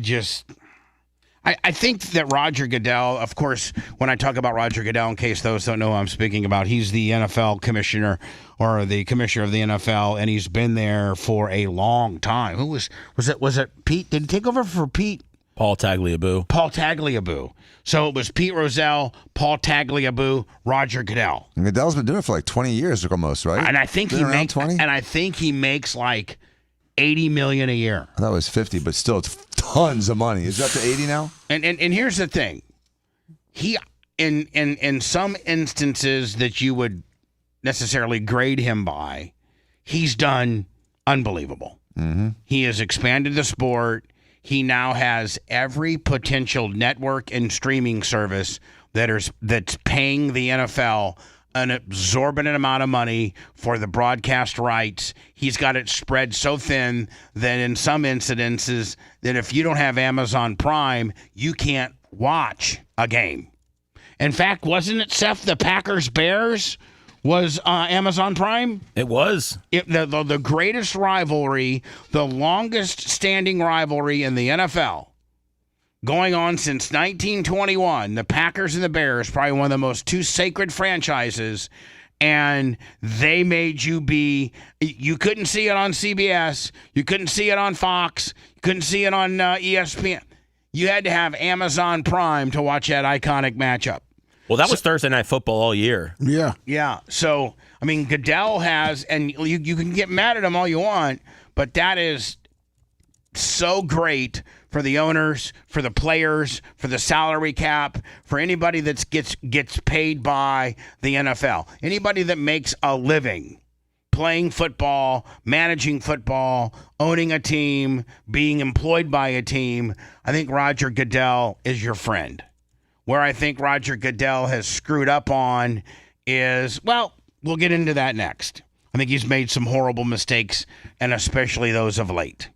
think that Roger Goodell, of course, when I talk about Roger Goodell, in case those don't know who I'm speaking about, he's the NFL commissioner or the commissioner of the NFL, and he's been there for a long time. Who was it Pete? Did he take over for Pete? Paul Tagliabue. So it was Pete Rozelle, Paul Tagliabue, Roger Goodell. And Goodell's been doing it for like 20 years almost, right? And I think he makes like $80 million a year. I thought it was 50, but still, it's tons of money. Is it up to 80 now? And here's the thing. He in some instances that you would necessarily grade him by, he's done unbelievable. Mm-hmm. He has expanded the sport. He now has every potential network and streaming service that's paying the NFL an exorbitant amount of money for the broadcast rights. He's got it spread so thin that in some incidences that if you don't have Amazon Prime, you can't watch a game. In fact, wasn't it, Seth, the Packers-Bears was Amazon Prime? It was. The greatest rivalry, the longest standing rivalry in the NFL, going on since 1921, the Packers and the Bears, probably one of the most two sacred franchises, and they made you couldn't see it on CBS, you couldn't see it on Fox, you couldn't see it on ESPN. You had to have Amazon Prime to watch that iconic matchup. Well, that was Thursday Night Football all year. Yeah. Yeah. So, I mean, Goodell has, and you can get mad at him all you want, but that is so great for the owners, for the players, for the salary cap, for anybody that gets paid by the NFL. Anybody that makes a living playing football, managing football, owning a team, being employed by a team. I think Roger Goodell is your friend. Where I think Roger Goodell has screwed up on is, well, we'll get into that next. I think he's made some horrible mistakes, and especially those of late.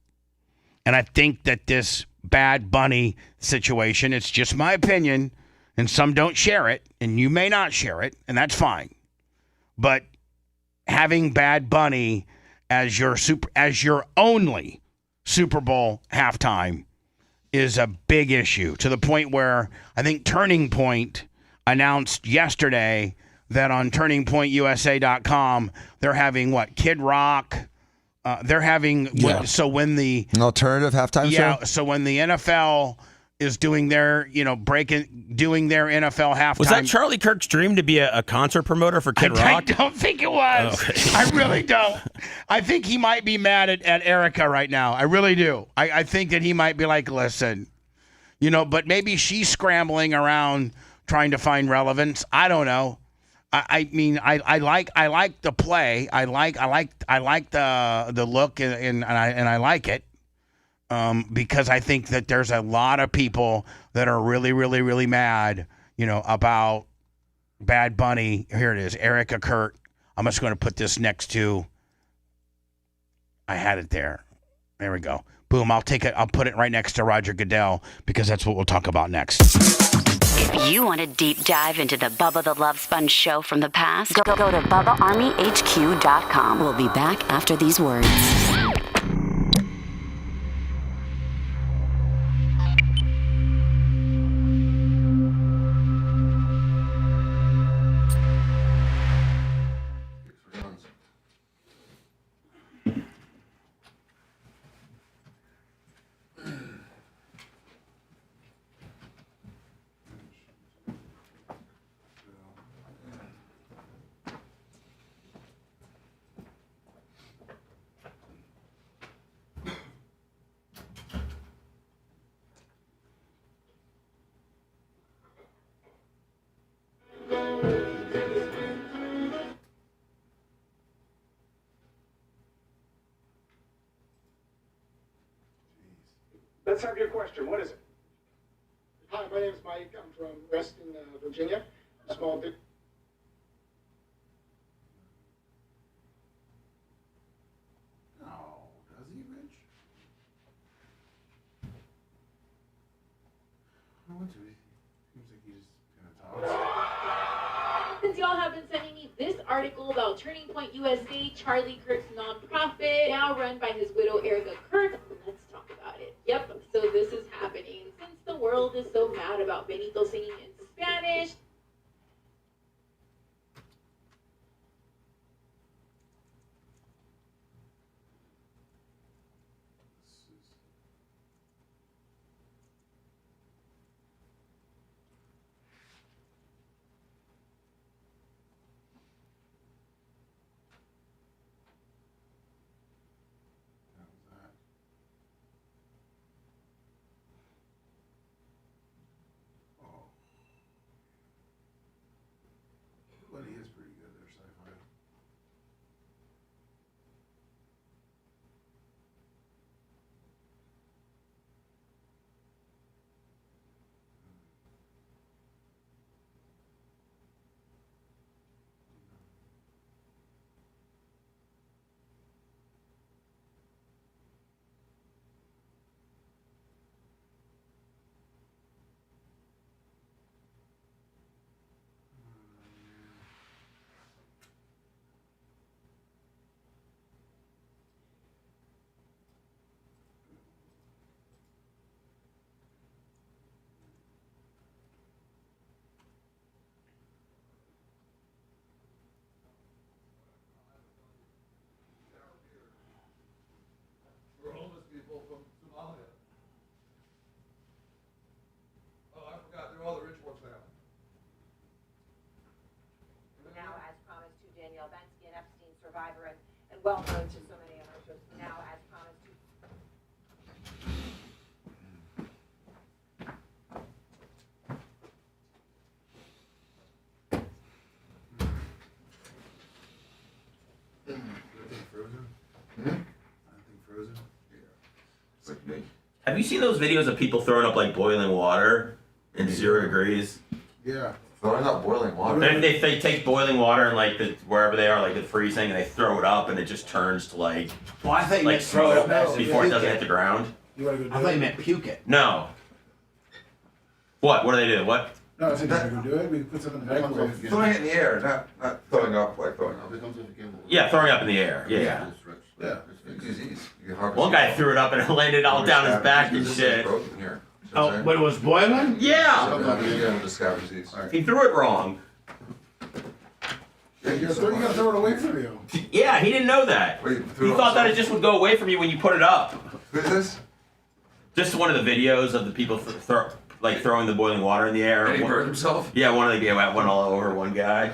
And I think that this Bad Bunny situation, it's just my opinion, and some don't share it, and you may not share it, and that's fine. But having Bad Bunny as your only Super Bowl halftime is a big issue, to the point where I think Turning Point announced yesterday that on turningpointusa.com they're having Kid Rock. They're having so when the an alternative halftime show. So when the NFL is doing their doing their NFL halftime. Was that Charlie Kirk's dream to be a concert promoter for Kid Rock? I don't think it was. Okay. I really don't. I think he might be mad at Erica right now. I really do. I think that he might be like, listen, but maybe she's scrambling around trying to find relevance. I don't know. I mean, I like the play. I like the look, and I like it. Because I think that there's a lot of people that are really, really, really mad, about Bad Bunny. Here it is, Erica Kurt. I'm just going to put this next to. I had it there. There we go. Boom. I'll take it. I'll put it right next to Roger Goodell, because that's what we'll talk about next. If you want a deep dive into the Bubba the Love Sponge show from the past, go to BubbaArmyHQ.com. We'll be back after these words. Let's have your question. What is it? Hi, my name is Mike. I'm from Reston, Virginia. Small bit. No, does he, Rich? I want to. Seems like he's gonna talk. Since y'all have been sending me this article about Turning Point USA, Charlie Kirk's nonprofit, now run by his widow Erica Kirk, let's talk about it. Yep, so this is happening. Since the world is so mad about Benito singing in Spanish, survivor and well known to so many of our shows now, as promised. Have you seen those videos of people throwing up like boiling water in 0 degrees? Yeah. Throwing up boiling water. And they take boiling water and like wherever they are, like it's freezing, and they throw it up, and it just turns to like. Well, I think like throw it up before it puke doesn't it. hit the ground. You want to go do I thought it? you meant puke it. No. What? What do they do? What? No, I said, you want to go do it? We can put something in the microwave. Throwing it in the air, not throwing up like throwing up. Yeah, throwing up in the air. Yeah. Yeah. One guy threw it up and it landed all down his back and shit. Oh, but it was boiling? Yeah. He threw it wrong. Yeah, you gotta throw it away from you. Yeah, he didn't know that. He thought that it just would go away from you when you put it up. Who's this? Just one of the videos of the people throwing the boiling water in the air. And he burned himself? Yeah, one of the guys went all over one guy.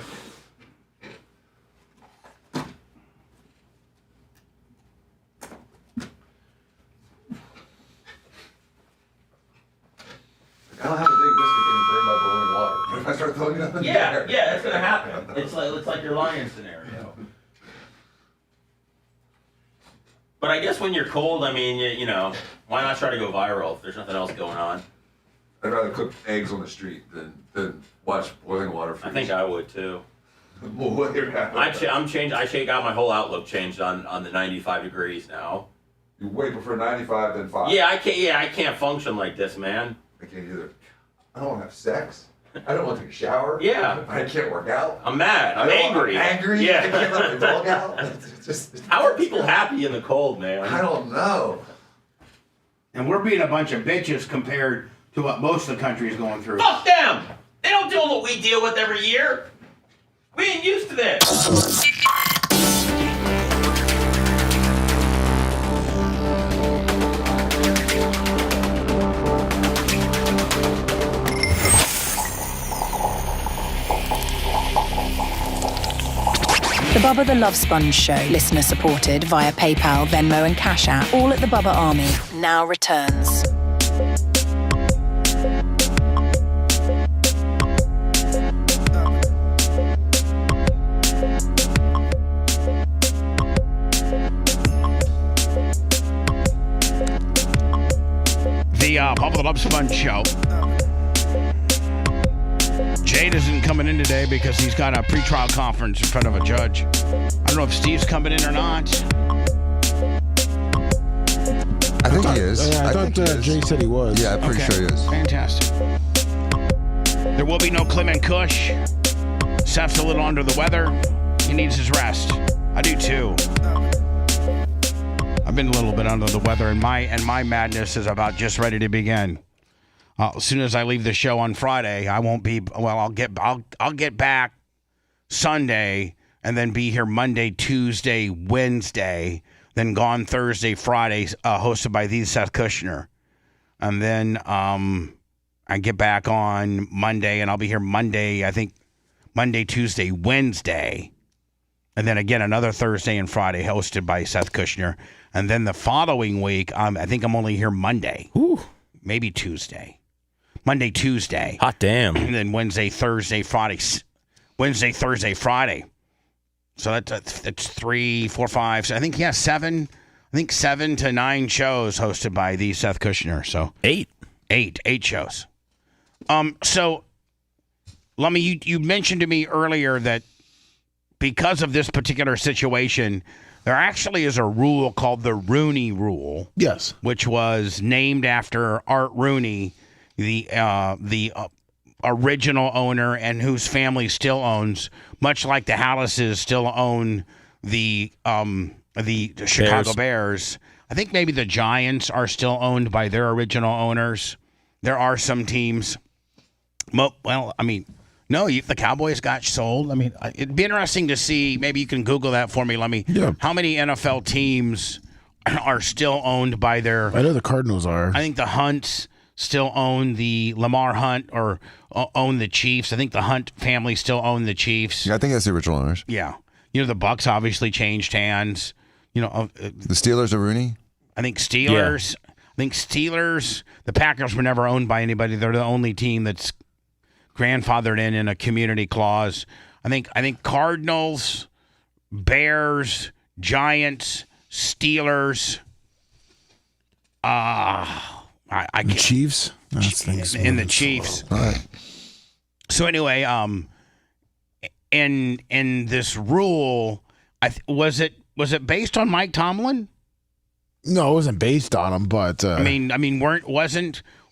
I don't have a big whiskey getting burned by boiling water. If I start throwing it up in the air. Yeah, that's gonna happen. It's like your lion scenario. But I guess when you're cold, I mean, you know, why not try to go viral if there's nothing else going on? I'd rather cook eggs on the street than watch boiling water freeze. I think I would too. Well, I'm changed. I got my whole outlook changed on the 95 degrees now. You way prefer 95 than 5. Yeah, I can't function like this, man. I can't either. I don't want to have sex. I don't want to take a shower. Yeah. I can't work out. I'm mad. I'm angry. I'm angry. Yeah. I can't let my dog out. It's just, how are people happy in the cold, man? I don't know. And we're being a bunch of bitches compared to what most of the country is going through. Fuck them! They don't deal with what we deal with every year. We ain't used to this. The Bubba the Love Sponge Show, listener supported via PayPal, Venmo and Cash App, all at the Bubba Army, now returns. The Bubba the Love Sponge Show. Jade isn't coming in today because he's got a pretrial conference in front of a judge. I don't know if Steve's coming in or not. I think he is. I thought Jay said he was. Yeah, I'm pretty sure he is. Fantastic. There will be no Clement Kush. Seth's a little under the weather. He needs his rest. I do too. I've been a little bit under the weather, and my madness is about just ready to begin. As soon as I leave the show on Friday, I won't be. Well, I'll get back Sunday, and then be here Monday, Tuesday, Wednesday, then gone Thursday, Friday, hosted by the Seth Kushner, and then I get back on Monday, and I'll be here Monday. I think Monday, Tuesday, Wednesday, and then again another Thursday and Friday, hosted by Seth Kushner, and then the following week, I think I'm only here Monday. Ooh. Maybe Tuesday. Monday, Tuesday. Hot damn. And then Wednesday, Thursday, Friday. Wednesday, Thursday, Friday. So that's 3, 4, 5. So I think, 7. I think 7 to 9 shows hosted by the Seth Kushner. So 8 shows. So, Lummy, you mentioned to me earlier that because of this particular situation, there actually is a rule called the Rooney Rule. Yes. Which was named after Art Rooney, the original owner, and whose family still owns, much like the Hallases still own the Chicago Bears. I think maybe the Giants are still owned by their original owners. There are some teams. Well, I mean, no, the Cowboys got sold. I mean, it'd be interesting to see. Maybe you can Google that for me, Lummy. Yeah. How many NFL teams are still owned by their... I know the Cardinals are. I think the Hunts still own the Lamar Hunt, or own the Chiefs. I think the Hunt family still own the Chiefs. Yeah, I think that's the original owners. Yeah. the Bucks obviously changed hands. The Steelers are Rooney. I think Steelers. Yeah. I think Steelers. The Packers were never owned by anybody. They're the only team that's grandfathered in a community clause. I think Cardinals, Bears, Giants, Steelers. The Chiefs. In the Chiefs. All right. So anyway, in this rule, was it based on Mike Tomlin? No, it wasn't based on him, but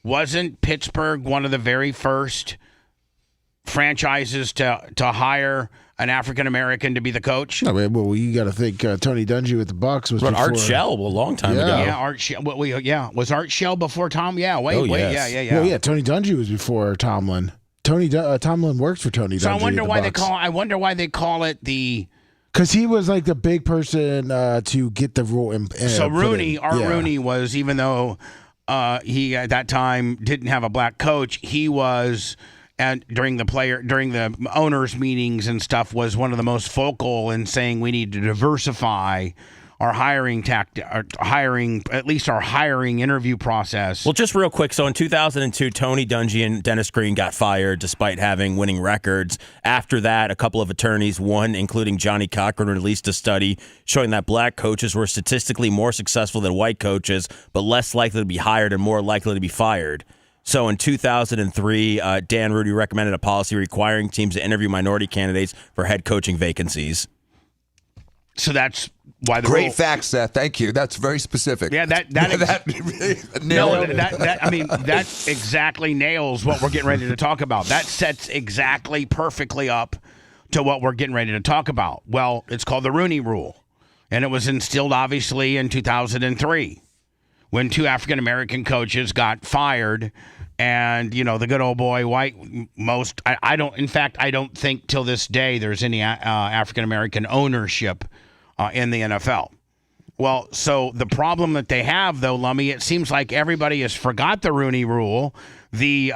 wasn't Pittsburgh one of the very first franchises to hire an African American to be the coach? No, well, you got to think Tony Dungy with the Bucks was Art Shell a long time ago. Yeah, Art Shell. Was Art Shell before Tom? Yeah, Well, yeah. Tony Dungy was before Tomlin. Tomlin works for Tony Dungy. So I wonder why they call it the. Because he was like the big person to get the rule in. So Rooney, Rooney was, even though he at that time didn't have a black coach, he was, and during the owners' meetings and stuff, was one of the most vocal in saying we need to diversify our hiring interview process. Well, just real quick. So in 2002, Tony Dungy and Dennis Green got fired despite having winning records. After that, a couple of attorneys, one including Johnny Cochran, released a study showing that black coaches were statistically more successful than white coaches, but less likely to be hired and more likely to be fired. So in 2003, Dan Rudy recommended a policy requiring teams to interview minority candidates for head coaching vacancies. So that's why the great rule. facts, Seth. Thank you. That's very specific. Yeah, that exactly nails what we're getting ready to talk about. That sets exactly perfectly up to what we're getting ready to talk about. Well, it's called the Rooney Rule, and it was instilled obviously in 2003 when two African American coaches got fired. And, the good old boy, white, I don't think till this day there's any African-American ownership in the NFL. Well, so the problem that they have, though, Lummy, it seems like everybody has forgot the Rooney Rule. The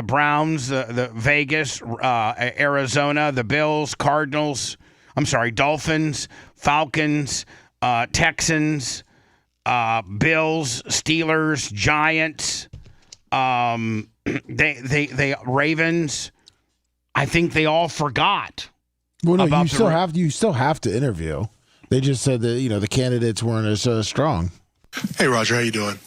Browns, the Vegas, Arizona, the Bills, Dolphins, Falcons, Texans, Bills, Steelers, Giants, they Ravens. I think they all forgot. Well, no, you still have to interview. They just said that the candidates weren't as strong. Hey, Roger, how you doing?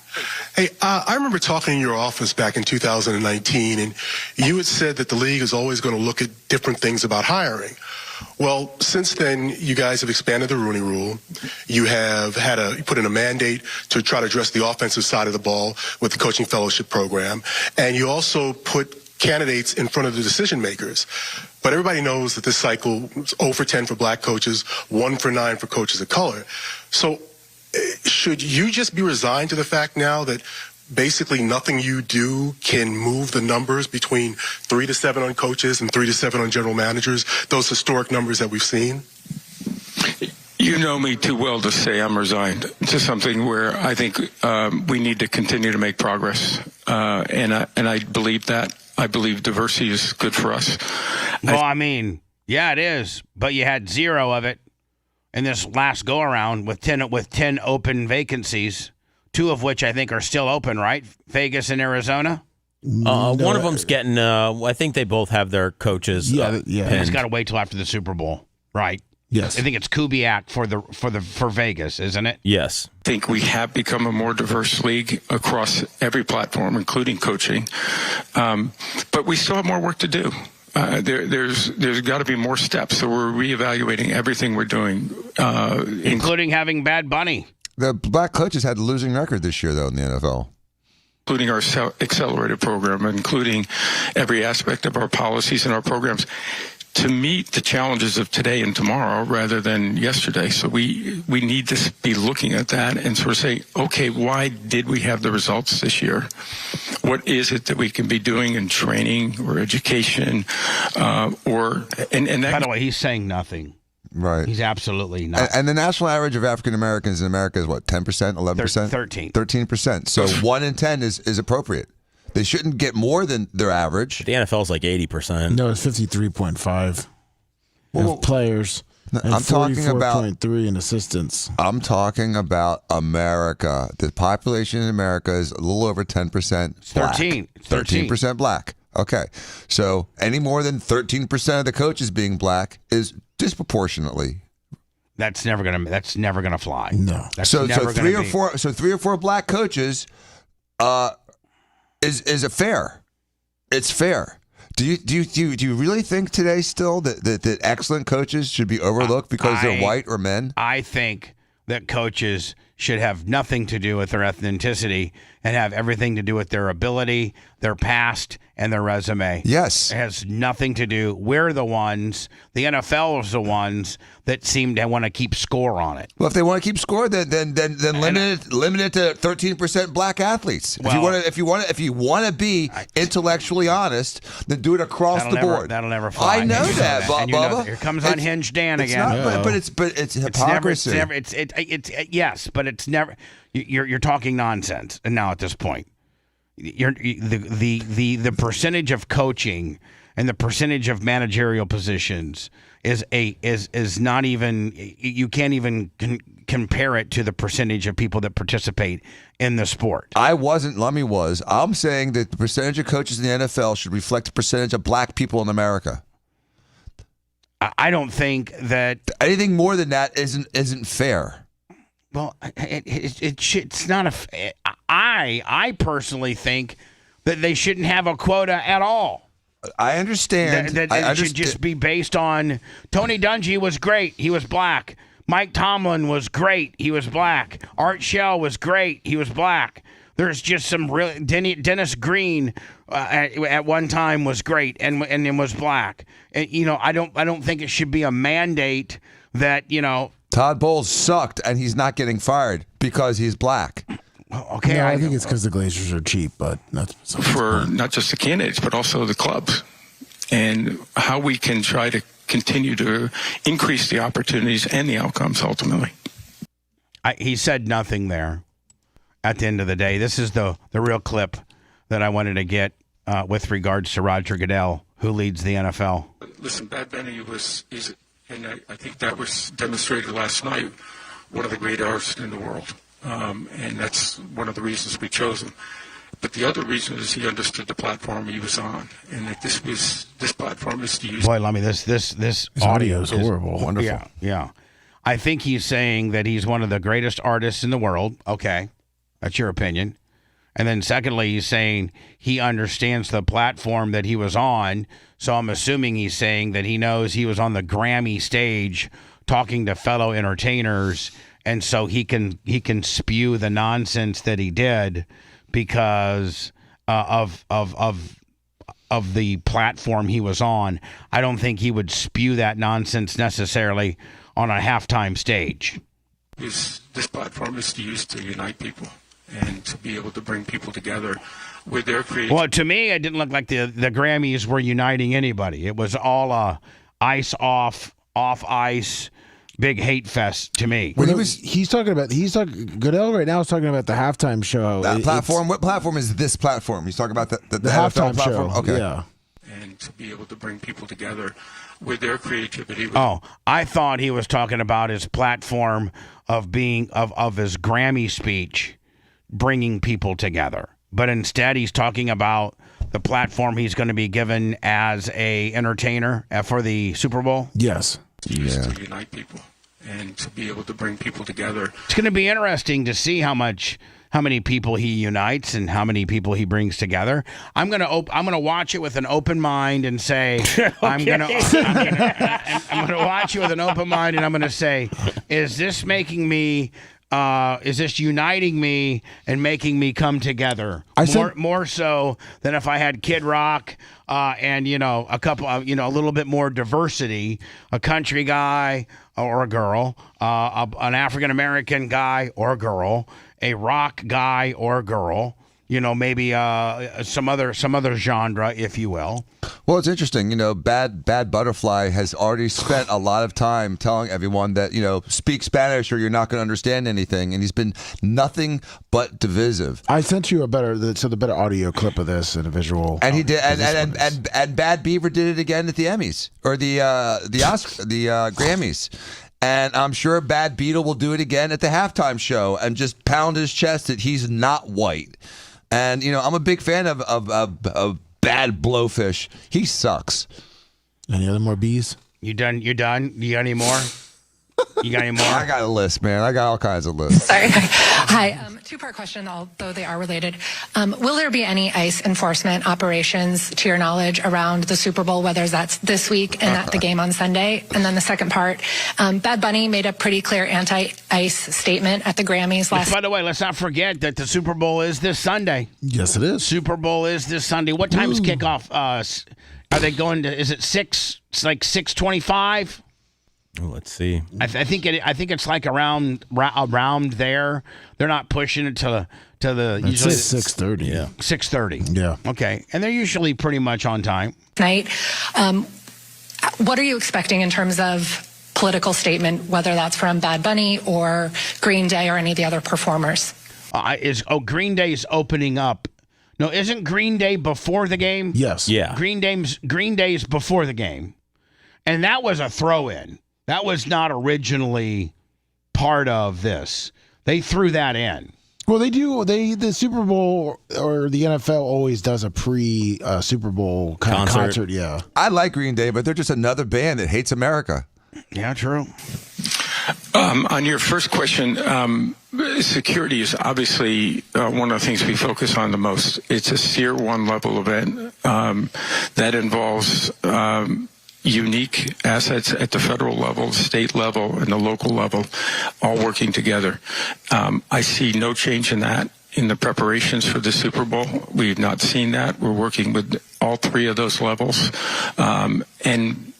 Hey, I remember talking in your office back in 2019, and you had said that the league is always going to look at different things about hiring. Well, since then, you guys have expanded the Rooney Rule. You have put in a mandate to try to address the offensive side of the ball with the coaching fellowship program. And you also put candidates in front of the decision makers. But everybody knows that this cycle is 0 for 10 for black coaches, 1 for 9 for coaches of color. So should you just be resigned to the fact now that basically nothing you do can move the numbers between 3 to 7 on coaches and 3 to 7 on general managers, those historic numbers that we've seen? You know me too well to say I'm resigned to something where I think we need to continue to make progress, and I believe that. I believe diversity is good for us. Well, yeah, it is, but you had 0 of it in this last go around with 10 open vacancies. 2 of which I think are still open, right? Vegas and Arizona? One of them's getting, I think they both have their coaches. Yeah. He's got to wait till after the Super Bowl, right? Yes. I think it's Kubiak for Vegas, isn't it? Yes. I think we have become a more diverse league across every platform, including coaching. But we still have more work to do. There's got to be more steps. So we're reevaluating everything we're doing. Including having Bad Bunny. The black coaches had a losing record this year, though, in the NFL. Including our accelerated program, including every aspect of our policies and our programs to meet the challenges of today and tomorrow rather than yesterday. So we need to be looking at that and sort of say, okay, why did we have the results this year? What is it that we can be doing in training or education and that? By the way, he's saying nothing. Right. He's absolutely not. And the national average of African Americans in America is what, 10%, 11%? 13%. So 1 in 10 is appropriate. They shouldn't get more than their average. The NFL is like 80%. No, it's 53.5 of players. And I'm talking about 44.3 in assistance. I'm talking about America. The population in America is a little over 10% black. 13. 13% black. Okay. So any more than 13% of the coaches being black is disproportionately. That's never gonna fly. No. That's So never three gonna or be. four. So 3 or 4 black coaches, is it fair? It's fair. Do you really think today still that excellent coaches should be overlooked because they're white or men? I think that coaches should have nothing to do with their ethnicity and have everything to do with their ability, their past, and their resume. Yes. It has nothing to do. We're the ones, the NFL is the ones that seem to want to keep score on it. Well, if they want to keep score, then limit it to 13% black athletes. Well, if you want to be intellectually honest, then do it across the board. That'll never fly. I know that, And you know Bubba. that. Here comes Unhinged Dan It's again. not, but it's hypocrisy. Yes, but it's never. You're talking nonsense. And now at this point, the percentage of coaching and the percentage of managerial positions is not even. You can't even compare it to the percentage of people that participate in the sport. I wasn't. Lummy was. I'm saying that the percentage of coaches in the NFL should reflect the percentage of black people in America. I don't think that anything more than that isn't fair. Well, it's not a. I personally think that they shouldn't have a quota at all. I understand. That it should just be based on Tony Dungy was great. He was black. Mike Tomlin was great. He was black. Art Shell was great. He was black. There's just some real Dennis Green at one time was great and was black. And, I don't think it should be a mandate that Todd Bowles sucked and he's not getting fired because he's black. Okay, I think it's because the Glazers are cheap, but that's for not just the candidates but also the clubs, and how we can try to continue to increase the opportunities and the outcomes ultimately. He said nothing there. At the end of the day, this is the real clip that I wanted to get with regards to Roger Goodell, who leads the NFL. Listen, Bad Bunny is, and I think that was demonstrated last night, one of the great artists in the world. And that's one of the reasons we chose him. But the other reason is he understood the platform he was on, and that this platform is to use. Boy, Lummy, this audio is horrible. Wonderful. Yeah. I think he's saying that he's one of the greatest artists in the world. Okay, that's your opinion. And then secondly, he's saying he understands the platform that he was on. So I'm assuming he's saying that he knows he was on the Grammy stage talking to fellow entertainers, and so he can spew the nonsense that he did because of the platform he was on. I don't think he would spew that nonsense necessarily on a halftime stage. This platform is used to unite people and to be able to bring people together with their creativity. Well, to me, it didn't look like the Grammys were uniting anybody. It was all ice off ice, big hate fest to me. Goodell right now is talking about the halftime show. That platform. What platform is this platform? He's talking about the halftime NFL platform. show. Okay. Yeah. And to be able to bring people together with their creativity. Oh, I thought he was talking about his platform of being of his Grammy speech, bringing people together. But instead, he's talking about the platform he's going to be given as a entertainer for the Super Bowl. Yes. To unite people and to be able to bring people together. It's going to be interesting to see how many people he unites and how many people he brings together. I'm going to watch it with an open mind and say I'm going to watch it with an open mind and I'm going to say, is this making me is this uniting me and making me come together more so than if I had Kid Rock and a couple a little bit more diversity, a country guy or a girl, an African American guy or a girl, a rock guy or a girl, maybe some other genre, if you will. Well, it's interesting. Bad Butterfly has already spent a lot of time telling everyone that, speak Spanish or you're not going to understand anything. And he's been nothing but divisive. I sent you the better audio clip of this and a visual. And he did. And Bad Beaver did it again at the Emmys or the Grammys. And I'm sure Bad Beetle will do it again at the halftime show and just pound his chest that he's not white. And, I'm a big fan of Bad Blowfish. He sucks. Any other more bees? You done? You got any more? You got any more? I got a list, man. I got all kinds of lists. Sorry. Hi. Two-part question, although they are related. Will there be any ICE enforcement operations, to your knowledge, around the Super Bowl, whether that's this week and at the game on Sunday? And then the second part, Bad Bunny made a pretty clear anti-ICE statement at the Grammys last. By the way, let's not forget that the Super Bowl is this Sunday. Yes, it is. Super Bowl is this Sunday. What time's kickoff? Are they going to? Is it 6? It's like 6:25. Oh, let's see. I think it's like around there. They're not pushing it to the usually 6:30. Yeah, 6:30. Yeah. Okay, and they're usually pretty much on time. Night. What are you expecting in terms of political statement, whether that's from Bad Bunny or Green Day or any of the other performers? Green Day is opening up. No, isn't Green Day before the game? Yes. Yeah. Green Day's before the game, and that was a throw-in. That was not originally part of this. They threw that in. Well, they do. The Super Bowl or the NFL always does a pre-Super Bowl kind of concert. Yeah. I like Green Day, but they're just another band that hates America. Yeah, true. On your first question, security is obviously one of the things we focus on the most. It's a Tier 1 level event that involves unique assets at the federal level, state level, and the local level, all working together. I see no change in that in the preparations for the Super Bowl. We've not seen that. We're working with all three of those levels and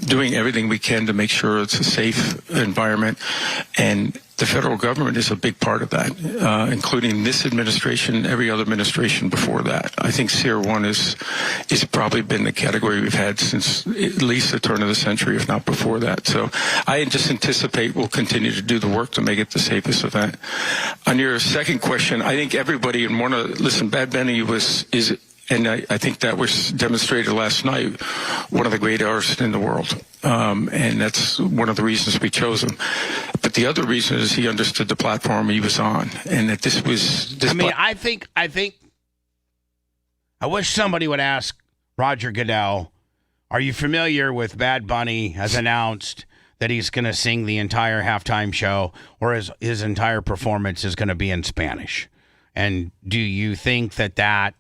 doing everything we can to make sure it's a safe environment. And the federal government is a big part of that, including this administration, every other administration before that. I think Tier 1 is probably been the category we've had since at least the turn of the century, if not before that. So I just anticipate we'll continue to do the work to make it the safest event. On your second question, I think everybody listen, Bad Bunny and I think that was demonstrated last night, one of the great artists in the world. And that's one of the reasons we chose him. But the other reason is he understood the platform he was on, and that this was. I think. I wish somebody would ask Roger Goodell, "Are you familiar with Bad Bunny has announced that he's going to sing the entire halftime show, or his entire performance is going to be in Spanish? And do you think that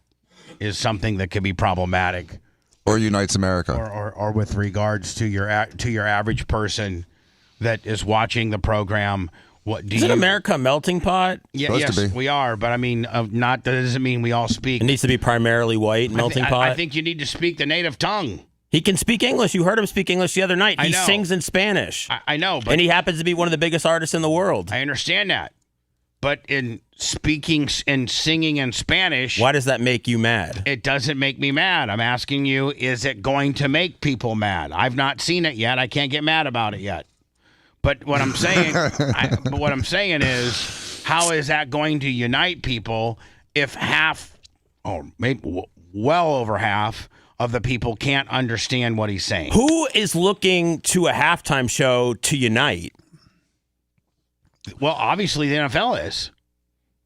is something that could be problematic, or unites America, or with regards to your average person that is watching the program? Isn't America a melting pot? Yeah, yes, we are. But I mean, that doesn't mean we all speak. It needs to be primarily white melting pot. I think you need to speak the native tongue. He can speak English. You heard him speak English the other night. He sings in Spanish. I know, but and he happens to be one of the biggest artists in the world. I understand that. But in speaking and singing in Spanish... Why does that make you mad? It doesn't make me mad. I'm asking you, is it going to make people mad? I've not seen it yet. I can't get mad about it yet. But what I'm saying... is, how is that going to unite people if half, or maybe well over half, of the people can't understand what he's saying? Who is looking to a halftime show to unite? Well, obviously the NFL is.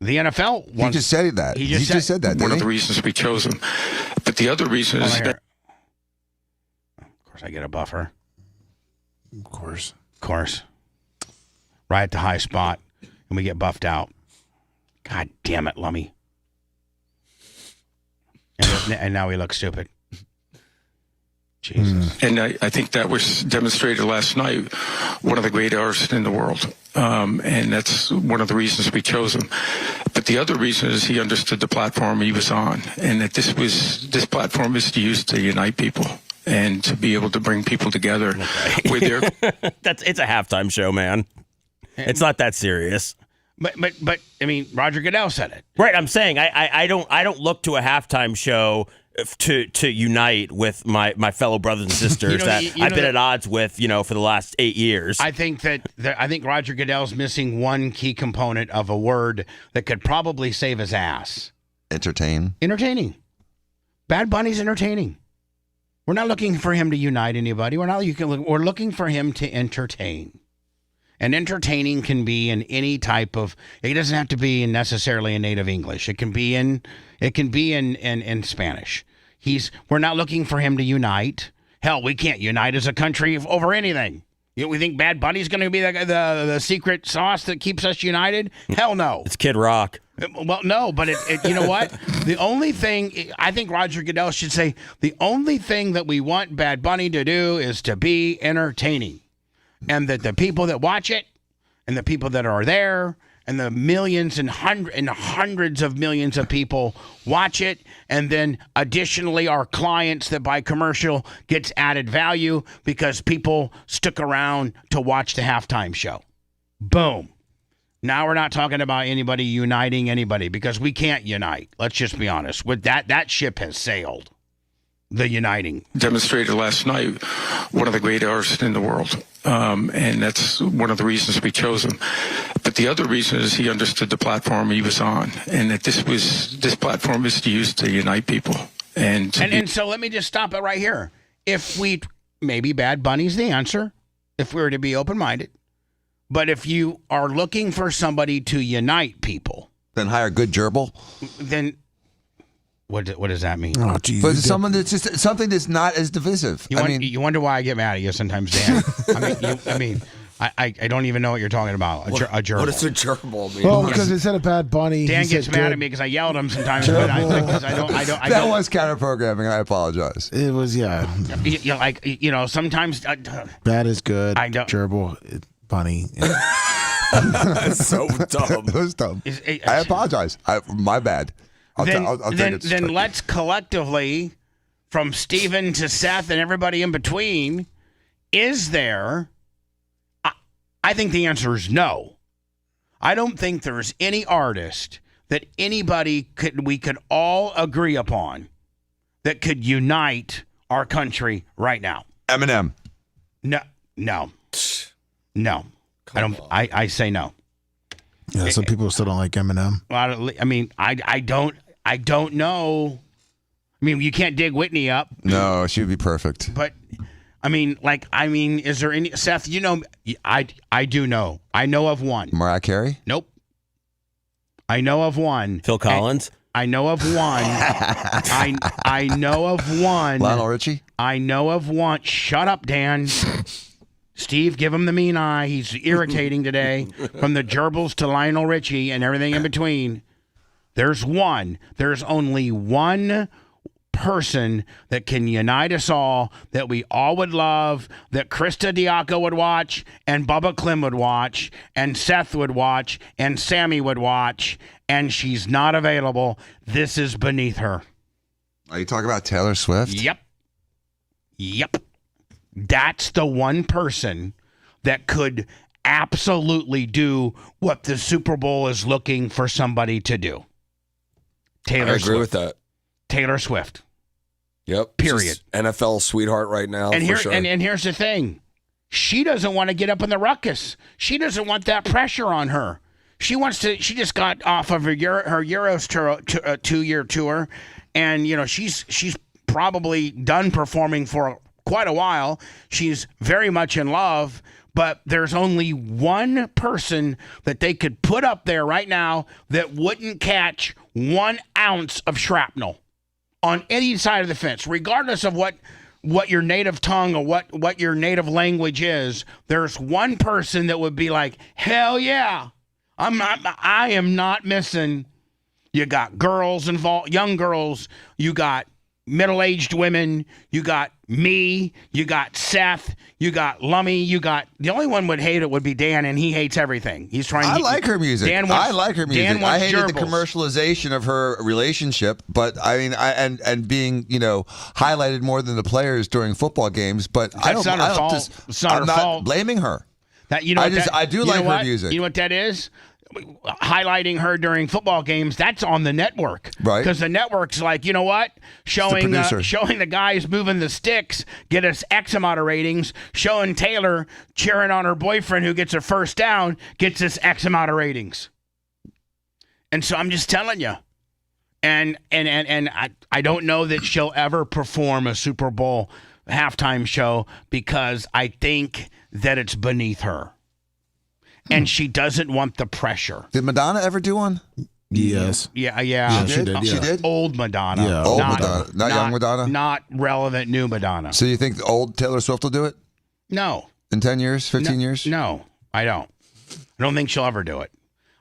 The NFL wants... He just said that. He just said that. One of the reasons we chose him. But the other reason is... Of course, I get a buffer. Of course. Right at the high spot, and we get buffed out. God damn it, Lummy. And now we look stupid. Jesus. And I think that was demonstrated last night, one of the great artists in the world. And that's one of the reasons we chose him. But the other reason is he understood the platform he was on, and that this platform is used to unite people and to be able to bring people together with their... It's a halftime show, man. It's not that serious. But I mean, Roger Goodell said it. Right, I'm saying I don't look to a halftime show to unite with my fellow brothers and sisters I've been at odds with, for the last 8 years. I think I think Roger Goodell's missing one key component of a word that could probably save his ass. Entertaining. Bad Bunny's entertaining. We're not looking for him to unite anybody. We're looking for him to entertain. And entertaining can be in any type of. It doesn't have to be in necessarily in native English. It can be in Spanish. We're not looking for him to unite. Hell, we can't unite as a country over anything. We think Bad Bunny's going to be the secret sauce that keeps us united? Hell no. It's Kid Rock. Well, no, but you know what? The only thing I think Roger Goodell should say, the only thing that we want Bad Bunny to do is to be entertaining. And that the people that watch it and the people that are there and the millions and hundreds of millions of people watch it. And then additionally, our clients that buy commercial gets added value because people stuck around to watch the halftime show. Boom. Now we're not talking about anybody uniting anybody because we can't unite. Let's just be honest. With that ship has sailed. The uniting. Demonstrated last night, one of the great artists in the world. And that's one of the reasons we chose him. But the other reason is he understood the platform he was on, and that this platform is used to unite people. And so let me just stop it right here. Maybe Bad Bunny's the answer, if we were to be open-minded. But if you are looking for somebody to unite people, then hire Good Gerbil. Then what does that mean? Oh, geez. But someone that's just something that's not as divisive. You wonder why I get mad at you sometimes, Dan. I don't even know what you're talking about. A gerbil. What does a gerbil mean? Well, because instead of Bad Bunny, Dan gets mad at me because I yelled at him sometimes. But I don't. That was counter programming. I apologize. It was sometimes bad is good. Gerbil, Bunny. That's so dumb. It was dumb. I apologize. My bad. I'll take it. Then let's collectively, from Steven to Seth and everybody in between, is there? I think the answer is no. I don't think there's any artist that we could all agree upon that could unite our country right now. Eminem. No. I don't. I say no. Yeah, some people still don't like Eminem. I mean, I don't know. I mean, you can't dig Whitney up. No, she would be perfect. But is there any Seth? I do know. I know of one. Mariah Carey? Nope. I know of one. Phil Collins? I know of one. I know of one. Lionel Richie? I know of one. Shut up, Dan. Steve, give him the mean eye. He's irritating today. From the gerbils to Lionel Richie and everything in between. There's only one person that can unite us all, that we all would love, that Krista Diaco would watch, and Bubba Clem would watch, and Seth would watch, and Sammy would watch, and she's not available. This is beneath her. Are you talking about Taylor Swift? Yep. That's the one person that could absolutely do what the Super Bowl is looking for somebody to do. Taylor Swift. I agree with that. Taylor Swift. Yep. Period. NFL sweetheart right now. And for sure. And here's the thing. She doesn't want to get up in the ruckus. She doesn't want that pressure on her. She just got off of her Euros tour, 2-year tour, and she's probably done performing for quite a while. She's very much in love, but there's only one person that they could put up there right now that wouldn't catch 1 ounce of shrapnel on any side of the fence, regardless of what your native tongue or what your native language is. There's one person that would be like, hell yeah, I am not missing. You got girls involved, young girls, you got middle-aged women, you got me, you got Seth, you got Lummy, the only one would hate it would be Dan, and he hates everything. He's trying. I like her music. I like her music. Dan I hated gerbils. the commercialization of her relationship, but I mean, and being highlighted more than the players during football games. But That's not her fault. It's not her I'm not fault. blaming her. I do like her music. You know what that is? highlighting her during football games, that's on the network. Right. Because the network's like, you know what? Showing the guys moving the sticks get us X amount of ratings. Showing Taylor cheering on her boyfriend who gets a first down gets us X amount of ratings. And so I'm just telling you. And I don't know that she'll ever perform a Super Bowl halftime show because I think that it's beneath her. And she doesn't want the pressure. Did Madonna ever do one? Yes. Yeah. She did. She did? Old Madonna. Yeah. Old Madonna. Not young Madonna? Not relevant new Madonna. So you think the old Taylor Swift will do it? No. In 10 years, 15 years? No, I don't. I don't think she'll ever do it.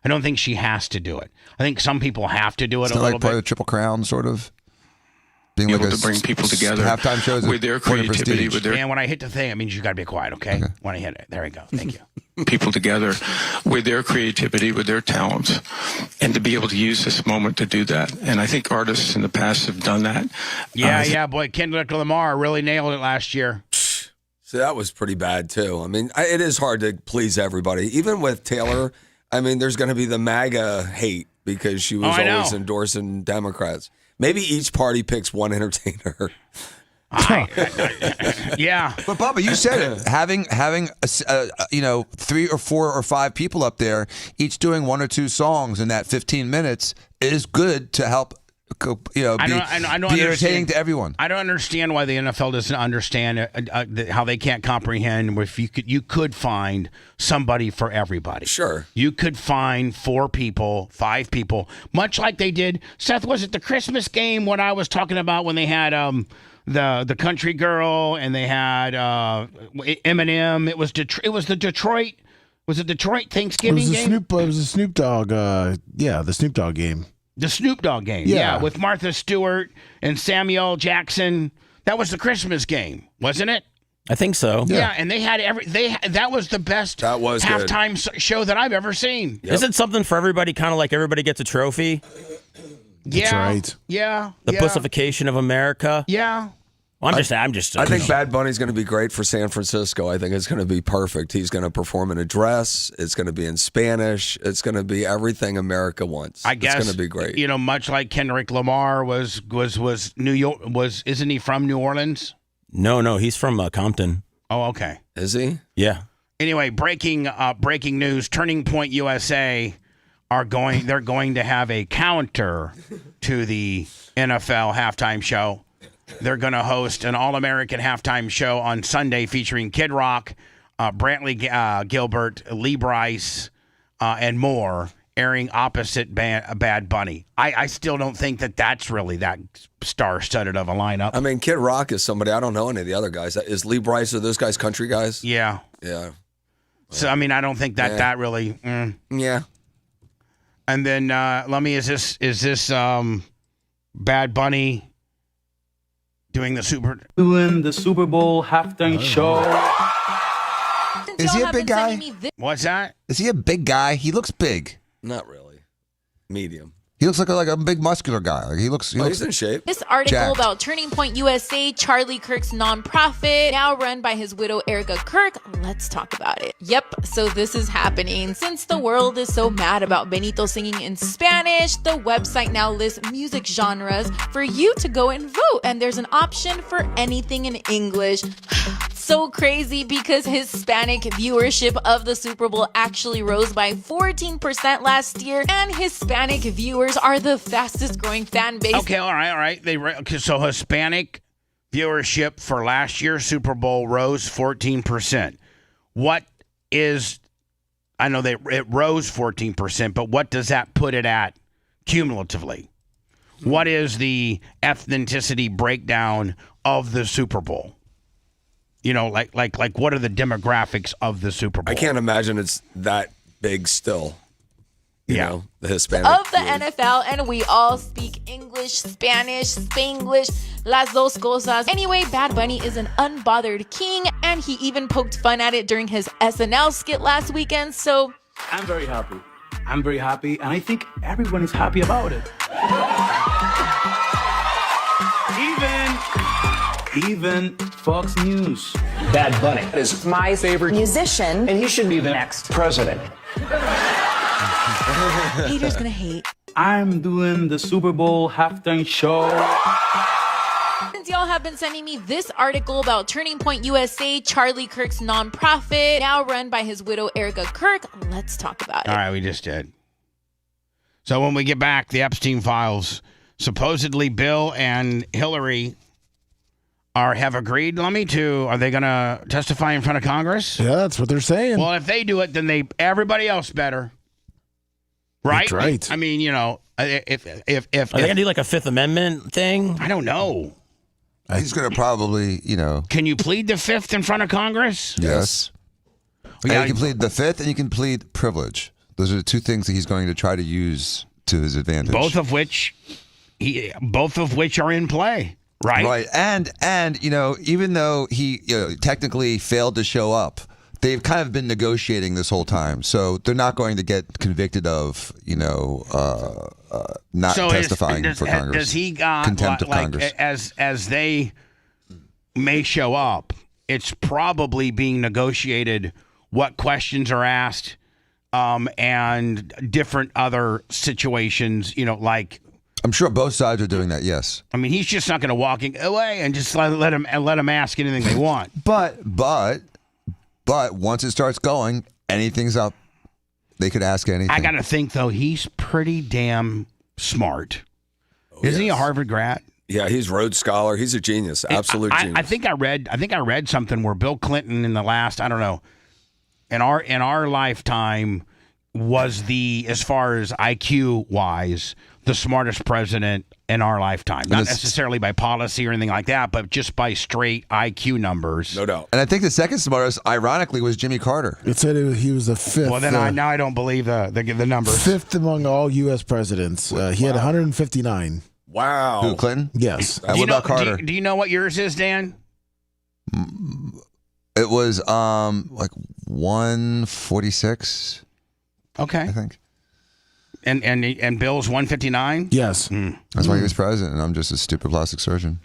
I don't think she has to do it. I think some people have to do it It's a not little like part of the bit. Triple Crown, sort of? Being Able like to bring people together halftime shows with their creativity, with their And when I hit the thing, it means you got to be quiet, okay? When I hit it. There we go. Thank you. people together with their creativity, with their talents, and to be able to use this moment to do that. And I think artists in the past have done that. Yeah, boy, Kendrick Lamar really nailed it last year. So that was pretty bad, too. I mean, it is hard to please everybody. Even with Taylor, I mean, there's going to be the MAGA hate because she was always endorsing Democrats. Maybe each party picks one entertainer. Yeah, but Bubba, you said it. Having 3 or 4 or 5 people up there, each doing 1 or 2 songs in that 15 minutes is good to help. Be entertaining to everyone. I don't understand why the NFL doesn't understand how they can't comprehend. If you could find somebody for everybody. Sure, you could find 4 people, 5 people, much like they did. Seth, was it the Christmas game when I was talking about when they had the country girl and they had Eminem? It was the Detroit. Was it Detroit Thanksgiving game? It was a Snoop Dogg. The Snoop Dogg game. The Snoop Dogg game, with Martha Stewart and Samuel Jackson. That was the Christmas game, wasn't it? I think so. Yeah, and they had that was the best halftime show that I've ever seen. Yep. Isn't something for everybody, kind of like everybody gets a trophy? That's right. Yeah. The pussification of America. Yeah. Well, I'm just. I think Bad Bunny's going to be great for San Francisco. I think it's going to be perfect. He's going to perform in a dress. It's going to be in Spanish. It's going to be everything America wants. I guess it's going to be great. You know, much like Kendrick Lamar was New York. Isn't he from New Orleans? No, he's from Compton. Oh, okay. Is he? Yeah. Anyway, breaking news: Turning Point USA they're going to have a counter to the NFL halftime show. They're going to host an all-American halftime show on Sunday featuring Kid Rock, Brantley Gilbert, Lee Brice, and more, airing opposite Bad Bunny. I still don't think that's really that star-studded of a lineup. I mean, Kid Rock is somebody. I don't know any of the other guys. Is Lee Brice, are those guys country guys? Yeah. Yeah. So, I mean, I don't think that really... Yeah. And then, Lummy, is this Bad Bunny... doing the Super Bowl halftime show. Is he a big guy? What's that? Is he a big guy? He looks big. Not really. Medium. He looks like a big muscular guy. Like he looks he's in shape. This article jacked. about Turning Point USA, Charlie Kirk's nonprofit, now run by his widow Erica Kirk. Let's talk about it. Yep, so this is happening. Since the world is so mad about Benito singing in Spanish, the website now lists music genres for you to go and vote. And there's an option for anything in English. So crazy because Hispanic viewership of the Super Bowl actually rose by 14% last year, and Hispanic viewers are the fastest growing fan base. Okay, all right. So Hispanic viewership for last year's Super Bowl rose 14%. What is, I know that it rose 14%, but what does that put it at cumulatively? What is the ethnicity breakdown of the Super Bowl? You know, like what are the demographics of the Super Bowl? I can't imagine it's that big still. You know, the Hispanic of the NFL, and we all speak English, Spanish, Spanglish, las dos cosas. Anyway, Bad Bunny is an unbothered king, and he even poked fun at it during his SNL skit last weekend, so... I'm very happy, and I think everyone is happy about it. Even Fox News. Bad Bunny is my favorite musician, and he should be the next president. Haters gonna hate. I'm doing the Super Bowl halftime show. Since y'all have been sending me this article about Turning Point USA, Charlie Kirk's nonprofit, now run by his widow Erica Kirk, let's talk about it. All right, we just did. So when we get back, the Epstein files, supposedly Bill and Hillary have agreed, Lummy, are they going to testify in front of Congress? Yeah, that's what they're saying. Well, if they do it, then everybody else better. Right? That's right. I mean, if are they gonna do like a Fifth Amendment thing? I don't know. He's going to probably, Can you plead the Fifth in front of Congress? Yes. Yeah, You can plead the Fifth, and you can plead privilege. Those are the two things that he's going to try to use to his advantage. Both of which are in play. Right. Right. And even though he technically failed to show up, they've kind of been negotiating this whole time. So they're not going to get convicted of, not testifying for Congress. Does he got contempt of Congress? As they may show up, it's probably being negotiated what questions are asked, and different other situations, like. I'm sure both sides are doing that. Yes. I mean, he's just not going to walk away and just let them ask anything they want. But once it starts going, anything's up. They could ask anything. I got to think though, he's pretty damn smart. Isn't he a Harvard grad? Yeah, he's Rhodes Scholar. He's a genius, absolute genius. I think I read something where Bill Clinton in the last, I don't know, in our lifetime was as far as IQ wise, the smartest president in our lifetime. Not necessarily by policy or anything like that, but just by straight IQ numbers. No doubt. And I think the second smartest, ironically, was Jimmy Carter. It said he was the fifth. Well, then I don't believe the numbers. Fifth among all U.S. presidents. He had 159. Wow. Who, Clinton? Yes. What about Carter? Do you know what yours is, Dan? It was like 146. Okay. I think. And Bill's 159? Yes. That's why he was president, and I'm just a stupid plastic surgeon.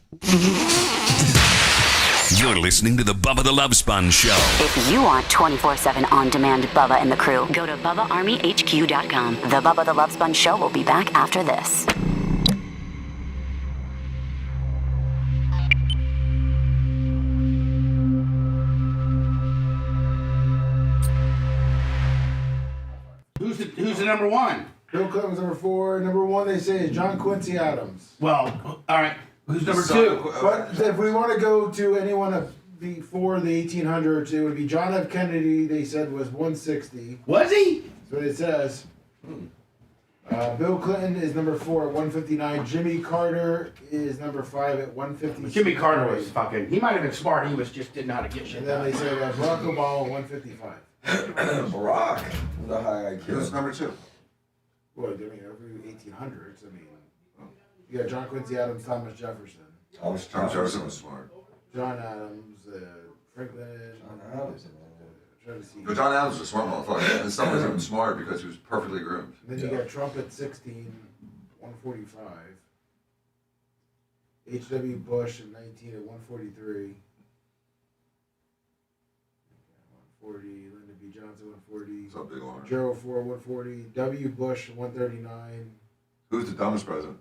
You're listening to the Bubba the Love Sponge Show. If you want 24/7 on-demand Bubba and the crew, go to BubbaArmyHQ.com. The Bubba the Love Sponge Show will be back after this. Who's the number one? Bill Clinton was number 4. Number 1, they say, is John Quincy Adams. Well, all right. Who's number 2? But if we want to go to anyone before the 1800s, it would be John F. Kennedy, they said, was 160. Was he? That's what it says. Bill Clinton is number 4 at 159. Jimmy Carter is number 5 at 150. Jimmy Carter was fucking. He might have been smart. He didn't know how to get shit And then done. they say Barack Obama 155. Barack, the high IQ. Who's number 2? Well, I mean, over 1800s. I mean, you got John Quincy Adams, Thomas Jefferson. Thomas Jefferson was smart. John Adams, Franklin. John Adams. Trying to see. But John Adams was a smart motherfucker. And some wasn't even smart because he was perfectly groomed. And then you got Trump at 16, 145. H.W. Bush at 19 at 143. 140. Lyndon B. Johnson 140. What's up, Big Orange? Gerald Ford 140. W. Bush 139. Who's the dumbest president?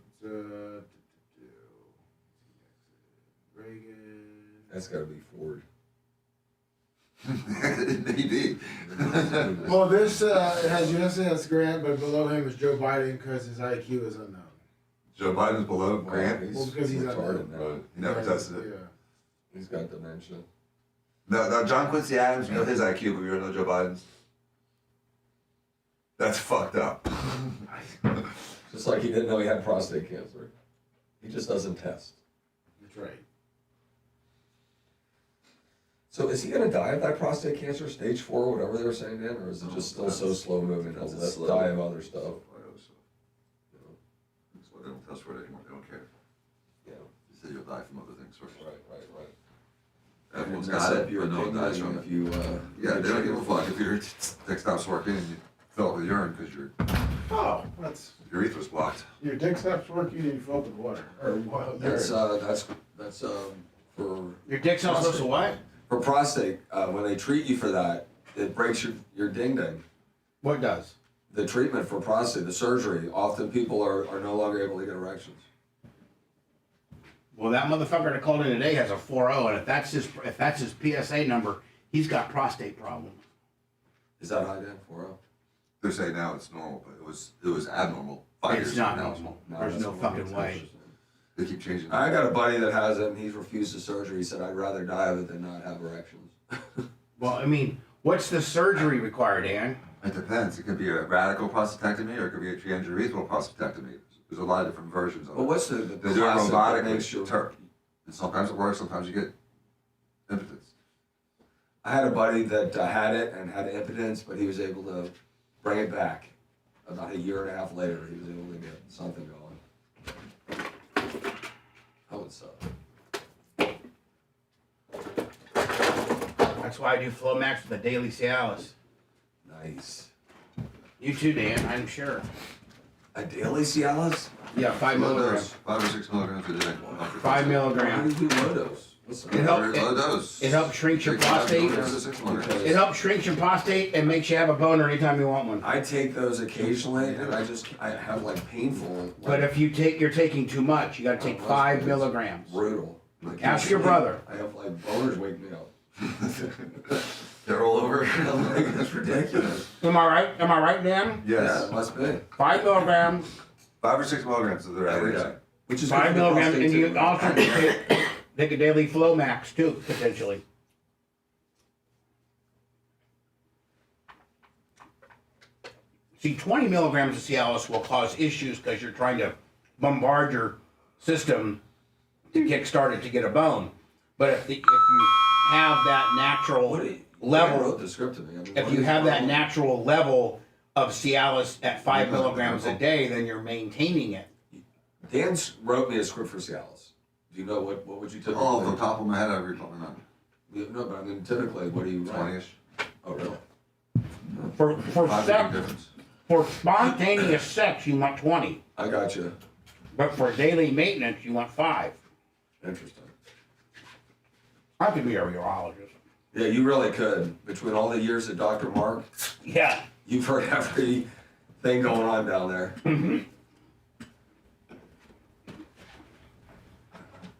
Reagan. That's got to be Ford. Maybe. Well, this has USS Grant, but below him is Joe Biden because his IQ is unknown. Joe Biden's below Grant? Well, because he's retarded unknown. now. He never tested it. Yeah. He's got dementia. No, John Quincy Adams, you know his IQ, but you don't know Joe Biden's? That's fucked up. Just like he didn't know he had prostate cancer. He just doesn't test. That's right. So is he going to die of that prostate cancer, stage 4, whatever they were saying then, or is it just still so slow moving? He'll die of other stuff. That's why they don't test for it anymore. They don't care. Yeah. They say you'll die from other things first. Right. Everyone's got it, but no one dies from it. Yeah, they don't give a fuck if your dick stops working and you fill up with urine because your urethra's blocked. Your dick stops working and you fill up with water. That's for Your dick's not supposed to what? For prostate. When they treat you for that, it breaks your ding ding. What does? the treatment for prostate, the surgery, often people are no longer able to get erections. Well, that motherfucker that called in today has a 4.0, and if that's his PSA number, he's got prostate problems. Is that high, Dan? 4.0? They're saying now it's normal, but it was abnormal 5 years It's ago. not normal. There's no fucking way. They keep changing. I got a buddy that has it, and he's refused the surgery. He said, "I'd rather die of it than not have erections." Well, I mean, what's the surgery required, Dan? It depends. It could be a radical prostatectomy, or it could be a transurethral prostatectomy. There's a lot of different versions of it. Well, what's the They do it classic that robotic, makes you- and sometimes it works, sometimes you get impotence. I had a buddy that had it and had impotence, but he was able to bring it back. About a year and a half later, he was able to get something going. That would suck. That's why I do Flomax with the daily Cialis. Nice. You too, Dan, I'm sure. A daily Cialis? Yeah, 5 Low milligrams. dose, 5 or 6 milligrams a day. 5 milligrams. How do you do low dose? Low dose. It helps shrink your prostate. It helps shrink your prostate and makes you have a boner anytime you want one. I take those occasionally, and I have like painful. But if you're taking too much, you got to take 5 milligrams. Brutal. Ask your brother. I have like boners wake me up. They're all over. I'm like, that's ridiculous. Am I right? Am I right, Dan? Yes. Yeah, it must be. 5 milligrams. 5 or 6 milligrams of their Every average. day. Which is 5 good for the milligrams, prostate and you too. also take a daily Flomax too, potentially. See, 20 milligrams of Cialis will cause issues because you're trying to bombard your system to kickstart it to get a bone. But if you have that natural level, wrote the script to me. I mean, if what you is have that wrong? natural level of Cialis at 5 milligrams a day, then you're maintaining it. Dan wrote me a script for Cialis. Do you know what would you typically? Oh, off the top of my head, I read probably not. No, but I mean, typically, what do you write? 20-ish. Oh, really? For Five sex, difference. for spontaneous sex, you want 20. I got you. But for daily maintenance, you want 5. Interesting. I could be a urologist. Yeah, you really could. Between all the years at Dr. Mark, Yeah. you've heard everything going on down there. Mm-hmm.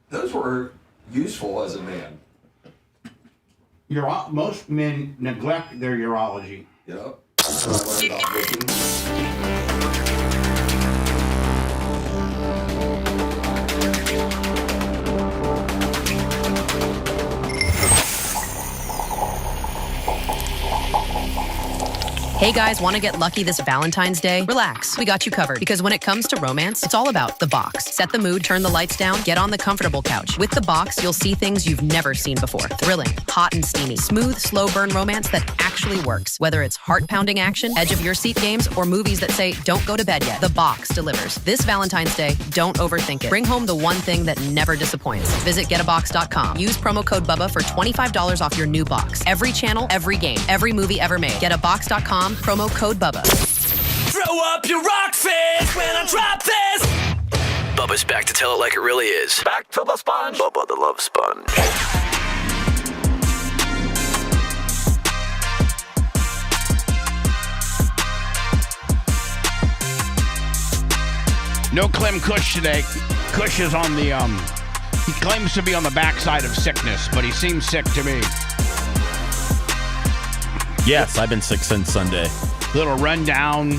Those were useful as a man. Most men neglect their urology. Yep. That's what I learned about Vicky. Hey guys, want to get lucky this Valentine's Day? Relax, we got you covered. Because when it comes to romance, it's all about the box. Set the mood, turn the lights down, get on the comfortable couch. With the box, you'll see things you've never seen before. Thrilling, hot and steamy, smooth, slow burn romance that actually works. Whether it's heart-pounding action, edge of your seat games, or movies that say, don't go to bed yet. The box delivers. This Valentine's Day, don't overthink it. Bring home the one thing that never disappoints. Visit getabox.com. Use promo code BUBBA for $25 off your new box. Every channel, every game, every movie ever made. Getabox.com, promo code BUBBA. Throw up your rock fist when I drop this. Bubba's back to tell it like it really is. Back to the sponge. Bubba the Love Sponge. No Clem Kush today. Kush is on the, he claims to be on the backside of sickness, but he seems sick to me. Yes, I've been sick since Sunday. Little rundown.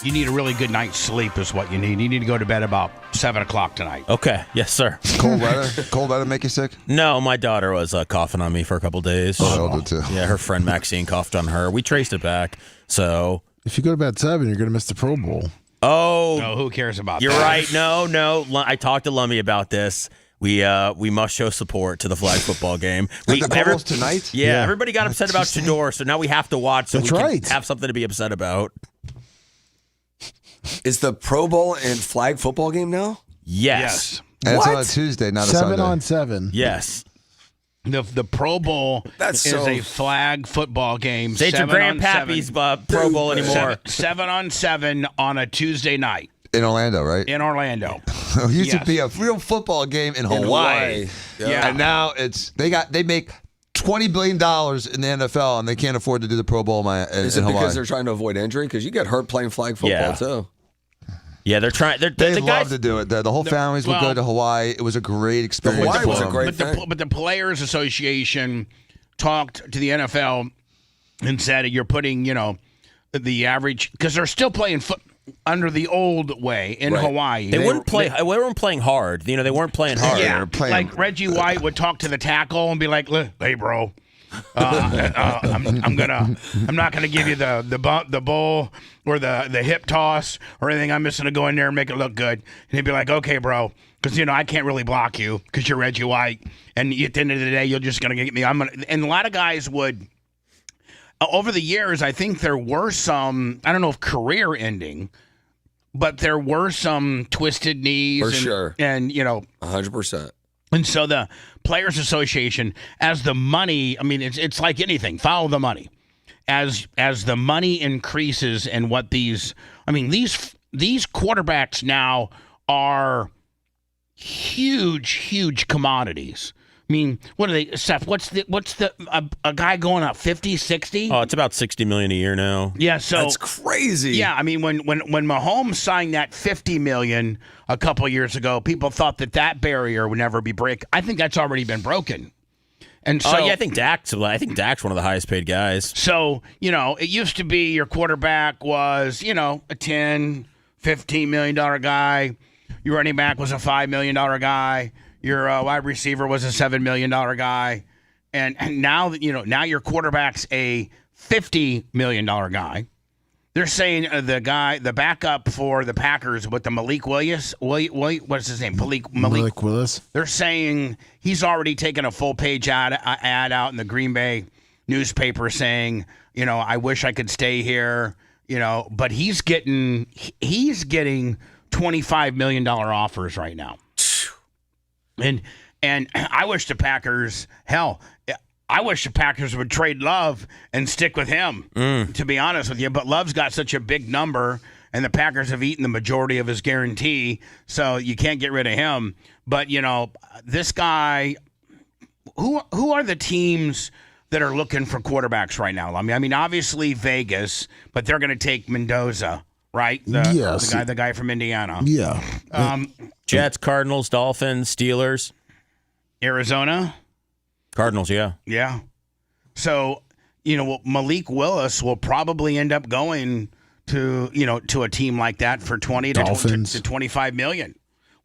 You need a really good night's sleep is what you need. You need to go to bed about 7 o'clock tonight. Okay, yes, sir. Cold weather? Cold weather make you sick? No, my daughter was coughing on me for a couple days. Oh, I'll do too. Yeah, her friend Maxine coughed on her. We traced it back. So if you go to bed 7, you're going to miss the Pro Bowl. Oh, no, who cares about you're that? right. No. I talked to Lummy about this. We must show support to the flag football game. The Pro Bowl's tonight? Yeah, everybody got upset about Shador, so now we have to watch so That's we can right. have something to be upset about. Is the Pro Bowl and flag football game now? Yes. And it's What? on a Tuesday, not a 7 Sunday. on 7. Yes. The Pro Bowl That's is so- a flag football game. It's your 7 on grandpappy's 7. Pro Bowl anymore. 7 on 7 on a Tuesday night In Orlando, right? in Orlando. It used Yes. to be a real football game in Hawaii. Yeah. And now they make $20 billion in the NFL, and they can't afford to do the Pro Bowl Is it in Hawaii. because they're trying to avoid injury? Because you get hurt playing flag football, too. Yeah, they're trying. They the love guys, to do it. The whole families would go to Hawaii. It was a great experience. Hawaii was a for great them. thing. But the Players Association talked to the NFL and said you're putting, the average, because they're still playing under the old way in Hawaii. They weren't playing hard. They weren't playing hard. Yeah, like Reggie White would talk to the tackle and be like, "Hey, bro, I'm not gonna give you the bull or the hip toss or anything. I'm just gonna go in there and make it look good." And he'd be like, "Okay, bro, because I can't really block you because you're Reggie White, and at the end of the day, you're just gonna get me." And a lot of guys would. Over the years, I think there were some, I don't know if career ending, but there were some twisted knees. For sure. And, 100%. And so the Players Association, as the money, it's like anything, follow the money. As the money increases and what these quarterbacks now are huge commodities. What are they, Seth? What's a guy going up 50, 60? Oh, it's about $60 million a year now. Yeah, so that's crazy. Yeah, when Mahomes signed that $50 million a couple years ago, people thought that barrier would never be break. I think that's already been broken. And so I think Dak's one of the highest paid guys. So, it used to be your quarterback was, a $10, $15 million guy. Your running back was a $5 million guy. Your wide receiver was a $7 million guy, and now now your quarterback's a $50 million guy. They're saying the backup for the Packers with the Malik Willis, what's his name? Malik Willis. They're saying he's already taken a full page ad out in the Green Bay newspaper saying, I wish I could stay here, but he's getting $25 million offers right now. And I wish the Packers, I wish the Packers would trade Love and stick with him, to be honest with you. But Love's got such a big number, and the Packers have eaten the majority of his guarantee, so you can't get rid of him. But, this guy, who are the teams that are looking for quarterbacks right now? Obviously Vegas, but they're going to take Mendoza. Right? Yes. The guy from Indiana. Yeah. Jets, Cardinals, Dolphins, Steelers. Arizona? Cardinals, yeah. Yeah. So, Malik Willis will probably end up going to a team like that for 20 to 25 million.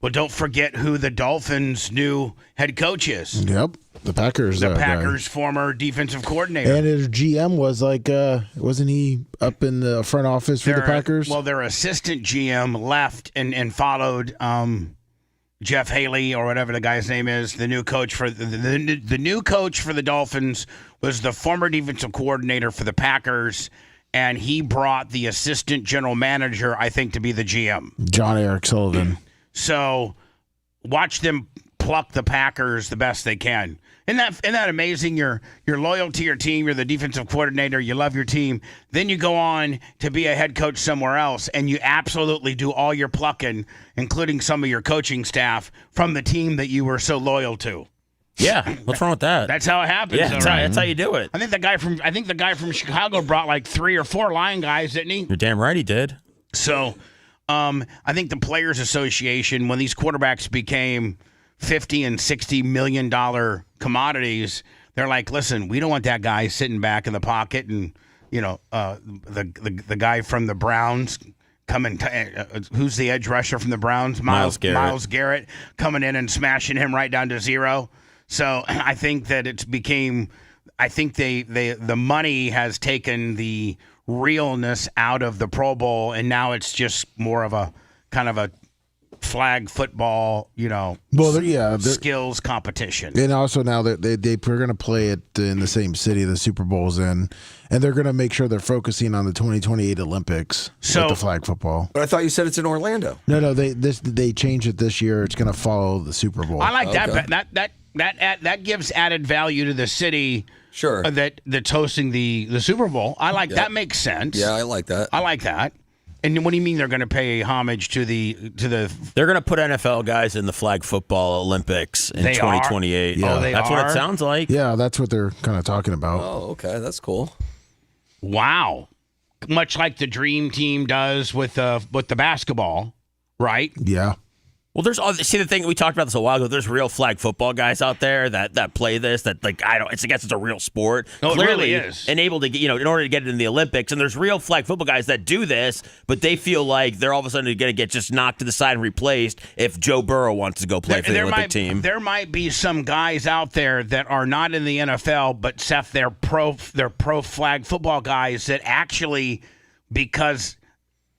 Well, don't forget who the Dolphins' new head coach is. Yep. The Packers. The Packers' former defensive coordinator. And his GM was wasn't he up in the front office for the Packers? Well, their assistant GM left and followed Jeff Haley or whatever the guy's name is. The new coach for the new coach for the Dolphins was the former defensive coordinator for the Packers, and he brought the assistant general manager, I think, to be the GM. John Eric Sullivan. So watch them pluck the Packers the best they can. Isn't that amazing? You're loyal to your team. You're the defensive coordinator. You love your team. Then you go on to be a head coach somewhere else, and you absolutely do all your plucking, including some of your coaching staff, from the team that you were so loyal to. Yeah, what's wrong with that? That's how it happens. Yeah, that's how you do it. I think the guy from Chicago brought like 3 or 4 line guys, didn't he? You're damn right he did. So, I think the Players Association, when these quarterbacks became $50 and $60 million commodities, they're like, listen, we don't want that guy sitting back in the pocket, and the guy from the Browns coming. Who's the edge rusher from the Browns? Myles Garrett. Myles Garrett coming in and smashing him right down to zero. So I think that it's became. I think the money has taken the realness out of the Pro Bowl, and now it's just more of a kind of a flag football, skills competition. And also now that they're going to play it in the same city the Super Bowl's in, and they're going to make sure they're focusing on the 2028 Olympics with the flag football. But I thought you said it's in Orlando. No, they changed it this year. It's going to follow the Super Bowl. I like that. That gives added value to the city. That's hosting the Super Bowl. I like that. Makes sense. Yeah, I like that. I like that. And what do you mean they're going to pay homage to the? They're going to put NFL guys in the flag football Olympics in 2028. Yeah. That's what it sounds like. Yeah, that's what they're kind of talking about. Oh, okay, that's cool. Wow, much like the Dream Team does with the basketball, right? Yeah. Well, see the thing we talked about this a while ago. There's real flag football guys out there that play this. That it's a real sport. No, it Clearly really is. And able to get in order to get it in the Olympics. And there's real flag football guys that do this, but they feel like they're all of a sudden going to get just knocked to the side and replaced if Joe Burrow wants to go play for the Olympic team. There might be some guys out there that are not in the NFL, but Seth, they're pro flag football guys that actually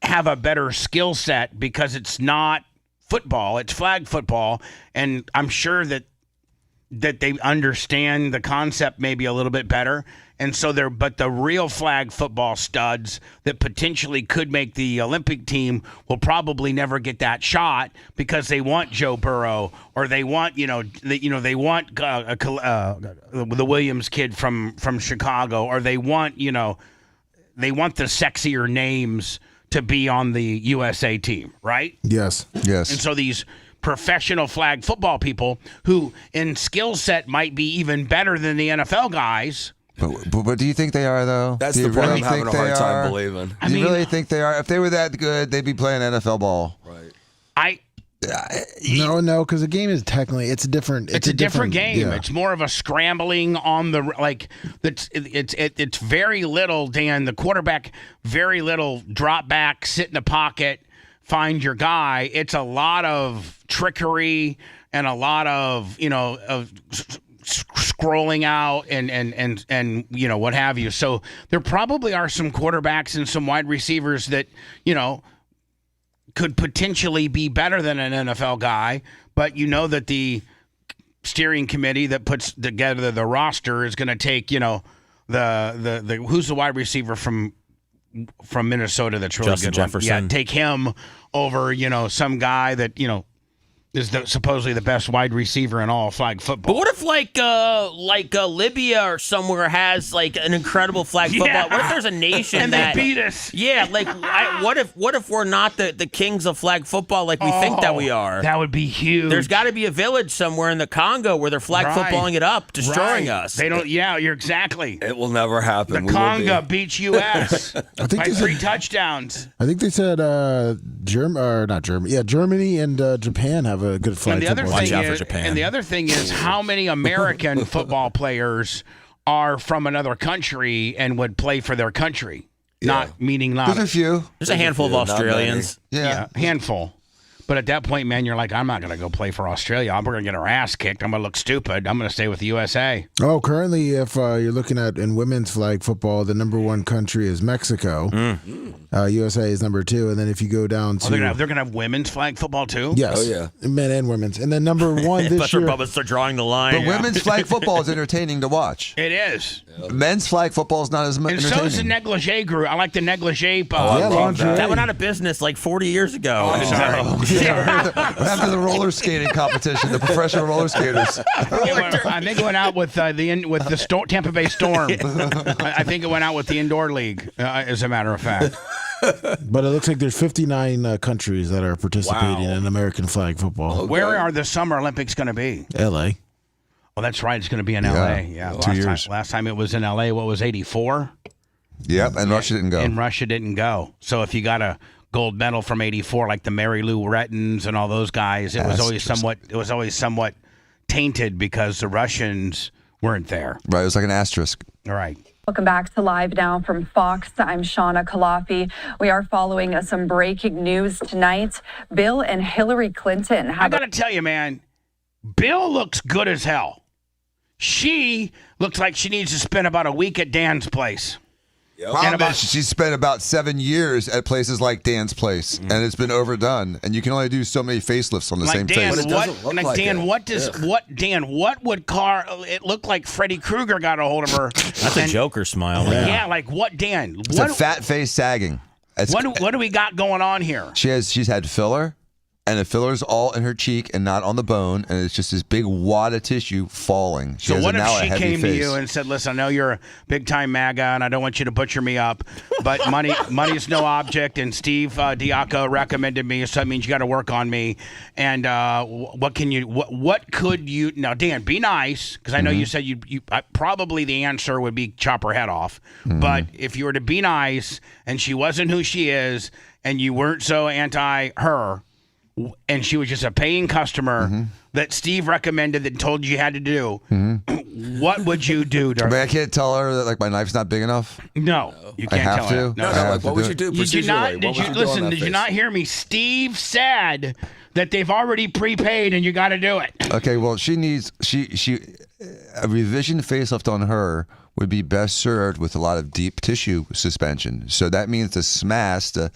have a better skill set because it's not football, it's flag football, and I'm sure that they understand the concept maybe a little bit better, and so but the real flag football studs that potentially could make the Olympic team will probably never get that shot because they want Joe Burrow or they want they want the Williams kid from Chicago, or they want the sexier names to be on the USA team, right? Yes. Yes. And so these professional flag football people who in skill set might be even better than the NFL guys. But do you think they are, though? That's the part I'm having a hard time believing. Do you really think they are? If they were that good, they'd be playing NFL ball. Right. No, because the game is technically it's a different game. Yeah. It's more of a scrambling on the it's very little, Dan, the quarterback, very little drop back, sit in the pocket, find your guy. It's a lot of trickery and a lot of of scrolling out and what have you. So there probably are some quarterbacks and some wide receivers that could potentially be better than an NFL guy, but that the steering committee that puts together the roster is going to take, the who's the wide receiver from Minnesota that's really Justin good. Jefferson. Yeah, take him over, some guy that, is supposedly the best wide receiver in all flag football. But what if Libya or somewhere has an incredible flag football? Yeah. What if there's a nation and that they beat us? Yeah, what if we're not the kings of flag football like we think that we are? That would be huge. There's got to be a village somewhere in the Congo where they're flag footballing it up, destroying us. They don't. Yeah, you're exactly. It will never happen. The Congo beats U.S. I think by 3 touchdowns. I think they said Germany and Japan have a good flag football team. And the other thing is how many American football players are from another country and would play for their country. There's a few. There's a handful of Australians. Yeah, handful. But at that point, man, you're like, I'm not going to go play for Australia. We're going to get our ass kicked. I'm going to look stupid. I'm going to stay with the USA. Oh, currently, if you're looking at in women's flag football, the number 1 country is Mexico. USA is number 2, and then if you go down to they're going to have women's flag football too. Yes. Oh yeah, men and women's, and then number 1 this year. But they're drawing the line. But women's flag football is entertaining to watch. It is. Men's flag football is not as And entertaining. so is the negligee group. I like the negligee. That went out of business 40 years ago. Oh, sorry. After the roller skating competition, the professional roller skaters. I think it went out with the Tampa Bay Storm. I think it went out with the indoor league, as a matter of fact. But it looks like there's 59 countries that are participating in American flag football. Okay. Where are the Summer Olympics going to be? L.A. Well, that's right. It's going to be in L.A. Yeah, 2 years. Last time it was in L.A. What was 84? Yep, and Russia didn't go. And Russia didn't go. So if you got a gold medal from 84, like the Mary Lou Rettins and all those guys, it was always somewhat tainted because the Russians weren't there. Right, it was like an asterisk. All right. Welcome back to Live Now from Fox. I'm Shauna Kalafi. We are following some breaking news tonight. Bill and Hillary Clinton have... I got to tell you, man, Bill looks good as hell. She looks like she needs to spend about a week at Dan's place. Problem is, she spent about 7 years at places like Dan's place, and it's been overdone. And you can only do so many facelifts on the same Dan, face. What would it look like Freddy Krueger got a hold of her? That's a Joker smile. Yeah, like what, Dan? It's a fat face sagging. What do we got going on here? She's had filler. and the filler's all in her cheek and not on the bone, and it's just this big wad of tissue falling. So what if she came to you and said, "Listen, I know you're a big-time MAGA, and I don't want you to butcher me up, but money is no object, and Steve Diaco recommended me, so that means you got to work on me, and what could you now, Dan? Be nice, because I know you said you probably the answer would be chop her head off, but if you were to be nice and she wasn't who she is, and you weren't so anti her." And she was just a paying customer that Steve recommended that told you had to do. What would you do? I can't tell her that like my knife's not big enough. No, you can't I have tell to. her. No, like, what would you do? Did you not? Did you not hear me? Steve said that they've already prepaid and you got to do it. Okay, well, she needs a revision facelift on her would be best served with a lot of deep tissue suspension. So that means the SMAS, the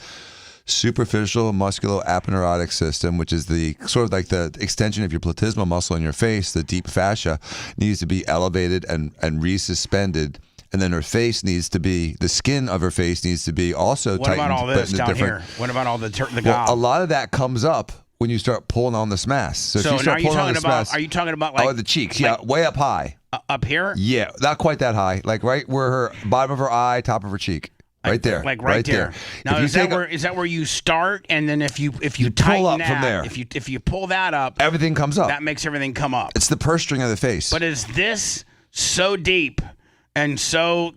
superficial musculoaponeurotic system, which is the sort of like the extension of your platysmal muscle in your face, the deep fascia, needs to be elevated and resuspended. And then her face needs to be, the skin of her face needs to be also tightened. What about all this down here? What about all the gob? A lot of that comes up when you start pulling on the SMAS. So if you start pulling on the SMAS, are you talking about like the cheeks? Yeah, way up high. Up here? Yeah, not quite that high. Like right where her bottom of her eye, top of her cheek. Right there, like right there. Now is that where you start, and then if you tighten pull up that, from there. if you pull that up, everything comes up. That makes everything come up. It's the purse string of the face. But is this so deep and so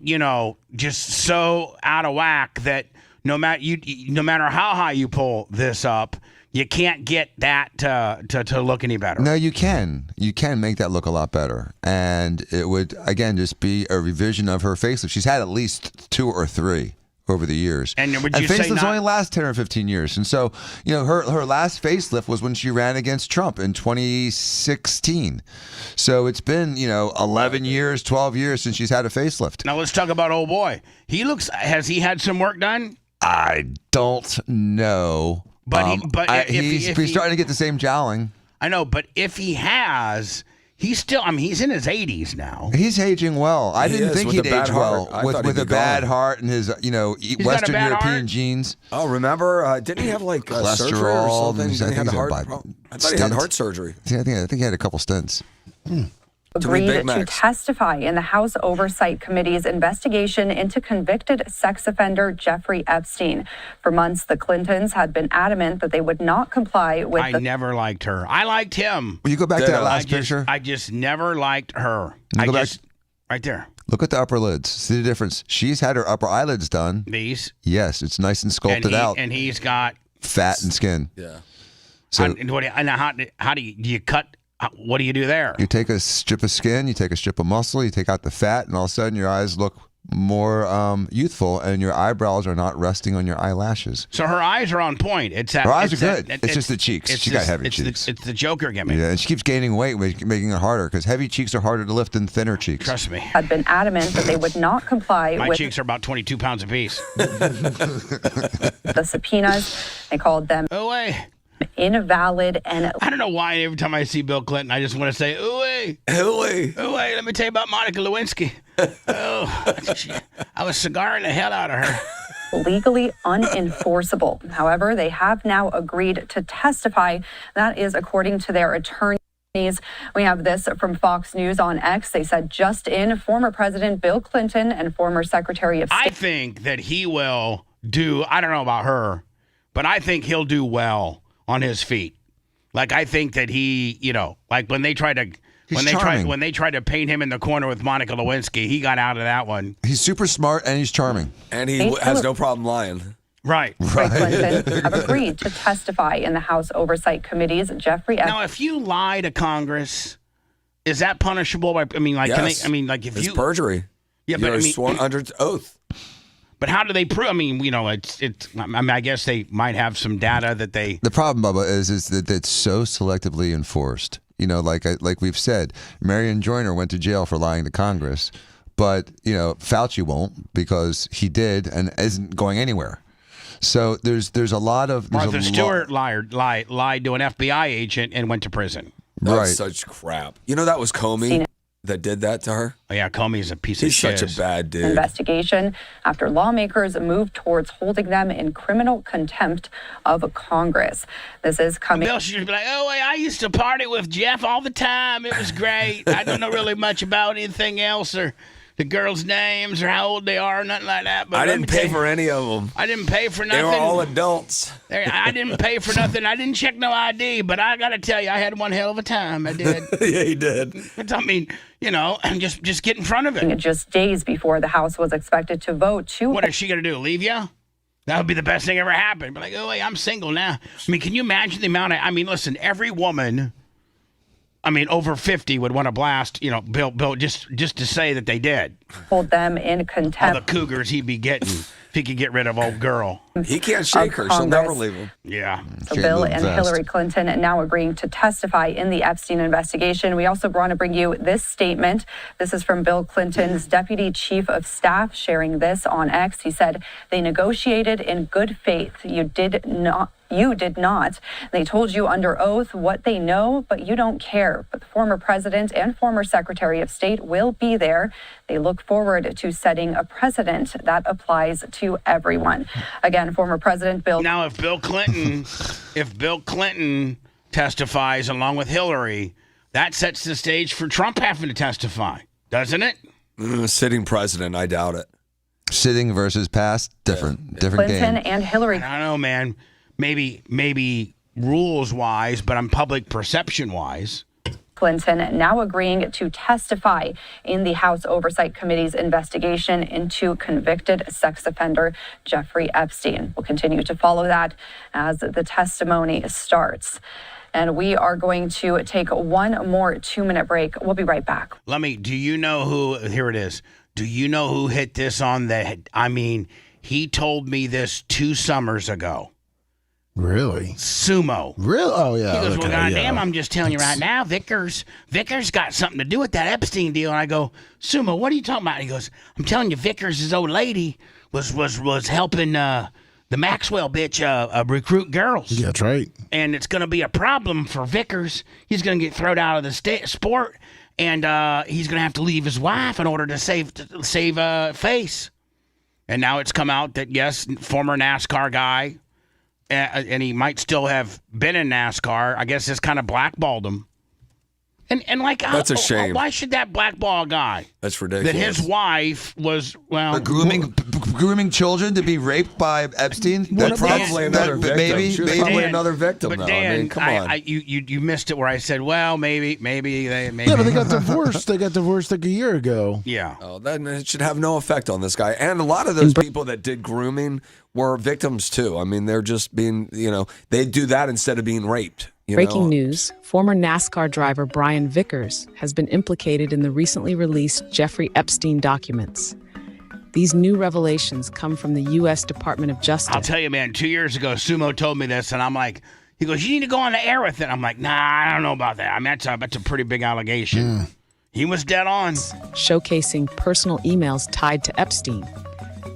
just so out of whack that no matter how high you pull this up, you can't get that to look any better? No, you can. You can make that look a lot better. And it would, again, just be a revision of her facelift. She's had at least 2 or 3 over the years. And would you say facelifts only last 10 or 15 years. And so, her last facelift was when she ran against Trump in 2016. So it's been, 11 years, 12 years since she's had a facelift. Now let's talk about old boy. Has he had some work done? I don't know. But he's starting to get the same jowling. I know, but if he has, he's still. He's in his 80s now. He's aging well. I didn't think he'd age well with a bad heart and his, Western European genes. Oh, remember? Didn't he have like surgery or something? Didn't he have I thought he had heart surgery. Yeah, I think he had a couple stents. Agreed to testify in the House Oversight Committee's investigation into convicted sex offender Jeffrey Epstein. For months, the Clintons had been adamant that they would not comply with I never liked her. I liked him. Will you go back to that last picture? I just never liked her. Right there. Look at the upper lids. See the difference? She's had her upper eyelids done. These? Yes, it's nice and sculpted out. And he's got fat and skin. Yeah. So how do you cut? What do you do there? You take a strip of skin, you take a strip of muscle, you take out the fat, and all of a sudden your eyes look more youthful, and your eyebrows are not resting on your eyelashes. So her eyes are on point. Her eyes are good. It's just the cheeks. She got heavy cheeks. It's the Joker gimmick. Yeah, and she keeps gaining weight, making it harder, because heavy cheeks are harder to lift than thinner cheeks. Trust me. Had been adamant that they would not comply My with cheeks are about 22 pounds apiece. the subpoenas. They called them invalid, and I don't know why every time I see Bill Clinton, I just want to say, ooh-wee. Let me tell you about Monica Lewinsky. I was cigaring the hell out of her. Legally unenforceable. However, they have now agreed to testify. That is according to their attorney. We have this from Fox News on X. They said just in, former President Bill Clinton and former Secretary of State. I think that he will do, I don't know about her, but I think he'll do well on his feet. Like, I think that he, like when they tried to paint him in the corner with Monica Lewinsky, he got out of that one. He's super smart and he's charming. And he has no problem lying. Right. Clinton have agreed to testify in the House Oversight Committee's Jeffrey Epstein. Now, if you lie to Congress, is that punishable? Yes. If it's you perjury. Yeah, you're sworn under oath. But how do they prove? I guess they might have some data that they. The problem, Bubba, is that it's so selectively enforced. Like we've said, Marion Joyner went to jail for lying to Congress, but Fauci won't because he did and isn't going anywhere. So there's a lot of Martha Stewart lied to an FBI agent and went to prison. That's such crap. That was Comey. that did that to her? Oh, yeah, Comey's a piece of shit. He's such a bad dude. Investigation after lawmakers move towards holding them in criminal contempt of Congress. This is coming. Bill should be like, oh, I used to party with Jeff all the time. It was great. I don't know really much about anything else or the girls' names or how old they are or nothing like that. But I didn't pay for any of them. I didn't pay for nothing. They were all adults. I didn't pay for nothing. I didn't check no ID, but I got to tell you, I had one hell of a time. I did. Yeah, he did. I mean, just get in front of it. Just days before the House was expected to vote to... What is she going to do, leave you? That would be the best thing ever happened. Be like, oh, wait, I'm single now. I mean, can you imagine the amount of... I mean, listen, every woman... over 50 would want to blast, Bill, just to say that they did. Hold them in contempt. All the cougars he'd be getting if he could get rid of old girl. He can't shake her. She'll never leave him. Yeah. So Bill and Hillary Clinton now agreeing to testify in the Epstein investigation. We also want to bring you this statement. This is from Bill Clinton's deputy chief of staff sharing this on X. He said, they negotiated in good faith. You did not. They told you under oath what they know, but you don't care. But the former president and former secretary of state will be there. They look forward to setting a precedent that applies to everyone. Again, former President Bill. Now, if Bill Clinton testifies along with Hillary, that sets the stage for Trump having to testify, doesn't it? Sitting president, I doubt it. Sitting versus past, different Clinton game. and Hillary. I don't know, man. Maybe rules-wise, but on public perception-wise. Clinton now agreeing to testify in the House Oversight Committee's investigation into convicted sex offender Jeffrey Epstein. We'll continue to follow that as the testimony starts. And we are going to take one more 2-minute break. We'll be right back. Lummy, do you know who, here it is, do you know who hit this on the head? I mean, he told me this 2 summers ago. Really? Sumo. Really? Oh, yeah. He goes, well, goddamn, I'm just telling you right now, Vickers got something to do with that Epstein deal. And I go, Sumo, what are you talking about? And he goes, I'm telling you, Vickers' old lady was helping the Maxwell bitch recruit girls. Yeah, that's right. And it's going to be a problem for Vickers. He's going to get thrown out of the sport, and he's going to have to leave his wife in order to save face. And now it's come out that, yes, former NASCAR guy, and he might still have been in NASCAR. I guess this kind of blackballed him. And like, that's a shame. Why should that blackball a guy? That's ridiculous. That his wife was, well, grooming children to be raped by Epstein. That's probably another victim. Maybe probably another victim. But though. Dan, I mean, come on. You missed it where I said, well, maybe. Yeah, but they got divorced. They got divorced like a year ago. Yeah. Oh, then it should have no effect on this guy. And a lot of those people that did grooming were victims too. I mean, they're just being, they do that instead of being raped. Breaking news, former NASCAR driver Brian Vickers has been implicated in the recently released Jeffrey Epstein documents. These new revelations come from the U.S. Department of Justice. I'll tell you, man, 2 years ago, Sumo told me this, and I'm like, he goes, you need to go on the air with it. I'm like, nah, I don't know about that. I mean, that's a pretty big allegation. He was dead on. Showcasing personal emails tied to Epstein.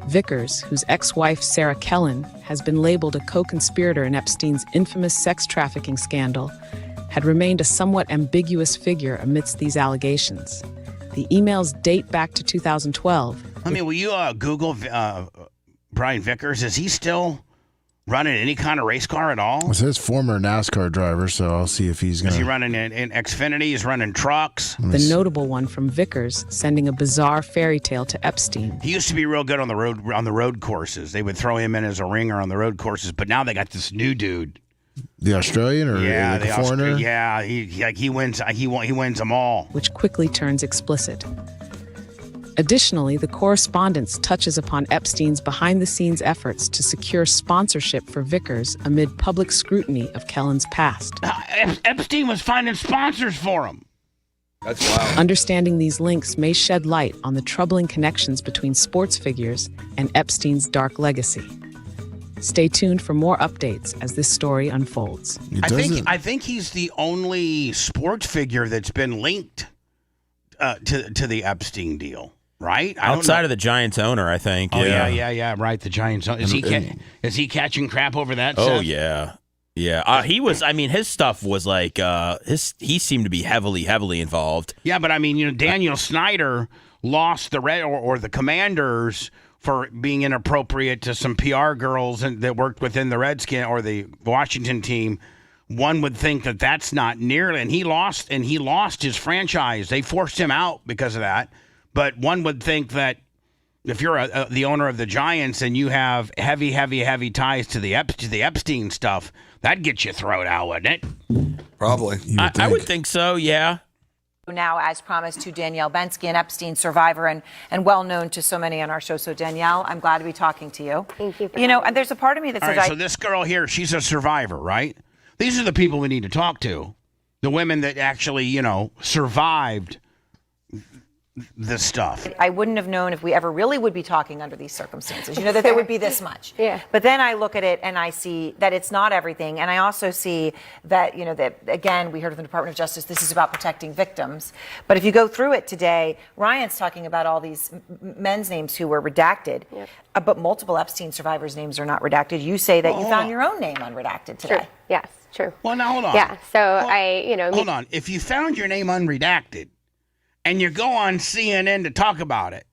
Vickers, whose ex-wife Sarah Kellen has been labeled a co-conspirator in Epstein's infamous sex trafficking scandal, had remained a somewhat ambiguous figure amidst these allegations. The emails date back to 2012. I mean, will you Google Brian Vickers? Is he still running any kind of race car at all? It says former NASCAR driver, so I'll see if he's going to... Is he running in Xfinity? He's running trucks? The notable one from Vickers, sending a bizarre fairy tale to Epstein. He used to be real good on the road courses. They would throw him in as a ringer on the road courses, but now they got this new dude. The Australian or like the foreigner? Yeah, he wins them all. Which quickly turns explicit. Additionally, the correspondence touches upon Epstein's behind-the-scenes efforts to secure sponsorship for Vickers amid public scrutiny of Kellen's past. Epstein was finding sponsors for him. That's wild. Understanding these links may shed light on the troubling connections between sports figures and Epstein's dark legacy. Stay tuned for more updates as this story unfolds. I think he's the only sports figure that's been linked to the Epstein deal. Right? Outside of the Giants owner, I think. Oh, yeah, right. The Giants owner. Is he catching crap over that? Oh, Seth? yeah. Yeah, he was. I mean, his stuff was like he seemed to be heavily involved. Yeah, but I mean, Daniel Snyder lost the Red or the Commanders for being inappropriate to some PR girls that worked within the Redskin or the Washington team. One would think that that's not nearly, and he lost his franchise. They forced him out because of that. But one would think that if you're the owner of the Giants and you have heavy ties to the Epstein stuff, that'd get you thrown out, wouldn't it? Probably. I would think so. Yeah. Now, as promised, to Danielle Bensky, an Epstein survivor and well known to so many on our show. So, Danielle, I'm glad to be talking to you. Thank you. And there's a part of me that says, so this girl here, she's a survivor, right? These are the people we need to talk to. The women that actually, survived this stuff. I wouldn't have known if we ever really would be talking under these circumstances, that there would be this much. Yeah. But then I look at it and I see that it's not everything. And I also see that, that again, we heard from the Department of Justice, this is about protecting victims. But if you go through it today, Ryan's talking about all these men's names who were redacted, but multiple Epstein survivors' names are not redacted. You say that you found your own name unredacted today. True. Yes, true. Well, now hold on. Yeah, so Hold on. If you found your name unredacted, and you go on CNN to talk about it,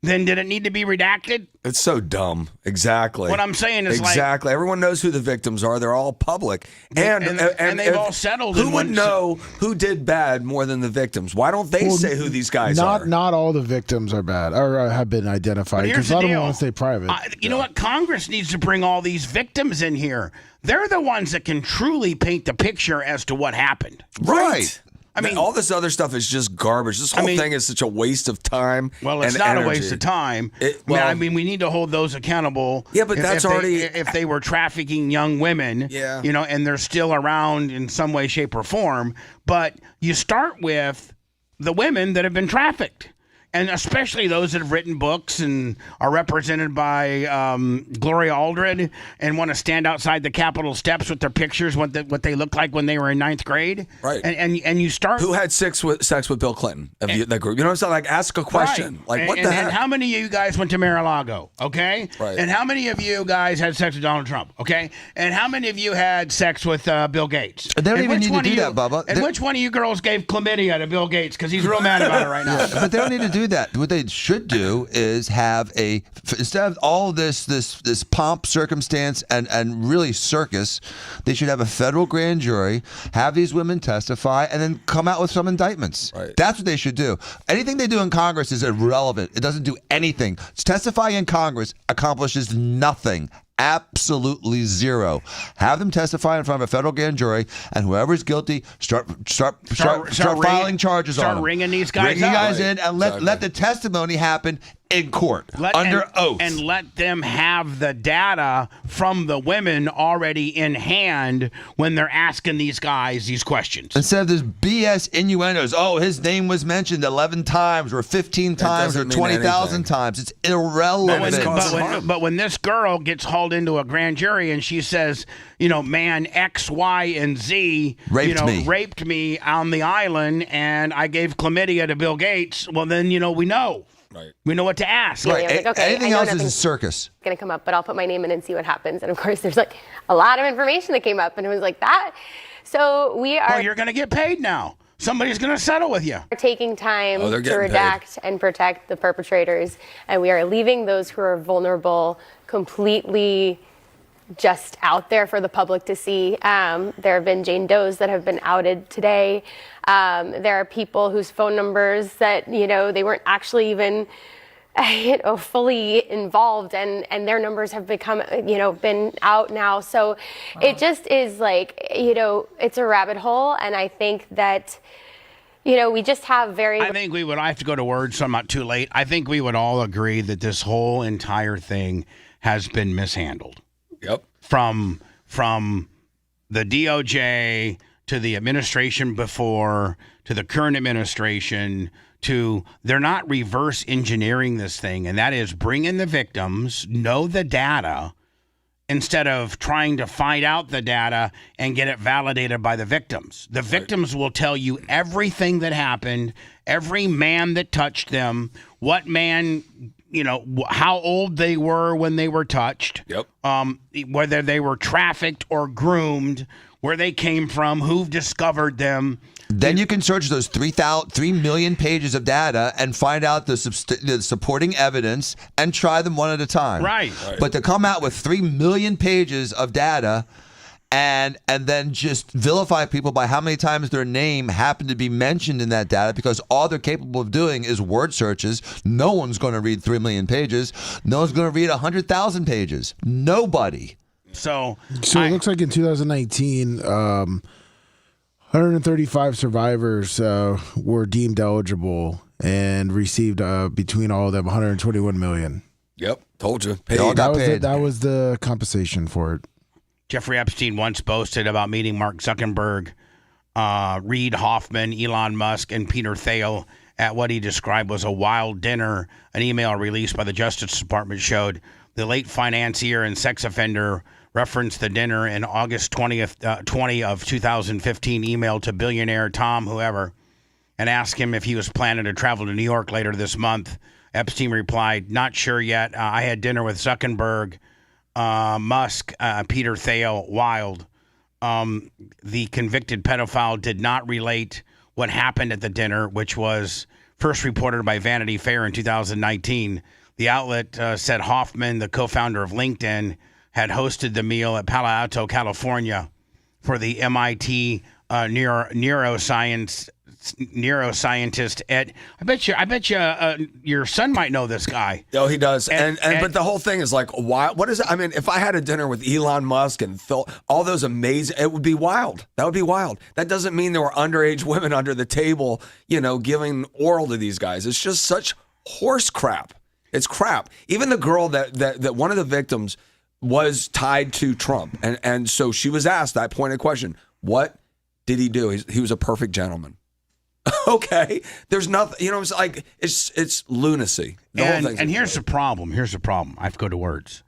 then did it need to be redacted? It's so dumb. Exactly. What I'm saying is exactly. Everyone knows who the victims are. They're all public, and they've all settled. Who would know who did bad more than the victims? Why don't they say who these guys are? Not all the victims are bad or have been identified because a lot of them want to stay private. You know what? Congress needs to bring all these victims in here. They're the ones that can truly paint the picture as to what happened. Right. I mean, all this other stuff is just garbage. This whole thing is such a waste of time. Well, it's not a waste of time. We need to hold those accountable. Yeah, but that's already if they were trafficking young women. Yeah. And they're still around in some way, shape, or form. But you start with the women that have been trafficked. And especially those that have written books and are represented by Gloria Aldred and want to stand outside the Capitol steps with their pictures, what they look like when they were in 9th grade. Right. And you start... Who had sex with Bill Clinton of that group? You know what I'm saying? Like, ask a question. Right. Like, what the heck? And how many of you guys went to Mar-a-Lago? Okay? Right. And how many of you guys had sex with Donald Trump? Okay? And how many of you had sex with Bill Gates? They don't even need to do that, Bubba. And which one of you girls gave chlamydia to Bill Gates? Because he's real mad about it right now. But they don't need to do that. What they should do is have instead of all this pomp, circumstance, and really circus, they should have a federal grand jury, have these women testify, and then come out with some indictments. Right. That's what they should do. Anything they do in Congress is irrelevant. It doesn't do anything. Testifying in Congress accomplishes nothing. Absolutely zero. Have them testify in front of a federal grand jury, and whoever's guilty, start filing charges on them. Start ringing these guys in, and let the testimony happen in court under oath. And let them have the data from the women already in hand when they're asking these guys these questions. Instead of this BS innuendos, his name was mentioned 11 times or 15 times or 20,000 times. It's irrelevant. But when this girl gets hauled into a grand jury and she says, man X, Y, and Z raped me on the island and I gave chlamydia to Bill Gates, well, then, we know. Right. We know what to ask. Right. Yeah, okay, anything else is a circus. Going to come up, but I'll put my name in and see what happens. And of course, there's a lot of information that came up, and it was like that. So we are. Well, you're going to get paid now. Somebody's going to settle with you. We're taking time to paid. redact and protect the perpetrators, and we are leaving those who are vulnerable completely just out there for the public to see. There have been Jane Does that have been outed today. There are people whose phone numbers that, they weren't actually even, fully involved, and their numbers have become, been out now. So It just is it's a rabbit hole. And I think that, we just have I think I have to go to words, so I'm not too late. I think we would all agree that this whole entire thing has been mishandled. Yep. From the DOJ to the administration before to the current administration they're not reverse engineering this thing, and that is bring in the victims, know the data, instead of trying to find out the data and get it validated by the victims. The victims will tell you everything that happened, every man that touched them, what man how old they were when they were touched. Yep. Whether they were trafficked or groomed, where they came from, who discovered them. Then you can search those 3 million pages of data and find out the supporting evidence and try them one at a time. Right. But to come out with 3 million pages of data and then just vilify people by how many times their name happened to be mentioned in that data, because all they're capable of doing is word searches. No one's going to read 3 million pages. No one's going to read 100,000 pages. Nobody. So it looks like in 2019, 135 survivors were deemed eligible and received between all of them 121 million. Yep, told you. They all got paid. That was the compensation for it. Jeffrey Epstein once boasted about meeting Mark Zuckerberg, Reid Hoffman, Elon Musk, and Peter Thiel at what he described was a wild dinner. An email released by the Justice Department showed the late financier and sex offender referenced the dinner in August 20 of 2015 email to billionaire Tom whoever and asked him if he was planning to travel to New York later this month. Epstein replied, "Not sure yet. I had dinner with Zuckerberg, Musk, Peter Thiel, Wild." The convicted pedophile did not relate what happened at the dinner, which was first reported by Vanity Fair in 2019. The outlet said Hoffman, the co-founder of LinkedIn, had hosted the meal at Palo Alto, California, for the MIT neuroscientist Ed. I bet you, your son might know this guy. Oh, he does. And but the whole thing is like, why? What is it? I mean, if I had a dinner with Elon Musk and all those amazing, it would be wild. That would be wild. That doesn't mean there were underage women under the table, giving oral to these guys. It's just such horse crap. It's crap. Even the girl that one of the victims was tied to Trump. And so she was asked that pointed question. What did he do? He was a perfect gentleman. Okay. There's nothing, it's like, it's lunacy. And here's the problem. I have to go to words.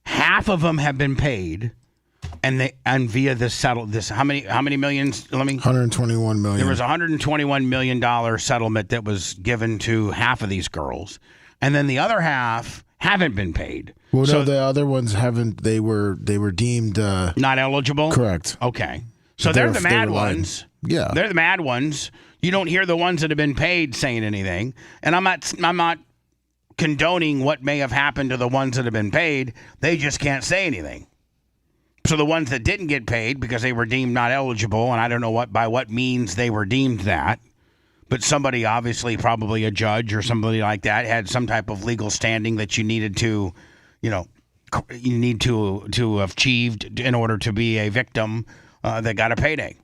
Half of them have been paid and via this how many millions, let me? 121 million. There was a $121 million settlement that was given to half of these girls. And then the other half haven't been paid. Well, no, the other ones haven't. They were deemed not eligible. Correct. Okay, so they're the mad ones. Yeah, they're the mad ones. You don't hear the ones that have been paid saying anything. And I'm not condoning what may have happened to the ones that have been paid. They just can't say anything. So the ones that didn't get paid because they were deemed not eligible, and I don't know by what means they were deemed that. But somebody, obviously, probably a judge or somebody like that, had some type of legal standing that you needed to, you need to have achieved in order to be a victim that got a payday.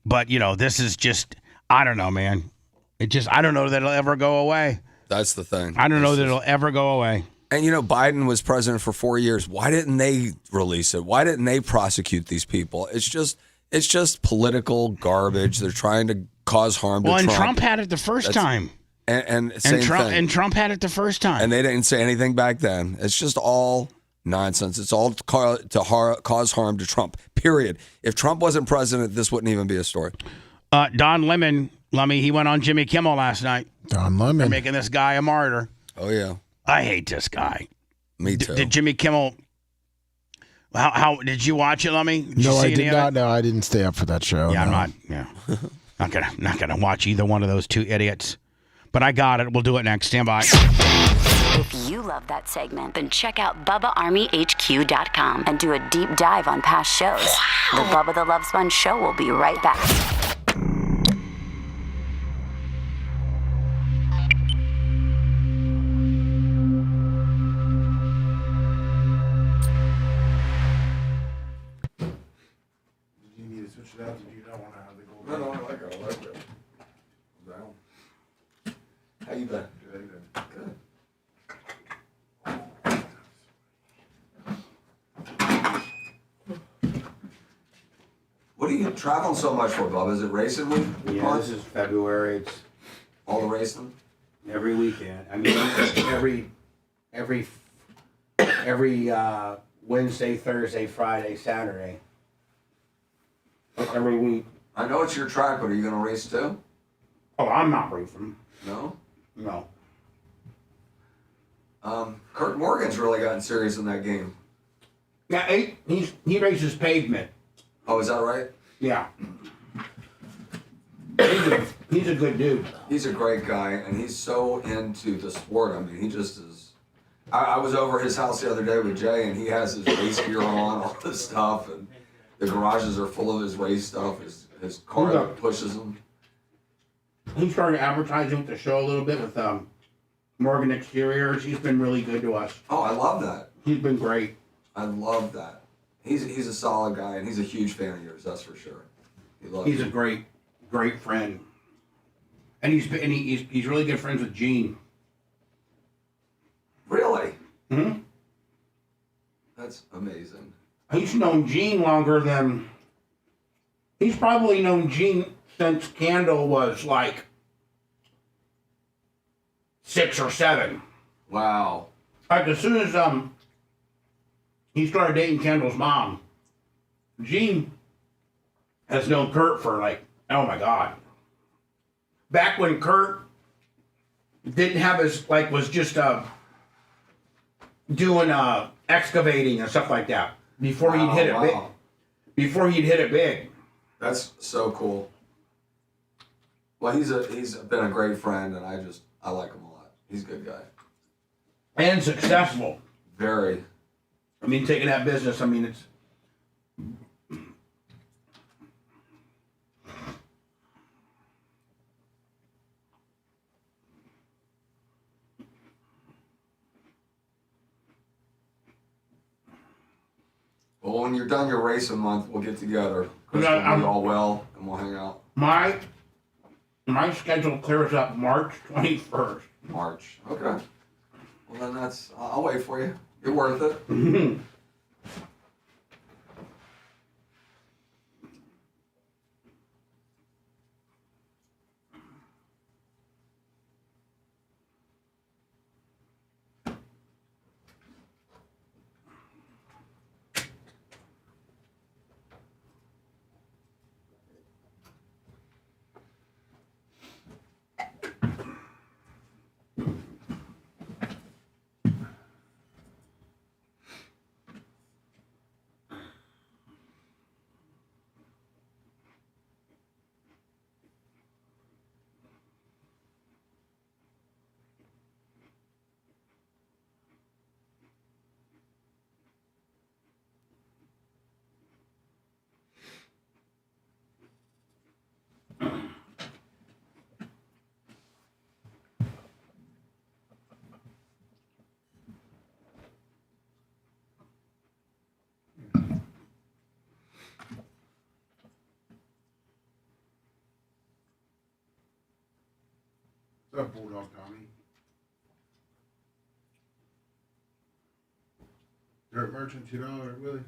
But, this is just, I don't know, man. I don't know that it'll ever go away. That's the thing. I don't know that it'll ever go away. And, Biden was president for 4 years. Why didn't they release it? Why didn't they prosecute these people? It's just political garbage. They're trying to cause harm to Trump. Well, and Trump had it the first time. And Trump had it the first time. And they didn't say anything back then. It's just all nonsense. It's all to cause harm to Trump, period. If Trump wasn't president, this wouldn't even be a story. Don Lummy, he went on Jimmy Kimmel last night. Don Lemon. They're making this guy a martyr. Oh, yeah. I hate this guy. Me too. Did Jimmy Kimmel... How did you watch it, Lummy? No, I did not. No, I didn't stay up for that show. Yeah, no. I'm not gonna watch either one of those two idiots. But I got it. We'll do it next. Stand by. If you love that segment, then check out BubbaArmyHQ.com and do a deep dive on past shows. Wow. The Bubba the Love Sponge Show will be right back. No, I like it. Brown. How you been? Good. What are you traveling so much for, Bubba? Is it racing week? Yeah, this is February. It's all the racing? Every weekend. I mean, every Wednesday, Thursday, Friday, Saturday. Every week. I know it's your track, but are you going to race too? Oh, I'm not racing. No? No. Kurt Morgan's really gotten serious in that game. Yeah, he raises pavement. Oh, is that right? Yeah. He's a good dude. He's a great guy, and he's so into the sport. I mean, he just is. I was over his house the other day with Jay, and he has his race gear on, all this stuff, and the garages are full of his race stuff. His car that pushes him. He started advertising with the show a little bit with Morgan Exteriors. He's been really good to us. Oh, I love that. He's been great. I love that. He's a solid guy, and he's a huge fan of yours. That's for sure. He's a great friend, and he's really good friends with Gene. Really? Hmm. That's amazing. He's known Gene longer than. He's probably known Gene since Candle was like 6 or 7. Wow. Like as soon as he started dating Candle's mom, Gene has known Kurt for like, oh my God. Back when Kurt didn't have his, like, was just doing excavating and stuff like that before he'd hit it big. Before he'd hit it big. That's so cool. Well, he's been a great friend, and I like him a lot. He's a good guy. And successful. Very. I mean, taking that business, I mean, it's. Well, when you're done your racing month, we'll get together. We'll be all well, and we'll hang out. My schedule clears up March 21st. March. Okay. Well, then I'll wait for you. You're worth it. What's up, Bulldog Tommy? Dirt Merchant, $2, Willie.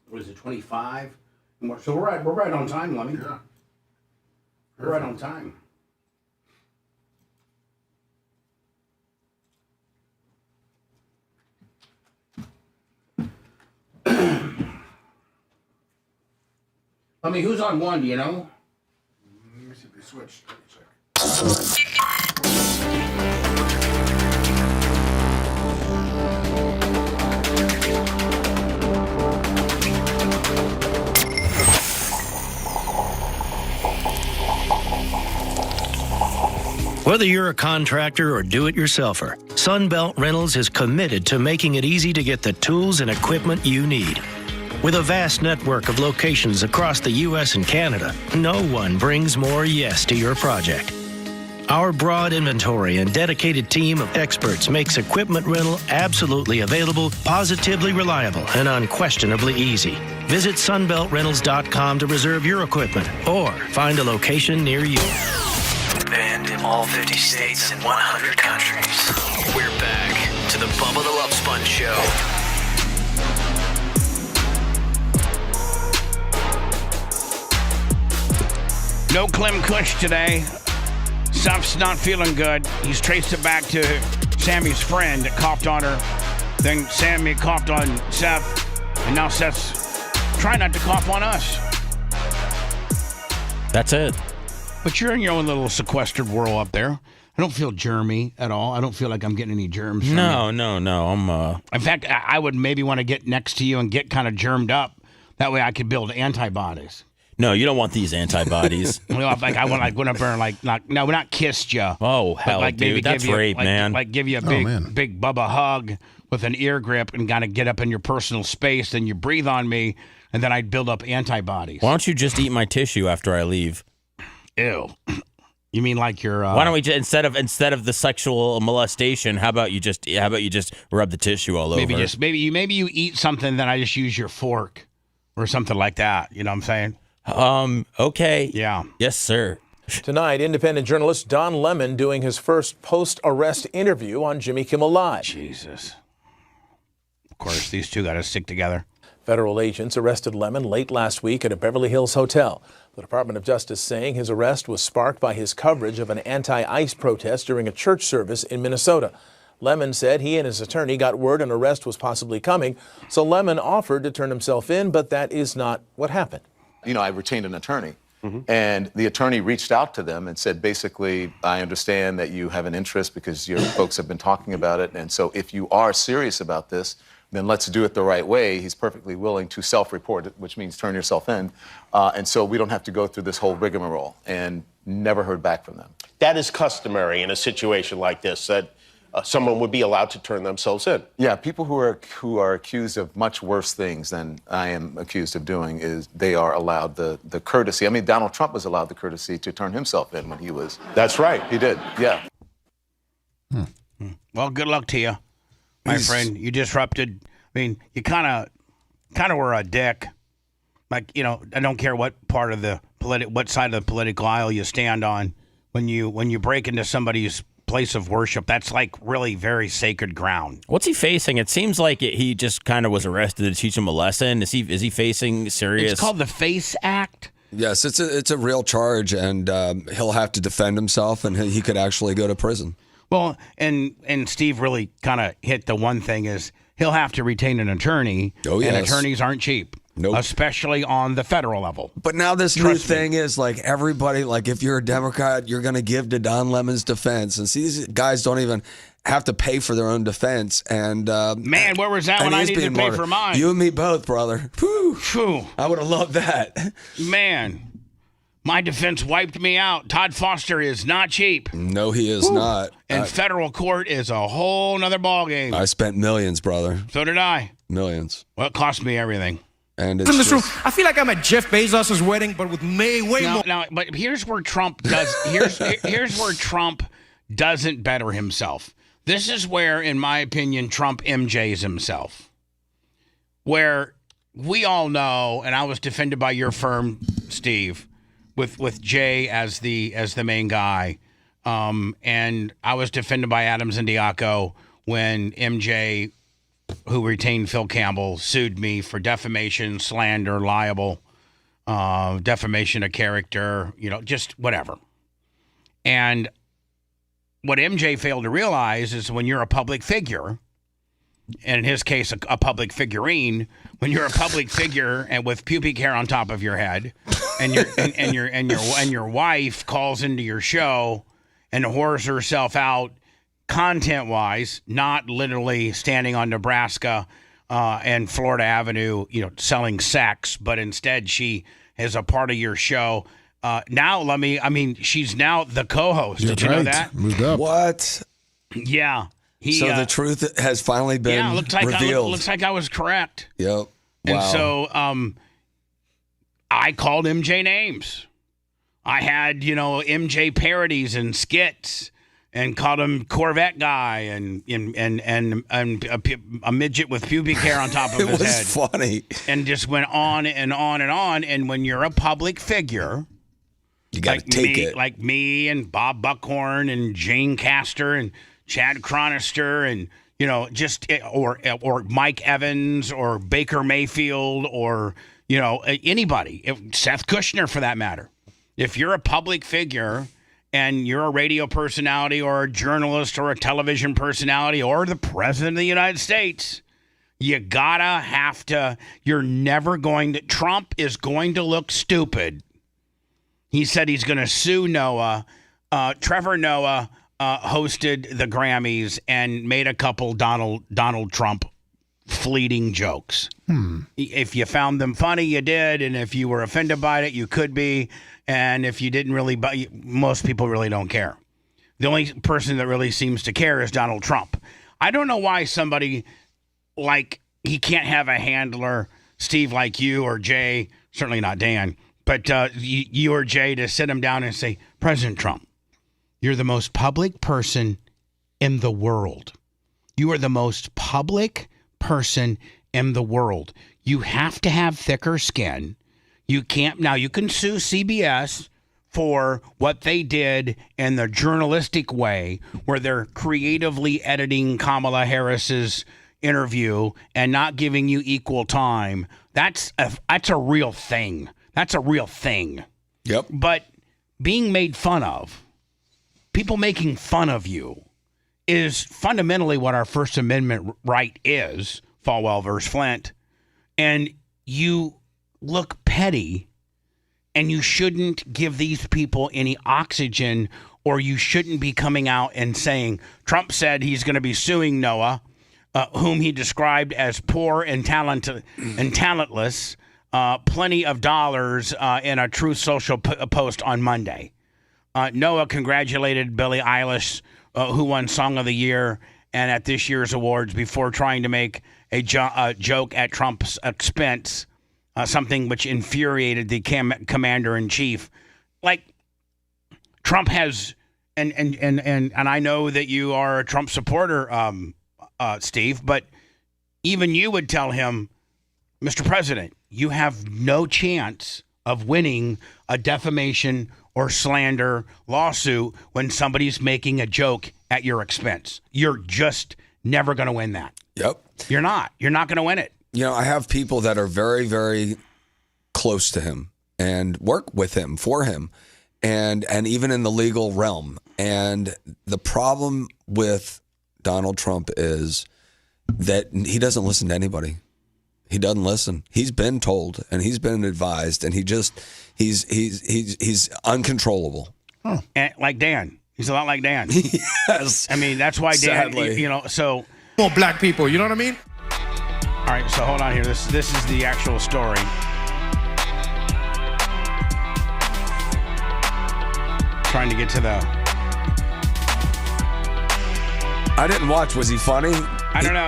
What is it, 25? So we're right on time, Lummy. Yeah. We're right on time. I mean, who's on one, do you know? Let me see if they switched. Let me check. Whether you're a contractor or do-it-yourselfer, Sunbelt Rentals is committed to making it easy to get the tools and equipment you need. With a vast network of locations across the U.S. and Canada, no one brings more yes to your project. Our broad inventory and dedicated team of experts makes equipment rental absolutely available, positively reliable, and unquestionably easy. Visit sunbeltrentals.com to reserve your equipment or find a location near you. Banned in all 50 states and 100 countries. We're back to the Bubba the Love Sponge Show. No Clem Kush today. Seth's not feeling good. He's traced it back to Sammy's friend that coughed on her. Then Sammy coughed on Seth. And now Seth's trying not to cough on us. That's it. But you're in your own little sequestered world up there. I don't feel germy at all. I don't feel like I'm getting any germs from No. you. In fact, I would maybe want to get next to you and get kind of germed up. That way I could build antibodies. No, you don't want these antibodies. Like I want like go up there and like not kissed you. Oh hell, like maybe dude, that's give you, rape, man. Like give you a big Bubba hug with an ear grip and kind of get up in your personal space. Then you breathe on me, and then I'd build up antibodies. Why don't you just eat my tissue after I leave? Ew. You mean like your? Why don't we just, instead of the sexual molestation? How about you just rub the tissue all over? Maybe you eat something, then I just use your fork or something like that. You know what I'm saying? Okay. Yeah. Yes, sir. Tonight, independent journalist Don Lemon doing his first post-arrest interview on Jimmy Kimmel Live. Jesus. Of course, these two got to stick together. Federal agents arrested Lemon late last week at a Beverly Hills hotel. The Department of Justice saying his arrest was sparked by his coverage of an anti-ICE protest during a church service in Minnesota. Lemon said he and his attorney got word an arrest was possibly coming, so Lemon offered to turn himself in, but that is not what happened. You know, I retained an attorney, and the attorney reached out to them and said, basically, I understand that you have an interest because your folks have been talking about it, and so if you are serious about this, then let's do it the right way. He's perfectly willing to self-report it, which means turn yourself in, and so we don't have to go through this whole rigmarole, and never heard back from them. That is customary in a situation like this, that someone would be allowed to turn themselves in. Yeah, people who are accused of much worse things than I am accused of doing is they are allowed the courtesy. I mean, Donald Trump was allowed the courtesy to turn himself in when he was. That's right. He did, yeah. Well, good luck to you, my friend. You disrupted. I mean, you kind of were a dick. Like, you know, I don't care what part of the what side of the political aisle you stand on. When you break into somebody's place of worship, that's like really very sacred ground. What's he facing? It seems like he just kind of was arrested to teach him a lesson. Is he facing serious? It's called the FACE Act. Yes, it's a real charge, and he'll have to defend himself, and he could actually go to prison. Well, and Steve really kind of hit the one thing is he'll have to retain an attorney, and attorneys aren't cheap. Nope. Especially on the federal level. But now this new thing is like everybody, like if you're a Democrat, you're going to give to Don Lemon's defense. And see, these guys don't even have to pay for their own defense. And man, where was that when I needed to pay for mine? You and me both, brother. Whew. I would have loved that. Man, my defense wiped me out. Todd Foster is not cheap. No, he is not. And federal court is a whole nother ballgame. I spent millions, brother. So did I. Millions. Well, it cost me everything. And it's in this room. I feel like I'm at Jeff Bezos' wedding, but with way more. No, but here's where Trump does. Here's where Trump doesn't better himself. This is where, in my opinion, Trump MJs himself. Where we all know, and I was defended by your firm, Steve, with Jay as the main guy, and I was defended by Adams and Diaco when MJ, who retained Phil Campbell, sued me for defamation, slander, libel, defamation of character, just whatever. And what MJ failed to realize is when you're a public figure, and in his case, a public figurine, when you're a public figure and with pubic hair on top of your head, and your wife calls into your show and whores herself out, content-wise, not literally standing on Nebraska and Florida Avenue, selling sex, but instead she is a part of your show. Now, Lummy, she's now the co-host. Did you know that? Moved up. What? Yeah. So the truth has finally been revealed. Looks like I was correct. Yep. Wow. And so I called MJ names. I had, MJ parodies and skits and called him Corvette guy and a midget with pubic hair on top of his head. It was funny. And just went on and on and on. And when you're a public figure, you got to take it. Like me and Bob Buckhorn and Jane Castor and Chad Chronister and, or Mike Evans or Baker Mayfield or, anybody, Seth Kushner for that matter. If you're a public figure and you're a radio personality or a journalist or a television personality or the president of the United States, you're never going to, Trump is going to look stupid. He said he's going to sue Noah. Trevor Noah hosted the Grammys and made a couple Donald Trump fleeting jokes. If you found them funny, you did. And if you were offended by it, you could be. And if you didn't really, most people really don't care. The only person that really seems to care is Donald Trump. I don't know why somebody he can't have a handler, Steve, like you or Jay, certainly not Dan, but you or Jay to sit him down and say, President Trump, you're the most public person in the world. You are the most public person in the world. You have to have thicker skin. You can't. Now, you can sue CBS for what they did in the journalistic way, where they're creatively editing Kamala Harris's interview and not giving you equal time. That's a real thing. That's a real thing. Yep. But being made fun of, people making fun of you, is fundamentally what our First Amendment right is, Falwell versus Flint. And you look petty, and you shouldn't give these people any oxygen, or you shouldn't be coming out and saying, Trump said he's going to be suing Noah, whom he described as poor and talentless, plenty of dollars in a Truth Social post on Monday. Noah congratulated Billie Eilish, who won Song of the Year and at this year's awards, before trying to make a joke at Trump's expense, something which infuriated the commander-in-chief. Trump has, and I know that you are a Trump supporter, Steve, but even you would tell him, Mr. President, you have no chance of winning a defamation or slander lawsuit when somebody's making a joke at your expense. You're just never going to win that. Yep. You're not. You're not going to win it. I have people that are very, very close to him and work with him, for him, and even in the legal realm. And the problem with Donald Trump is that he doesn't listen to anybody. He doesn't listen. He's been told and he's been advised, and he's uncontrollable. Huh. And like Dan. He's a lot like Dan. Yes. I mean, that's why Dan, sadly. So more black people, you know what I mean? All right, so hold on here. This is the actual story. Trying to get to the... I didn't watch. Was he funny? I don't know.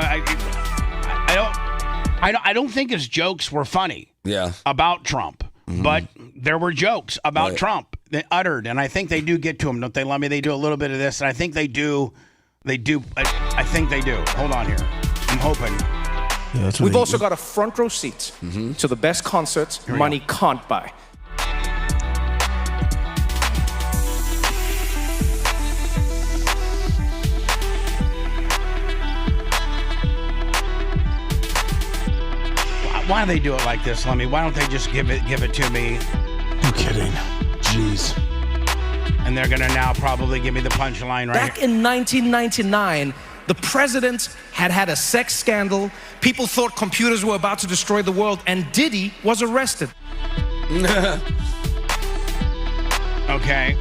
I don't think his jokes were funny. Yeah. About Trump, but there were jokes about Trump that uttered, and I think they do get to him, don't they, Lummy? They do a little bit of this, and I think they do. I think they do. Hold on here. I'm hoping. Yeah, we've also got a front row seat to the best concerts money can't buy. Why do they do it like this, Lummy? Why don't they just give it to me? No kidding. Jeez. And they're going to now probably give me the punchline right Back in 1999, the president had a sex scandal. People thought computers were about to destroy the world, and Diddy was arrested. Okay.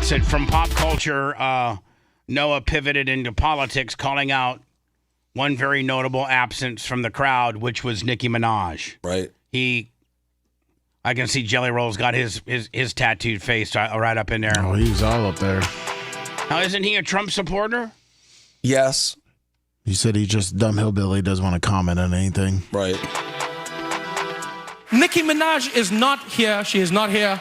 Said from pop culture, Noah pivoted into politics, calling out one very notable absence from the crowd, which was Nicki Minaj. Right. I can see Jelly Roll's got his tattooed face right up in there. Oh, he was all up there. Now, isn't he a Trump supporter? Yes. He said he just dumb hillbilly, doesn't want to comment on anything. Right. Nicki Minaj is not here. She is not here.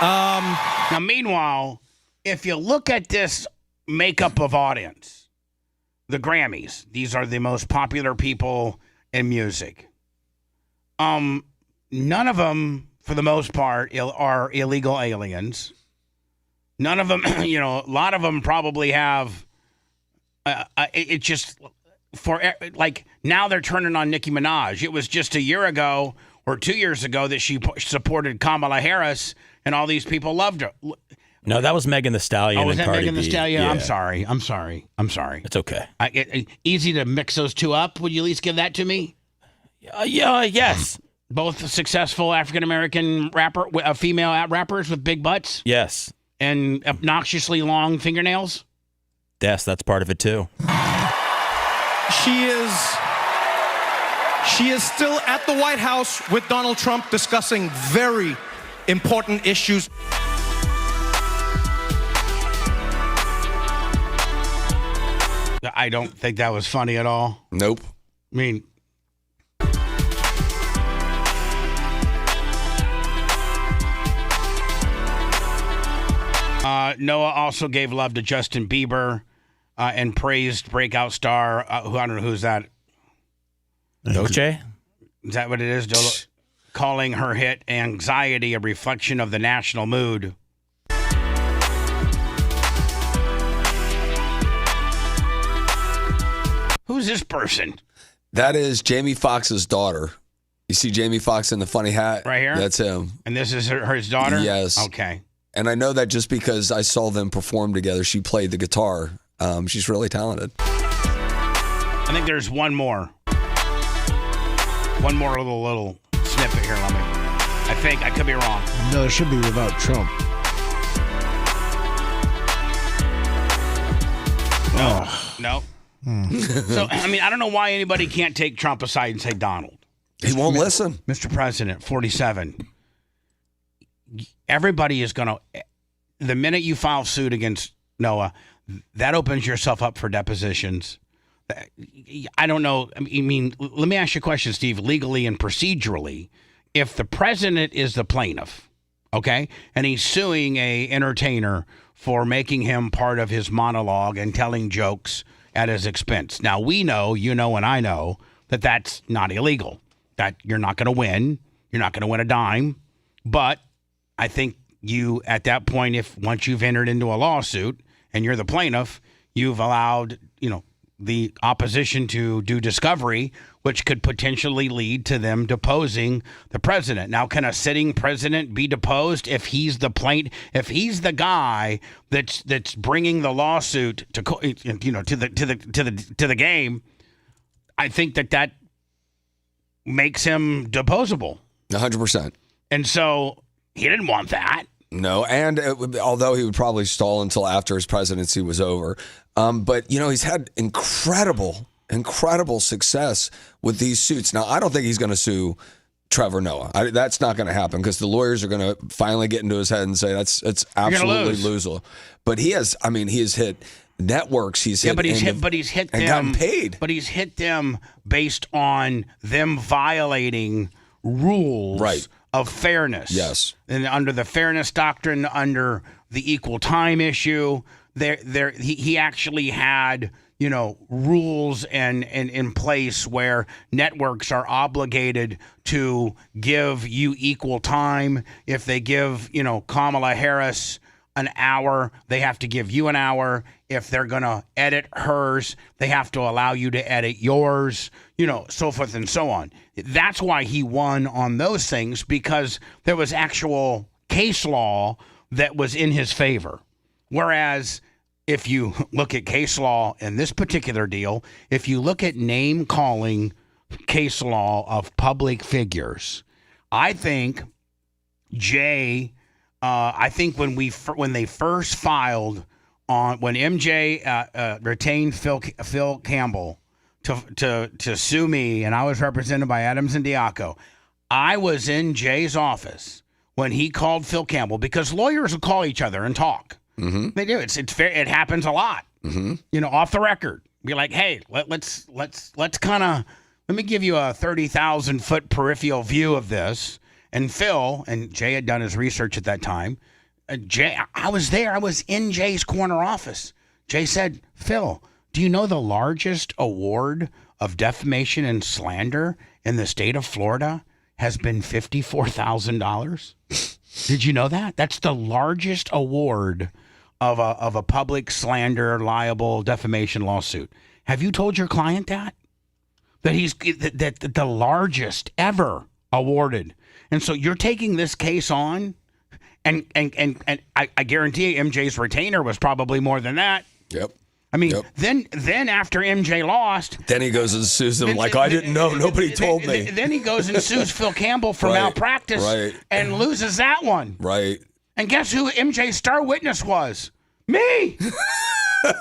Now, meanwhile, if you look at this makeup of audience, the Grammys, these are the most popular people in music. None of them, for the most part, are illegal aliens. None of them, a lot of them probably have. It just now they're turning on Nicki Minaj. It was just a year ago or 2 years ago that she supported Kamala Harris, and all these people loved her. No, that was Megan Thee Stallion. Oh, was and that Cardi Megan Thee B. Stallion? Yeah. I'm sorry. It's okay. Easy to mix those two up. Would you at least give that to me? Yes. Both successful African-American female rappers with big butts? Yes. And obnoxiously long fingernails? Yes, that's part of it too. She is still at the White House with Donald Trump discussing very important issues. I don't think that was funny at all. Nope. I mean, Noah also gave love to Justin Bieber and praised breakout star, I don't know who's that. Doce? Is that what it is? Calling her hit Anxiety a reflection of the national mood. Who's this person? That is Jamie Foxx's daughter. You see Jamie Foxx in the funny hat? Right here? That's him. And this is his daughter? Yes. Okay. And I know that just because I saw them perform together. She played the guitar. She's really talented. I think there's one more. One more little snippet here, Lummy. I think. I could be wrong. No, it should be without Trump. No. So, I mean, I don't know why anybody can't take Trump aside and say Donald. He won't listen. Mr. President, 47. Everybody is going to, the minute you file suit against Noah, that opens yourself up for depositions. I don't know. I mean, let me ask you a question, Steve, legally and procedurally. If the president is the plaintiff, okay, and he's suing a entertainer for making him part of his monologue and telling jokes at his expense. Now, we know, you know, and I know that that's not illegal, that you're not going to win. You're not going to win a dime. But I think you, at that point, once you've entered into a lawsuit and you're the plaintiff, you've allowed, the opposition to do discovery, which could potentially lead to them deposing the president. Now, can a sitting president be deposed if he's the if he's the guy that's bringing the lawsuit to the game? I think that makes him deposable. 100%. And so he didn't want that. No, and although he would probably stall until after his presidency was over. But, he's had incredible success with these suits. Now, I don't think he's going to sue Trevor Noah. That's not going to happen because the lawyers are going to finally get into his head and say it's absolutely losable. But he has hit networks. He's hit gotten paid. But he's hit them based on them violating rules. Right. Of fairness. Yes. And under the fairness doctrine, under the equal time issue, he actually had, rules and in place where networks are obligated to give you equal time. If they give, Kamala Harris an hour, they have to give you an hour. If they're going to edit hers, they have to allow you to edit yours, so forth and so on. That's why he won on those things, because there was actual case law that was in his favor. Whereas if you look at case law in this particular deal, if you look at name calling case law of public figures, I think when they first filed when MJ retained Phil Campbell to sue me, and I was represented by Adams and Diaco, I was in Jay's office when he called Phil Campbell, because lawyers will call each other and talk. Mm-hmm. They do. It's fair. It happens a lot. Mm-hmm. Off the record, be like, hey, let's kind of let me give you a 30,000 foot peripheral view of this. And Phil, and Jay had done his research at that time, Jay, I was there. I was in Jay's corner office. Jay said, Phil, do you know the largest award of defamation and slander in the state of Florida has been $54,000? Did you know that? That's the largest award of a public slander, libel, defamation lawsuit. Have you told your client that? That the largest ever awarded. And so you're taking this case on, and I guarantee you MJ's retainer was probably more than that. Yep. I mean, then after MJ lost, then he goes and sues them I didn't know. Nobody told me. Then he goes and sues Phil Campbell for malpractice and loses that one. Right. And guess who MJ's star witness was? Me.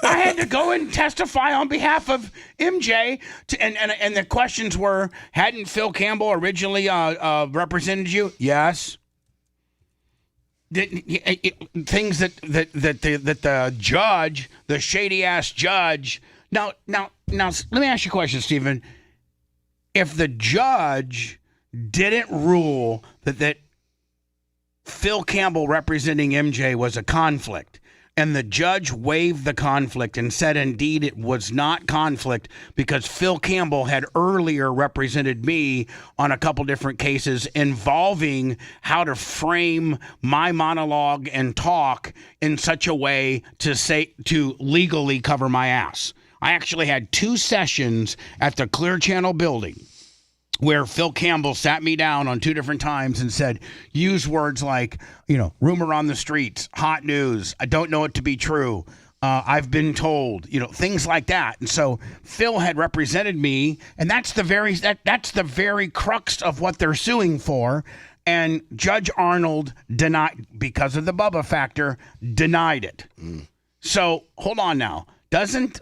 I had to go and testify on behalf of MJ, and the questions were: hadn't Phil Campbell originally represented you? Yes. Things that the judge, the shady ass judge. Now, let me ask you a question, Stephen. If the judge didn't rule that Phil Campbell representing MJ was a conflict, and the judge waived the conflict and said indeed it was not conflict because Phil Campbell had earlier represented me on a couple different cases involving how to frame my monologue and talk in such a way to legally cover my ass. I actually had 2 sessions at the Clear Channel building where Phil Campbell sat me down on 2 different times and said, use words like, rumor on the streets, hot news, I don't know it to be true, I've been told, things like that. And so Phil had represented me, and that's the very crux of what they're suing for. And Judge Arnold denied, because of the Bubba factor, denied it. So hold on now.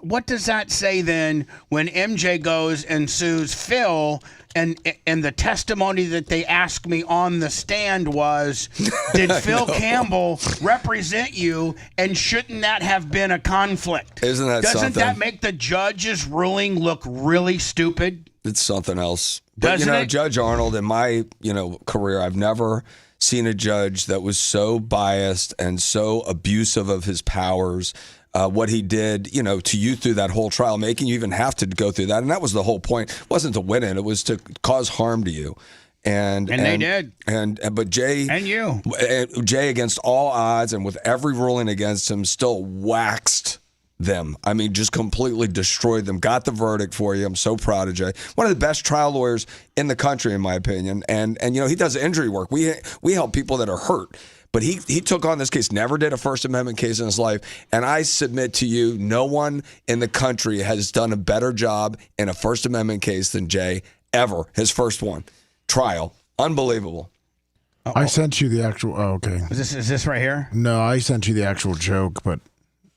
What does that say then when MJ goes and sues Phil and the testimony that they asked me on the stand was, did Phil Campbell represent you, and shouldn't that have been a conflict? Isn't that something? Doesn't that make the judge's ruling look really stupid? It's something else. But Doesn't it? Judge Arnold, in my career, I've never seen a judge that was so biased and so abusive of his powers. What he did, to you through that whole trial, making you even have to go through that. And that was the whole point. It wasn't to win it. It was to cause harm to you. And they did. But Jay and you, Jay, against all odds and with every ruling against him, still waxed them. I mean, just completely destroyed them. Got the verdict for you. I'm so proud of Jay. One of the best trial lawyers in the country, in my opinion. And he does injury work. We help people that are hurt. But he took on this case, never did a First Amendment case in his life. And I submit to you, no one in the country has done a better job in a First Amendment case than Jay ever. His first one. Trial. Unbelievable. I sent you the actual. Oh, okay. Is this right here? No, I sent you the actual joke, but.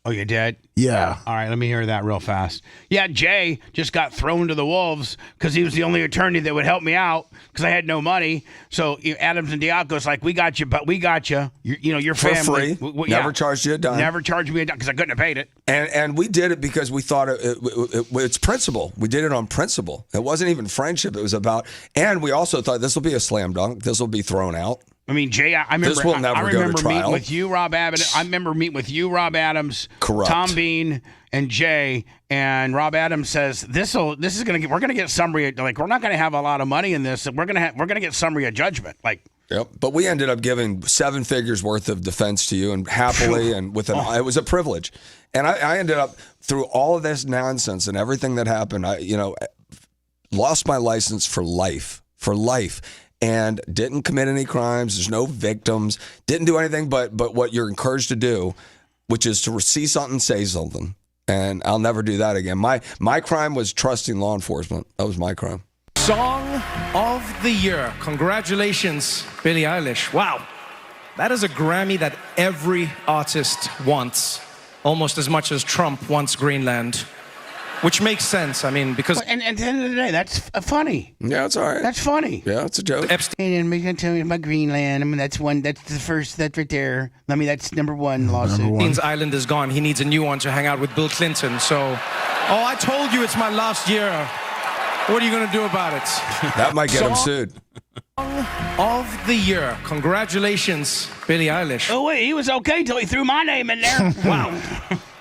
Oh, you did? Yeah. All right, let me hear that real fast. Yeah, Jay just got thrown to the wolves because he was the only attorney that would help me out because I had no money. So Adams and Diaco's like, we got you, but we got you. Your family. For free. Never charged you a dime. Never charged me a dime because I couldn't have paid it. And we did it because we thought it's principle. We did it on principle. It wasn't even friendship. It was about, and we also thought this will be a slam dunk. This will be thrown out. I mean, Jay, I remember. This will never go to trial. Meeting with you, Rob Adams. I remember meeting with you, Rob Adams, Corrupt. Tom Bean, and Jay. And Rob Adams says we're gonna get summary. Like, we're not gonna have a lot of money in this. We're gonna get summary of judgment. Like. Yep. But we ended up giving 7 figures worth of defense to you, and happily, and it was a privilege. And I ended up through all of this nonsense and everything that happened. I lost my license for life. And didn't commit any crimes. There's no victims. Didn't do anything but what you're encouraged to do, which is to see something, say something. And I'll never do that again. My crime was trusting law enforcement. That was my crime. Song of the Year. Congratulations, Billie Eilish. Wow. That is a Grammy that every artist wants, almost as much as Trump wants Greenland. Which makes sense. I mean, because... And at the end of the day, that's funny. Yeah, it's all right. That's funny. Yeah, it's a joke. Epstein, and we're going to tell you about Greenland. I mean, that's the first, that's right there. I mean, that's number 1 lawsuit. Epstein's island is gone. He needs a new one to hang out with Bill Clinton. So, I told you it's my last year. What are you going to do about it? That might get him sued. Of the year. Congratulations, Billie Eilish. Oh, wait, he was okay till he threw my name in there. Wow.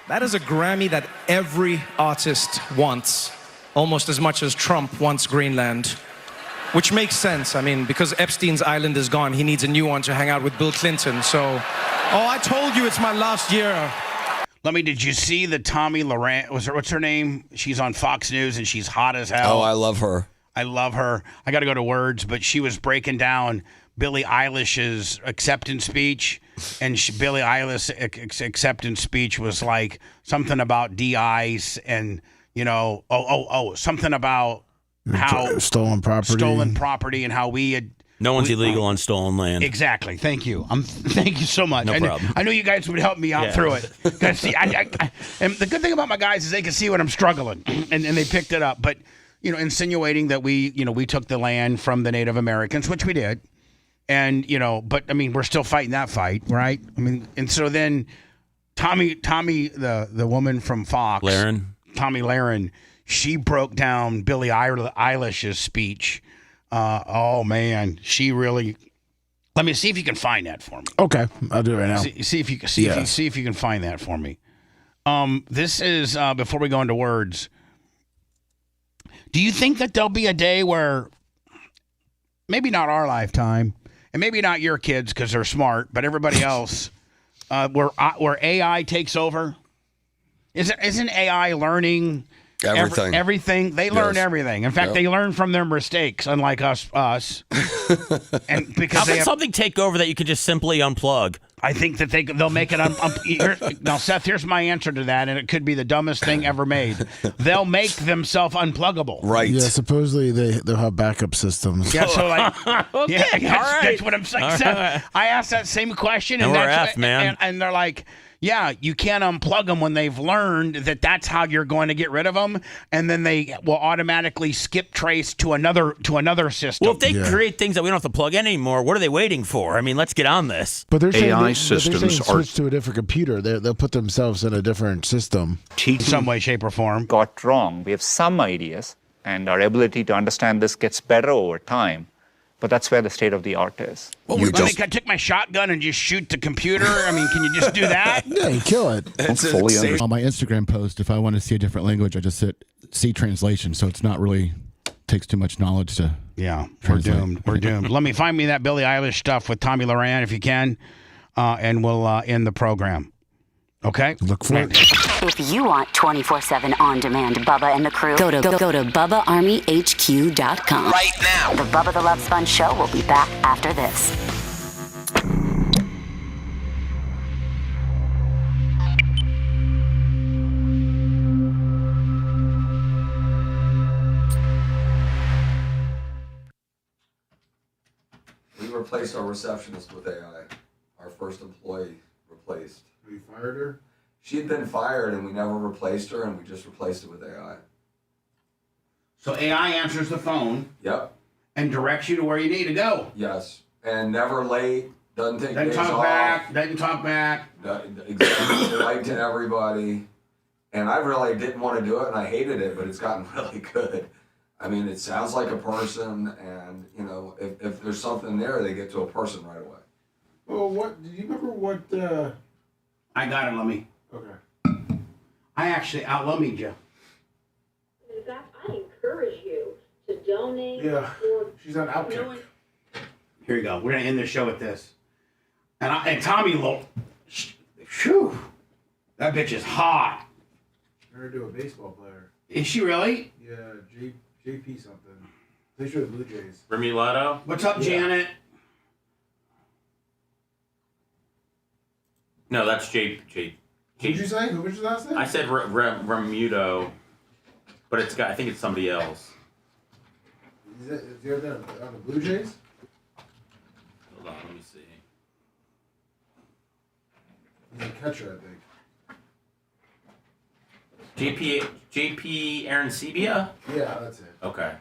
That is a Grammy that every artist wants, almost as much as Trump wants Greenland. Which makes sense. I mean, because Epstein's island is gone, he needs a new one to hang out with Bill Clinton. So, I told you it's my last year. Lummy, did you see the Tomi Lahren? What's her name? She's on Fox News and she's hot as hell. Oh, I love her. I love her. I got to go to words, but she was breaking down Billie Eilish's acceptance speech, and Billie Eilish's acceptance speech was like something about DIs and, something about how stolen property and how we had. No one's illegal on stolen land. Exactly. Thank you. Thank you so much. No problem. I know you guys would help me out through it. See, and the good thing about my guys is they can see when I'm struggling, and they picked it up. But insinuating that we took the land from the Native Americans, which we did, and but I mean we're still fighting that fight, right? I mean, and so then Tomi, the woman from Fox, Tomi Lahren, she broke down Billie Eilish's speech. Oh man, she really. Let me see if you can find that for me. Okay, I'll do it right now. See if you can find that for me. This is before we go into words. Do you think that there'll be a day where, maybe not our lifetime, and maybe not your kids because they're smart, but everybody else, where AI takes over? Isn't AI learning? Everything. They learn everything. In fact, they learn from their mistakes, unlike us. And because how can something take over that you can just simply unplug? I think that they'll make it. Now, Seth, here's my answer to that, and it could be the dumbest thing ever made. They'll make themselves unpluggable. Right. Yeah, supposedly they'll have backup systems. Yeah, so like, okay, that's what I'm saying. Seth, I asked that same question, and and they're like, yeah, you can't unplug them when they've learned that that's how you're going to get rid of them, and then they will automatically skip trace to another system. Well, if they create things that we don't have to plug in anymore, what are they waiting for? I mean, let's get on this. But they're saying AI systems switch to a different computer. They'll put themselves in a different system. In some way, shape, or form. Got wrong. We have some ideas, and our ability to understand this gets better over time. But that's where the state of the art is. Well, I took my shotgun and just shoot the computer. I mean, can you just do that? Yeah, you kill it. On my Instagram post, if I want to see a different language, I just hit see translation. So it's not really takes too much knowledge to. Yeah, we're doomed. We're doomed. Let me find me that Billie Eilish stuff with Tomi Lahren if you can, and we'll end the program. Okay? Look for it. If you want 24/7 on-demand Bubba and the crew, go to BubbaArmyHQ.com. Right now. The Bubba the Love Sponge Show will be back after this. We replaced our receptionist with AI. Our first employee replaced. We fired her? She had been fired and we never replaced her, and we just replaced it with AI. So AI answers the phone. Yep. And directs you to where you need to go. Yes. And never late, doesn't take days talk off. Doesn't talk back. Exactly. Polite to everybody. And I really didn't want to do it, and I hated it, but it's gotten really good. I mean, it sounds like a person, and, if there's something there, they get to a person right away. Well, do you remember what, I got it, Lummy. Okay. I actually out-lummied you. In fact, I encourage you to donate. Yeah, she's on Outkick. Here you go. We're going to end the show with this. And Tommy, phew, that bitch is hot. Married to a baseball player. Is she really? Yeah, JP something. They show the Blue Jays. Remulato? What's up, Janet? No, that's J. What did you say? Who was your last name? I said Remuto, but I think it's somebody else. Is the other on the Blue Jays? Hold on, let me see. He's a catcher, I think. JP Arancibia? Yeah, that's it. Okay.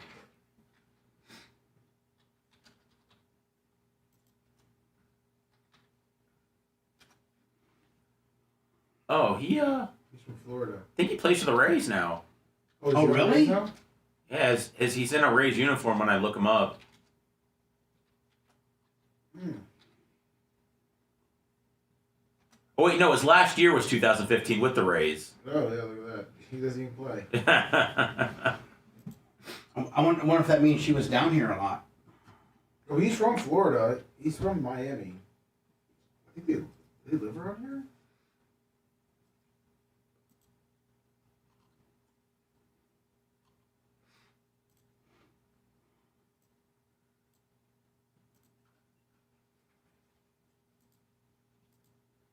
Oh, he's from Florida. I think he plays for the Rays now. Oh really? Yeah, he's in a Rays uniform when I look him up. Oh wait, no, his last year was 2015 with the Rays. Oh yeah, look at that. He doesn't even play. I wonder if that means she was down here a lot. Oh, he's from Florida. He's from Miami. I think they live around here.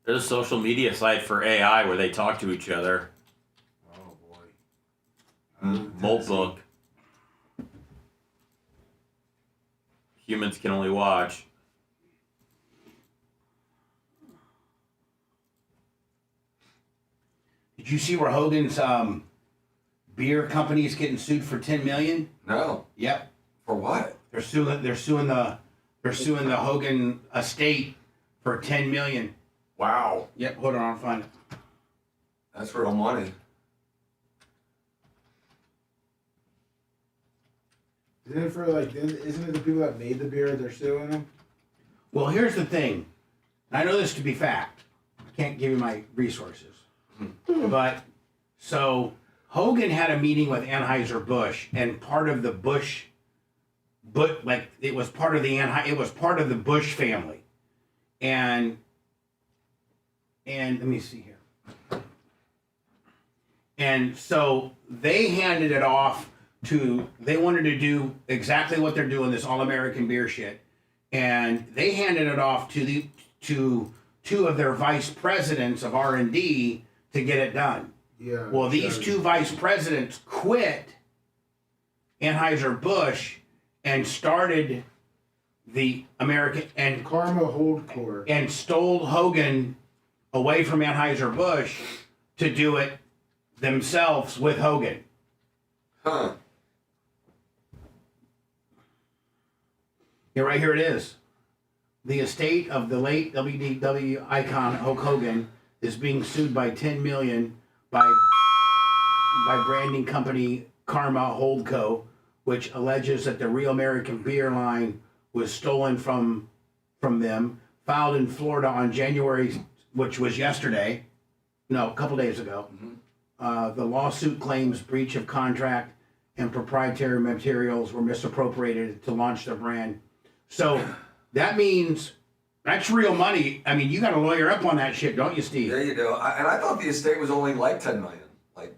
There's a social media site for AI where they talk to each other. Oh boy. Molt book. Humans can only watch. Did you see where Hogan's beer company is getting sued for $10 million? No. Yep. For what? They're suing the Hogan estate for $10 million. Wow. Yep. Hold on, I'll find it. That's real money. Isn't it isn't it the people that made the beer they're suing them? Well, here's the thing. I know this to be fact. I can't give you my resources. But so Hogan had a meeting with Anheuser-Busch, and part of the it was part of the Busch family. And let me see here. And so they handed it off they wanted to do exactly what they're doing, this all-American beer shit. And they handed it off to two of their vice presidents of R&D to get it done. Yeah. Well, these two vice presidents quit Anheuser-Busch and started the American and Karma Holdcore and stole Hogan away from Anheuser-Busch to do it themselves with Hogan. Huh. Yeah, right here it is. The estate of the late WDW icon Hulk Hogan is being sued by $10 million by branding company Karma Holdco, which alleges that the Real American Beer line was stolen from them. Filed in Florida on January, which was a couple days ago. The lawsuit claims breach of contract and proprietary materials were misappropriated to launch their brand. So that means that's real money. I mean, you got to lawyer up on that shit, don't you, Steve? Yeah, you do. And I thought the estate was only like $10 million. Like,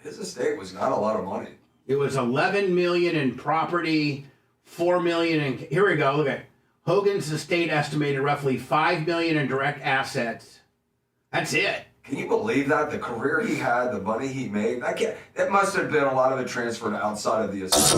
his estate was not a lot of money. It was $11 million in property, $4 million in. Here we go. Look at it. Hogan's estate estimated roughly $5 million in direct assets. That's it. Can you believe that? The career he had, the money he made. It must have been a lot of it transferred outside of the estate.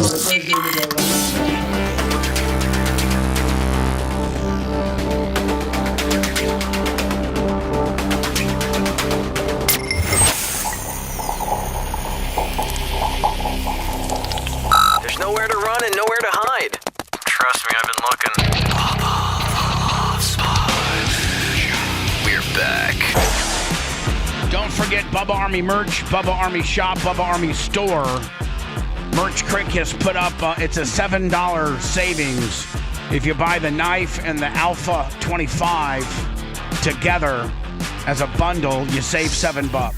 There's nowhere to run and nowhere to hide. Trust me, I've been looking. We're back. Don't forget Bubba Army merch, Bubba Army shop, Bubba Army store. Merch Crick has put up, it's a $7 savings. If you buy the knife and the Alpha 25 together as a bundle, you save $7.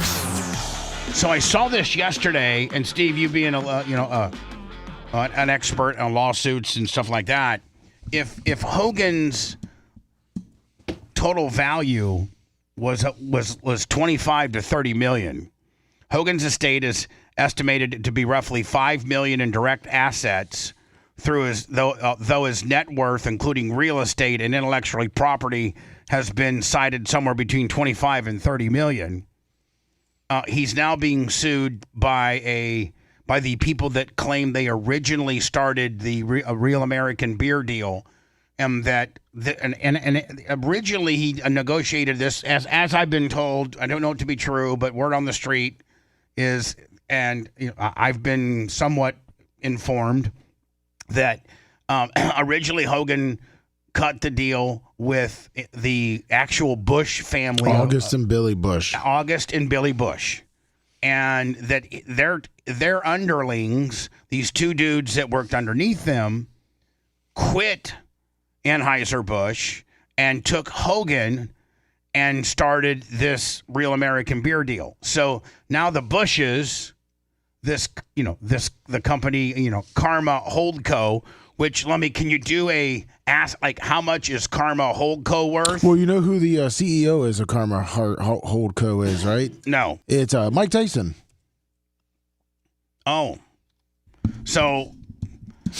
So I saw this yesterday, and Steve, you being an expert on lawsuits and stuff like that, if Hogan's total value was 25 to 30 million, Hogan's estate is estimated to be roughly $5 million in direct assets through though his net worth, including real estate and intellectual property, has been cited somewhere between 25 and 30 million. He's now being sued by the people that claim they originally started the Real American Beer deal, and that originally he negotiated this as I've been told. I don't know it to be true, but word on the street is, and I've been somewhat informed that originally Hogan cut the deal with the actual Bush family. August and Billy Bush. August and Billy Bush. and that their underlings, these two dudes that worked underneath them, quit Anheuser-Busch and took Hogan and started this Real American Beer deal. So now the Bushes, the company, Karma Holdco, which, Lummy, can you do how much is Karma Holdco worth? Well, you know who the CEO is of Karma Holdco is, right? No. It's Mike Tyson. Oh. So,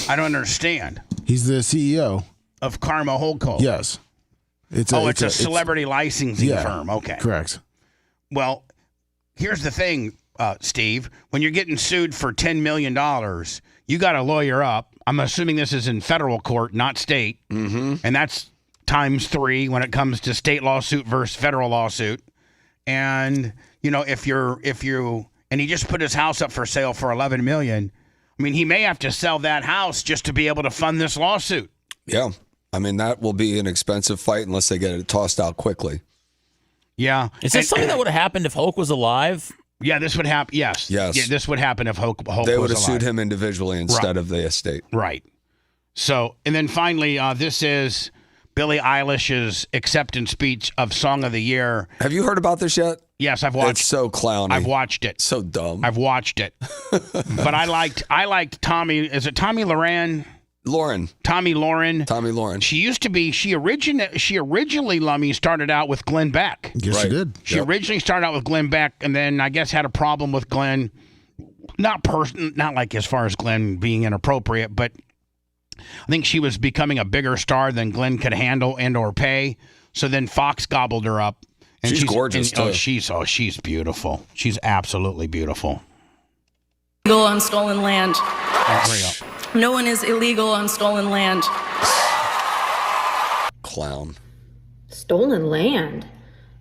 I don't understand. He's the CEO. Of Karma Holdco? Yes. It's a celebrity licensing firm. Okay. Correct. Well, here's the thing, Steve. When you're getting sued for $10 million, you got to lawyer up. I'm assuming this is in federal court, not state. Mm-hmm. And that's times 3 when it comes to state lawsuit versus federal lawsuit. And, if he just put his house up for sale for $11 million. I mean, he may have to sell that house just to be able to fund this lawsuit. Yeah. I mean, that will be an expensive fight unless they get it tossed out quickly. Yeah. Is this something that would have happened if Hulk was alive? Yeah, this would happen. Yes. Yes. Yeah, this would happen if Hulk was alive. They would have sued him individually instead of the estate. Right. So, and then finally, this is Billie Eilish's acceptance speech of Song of the Year. Have you heard about this yet? Yes, I've watched. It's so clowny. I've watched it. So dumb. I've watched it. But I liked Tommy. Is it Tommy Loren? Tommy Lauren. She originally, Lummy, started out with Glenn Beck. Yes, she did. She originally started out with Glenn Beck, and then I guess had a problem with Glenn. Not like as far as Glenn being inappropriate, but I think she was becoming a bigger star than Glenn could handle and or pay. So then Fox gobbled her up. And she's gorgeous too. She's beautiful. She's absolutely beautiful. Illegal on stolen land. Oh, no one is illegal on stolen land. Clown. Stolen land?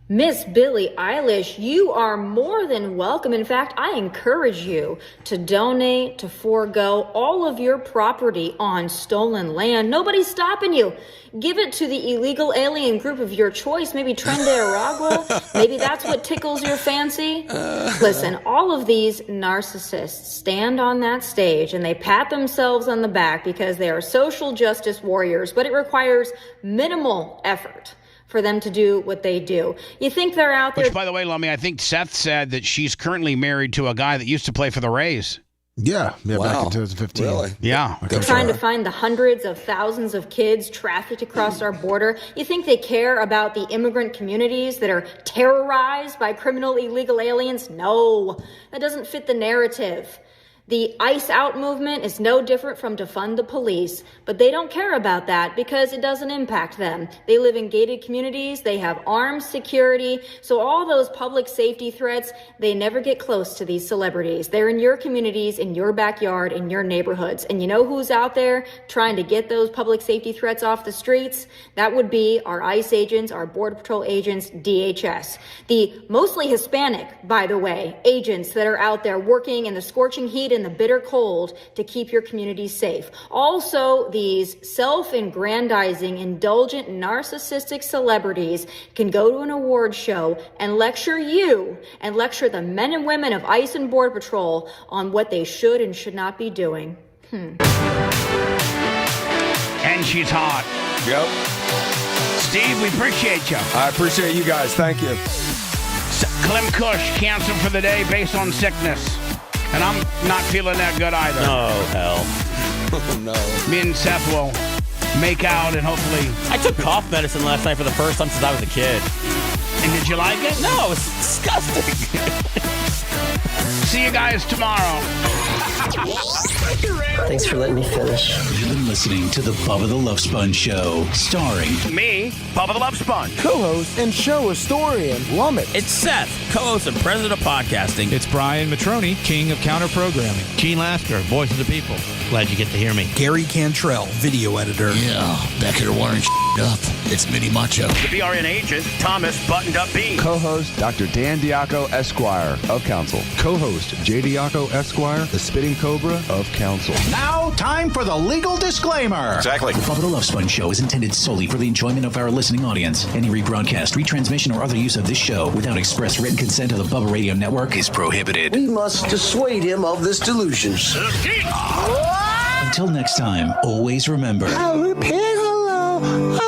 Miss Billie Eilish, you are more than welcome. In fact, I encourage you to donate, to forego all of your property on stolen land. Nobody's stopping you. Give it to the illegal alien group of your choice, maybe Tren de Aragua. Maybe that's what tickles your fancy. Listen, all of these narcissists stand on that stage and they pat themselves on the back because they are social justice warriors, but it requires minimal effort for them to do what they do. You think they're out there... Which, by the way, Lummy, I think Seth said that she's currently married to a guy that used to play for the Rays. Yeah, wow. Back in 2015. Really? Yeah. Trying to find the hundreds of thousands of kids trafficked across our border. You think they care about the immigrant communities that are terrorized by criminal illegal aliens? No, that doesn't fit the narrative. The ICE out movement is no different from defund the police, but they don't care about that because it doesn't impact them. They live in gated communities, they have armed security, so all those public safety threats, they never get close to these celebrities. They're in your communities, in your backyard, in your neighborhoods. And you know who's out there trying to get those public safety threats off the streets? That would be our ICE agents, our Border Patrol agents, DHS. The mostly Hispanic, by the way, agents that are out there working in the scorching heat in the bitter cold to keep your community safe. Also, these self-aggrandizing, indulgent, narcissistic celebrities can go to an award show and lecture you and lecture the men and women of ICE and Border Patrol on what they should and should not be doing. And she's hot. Yep. Steve, we appreciate you. I appreciate you guys. Thank you. Clem Kush canceled for the day based on sickness. And I'm not feeling that good either. Oh, hell. Oh, no. Me and Seth will make out and hopefully... I took cough medicine last night for the first time since I was a kid. And did you like it? No, it was disgusting. See you guys tomorrow. Thanks for letting me finish. You've been listening to the Bubba the Love Sponge Show, starring me, Bubba the Love Sponge, co-host and show historian, Lummy. It's Seth, co-host and president of podcasting. It's Brian Motroni, king of counter programming. Gene Lasker, voice of the people. Glad you get to hear me. Gary Cantrell, video editor. Yeah, back here wiring up. It's Mini Macho. The BRN agent, Thomas Buttoned Up B. Co-host, Dr. Dan Diaco, Esquire, of Council. Co-host, J. Diaco, Esquire, the Spitting Cobra of Council. Now, time for the legal disclaimer. Exactly. The Bubba the Love Sponge Show is intended solely for the enjoyment of our listening audience. Any rebroadcast, retransmission, or other use of this show without express written consent of the Bubba Radio Network is prohibited. We must dissuade him of this delusion. Until next time, always remember. I'll repeat hello.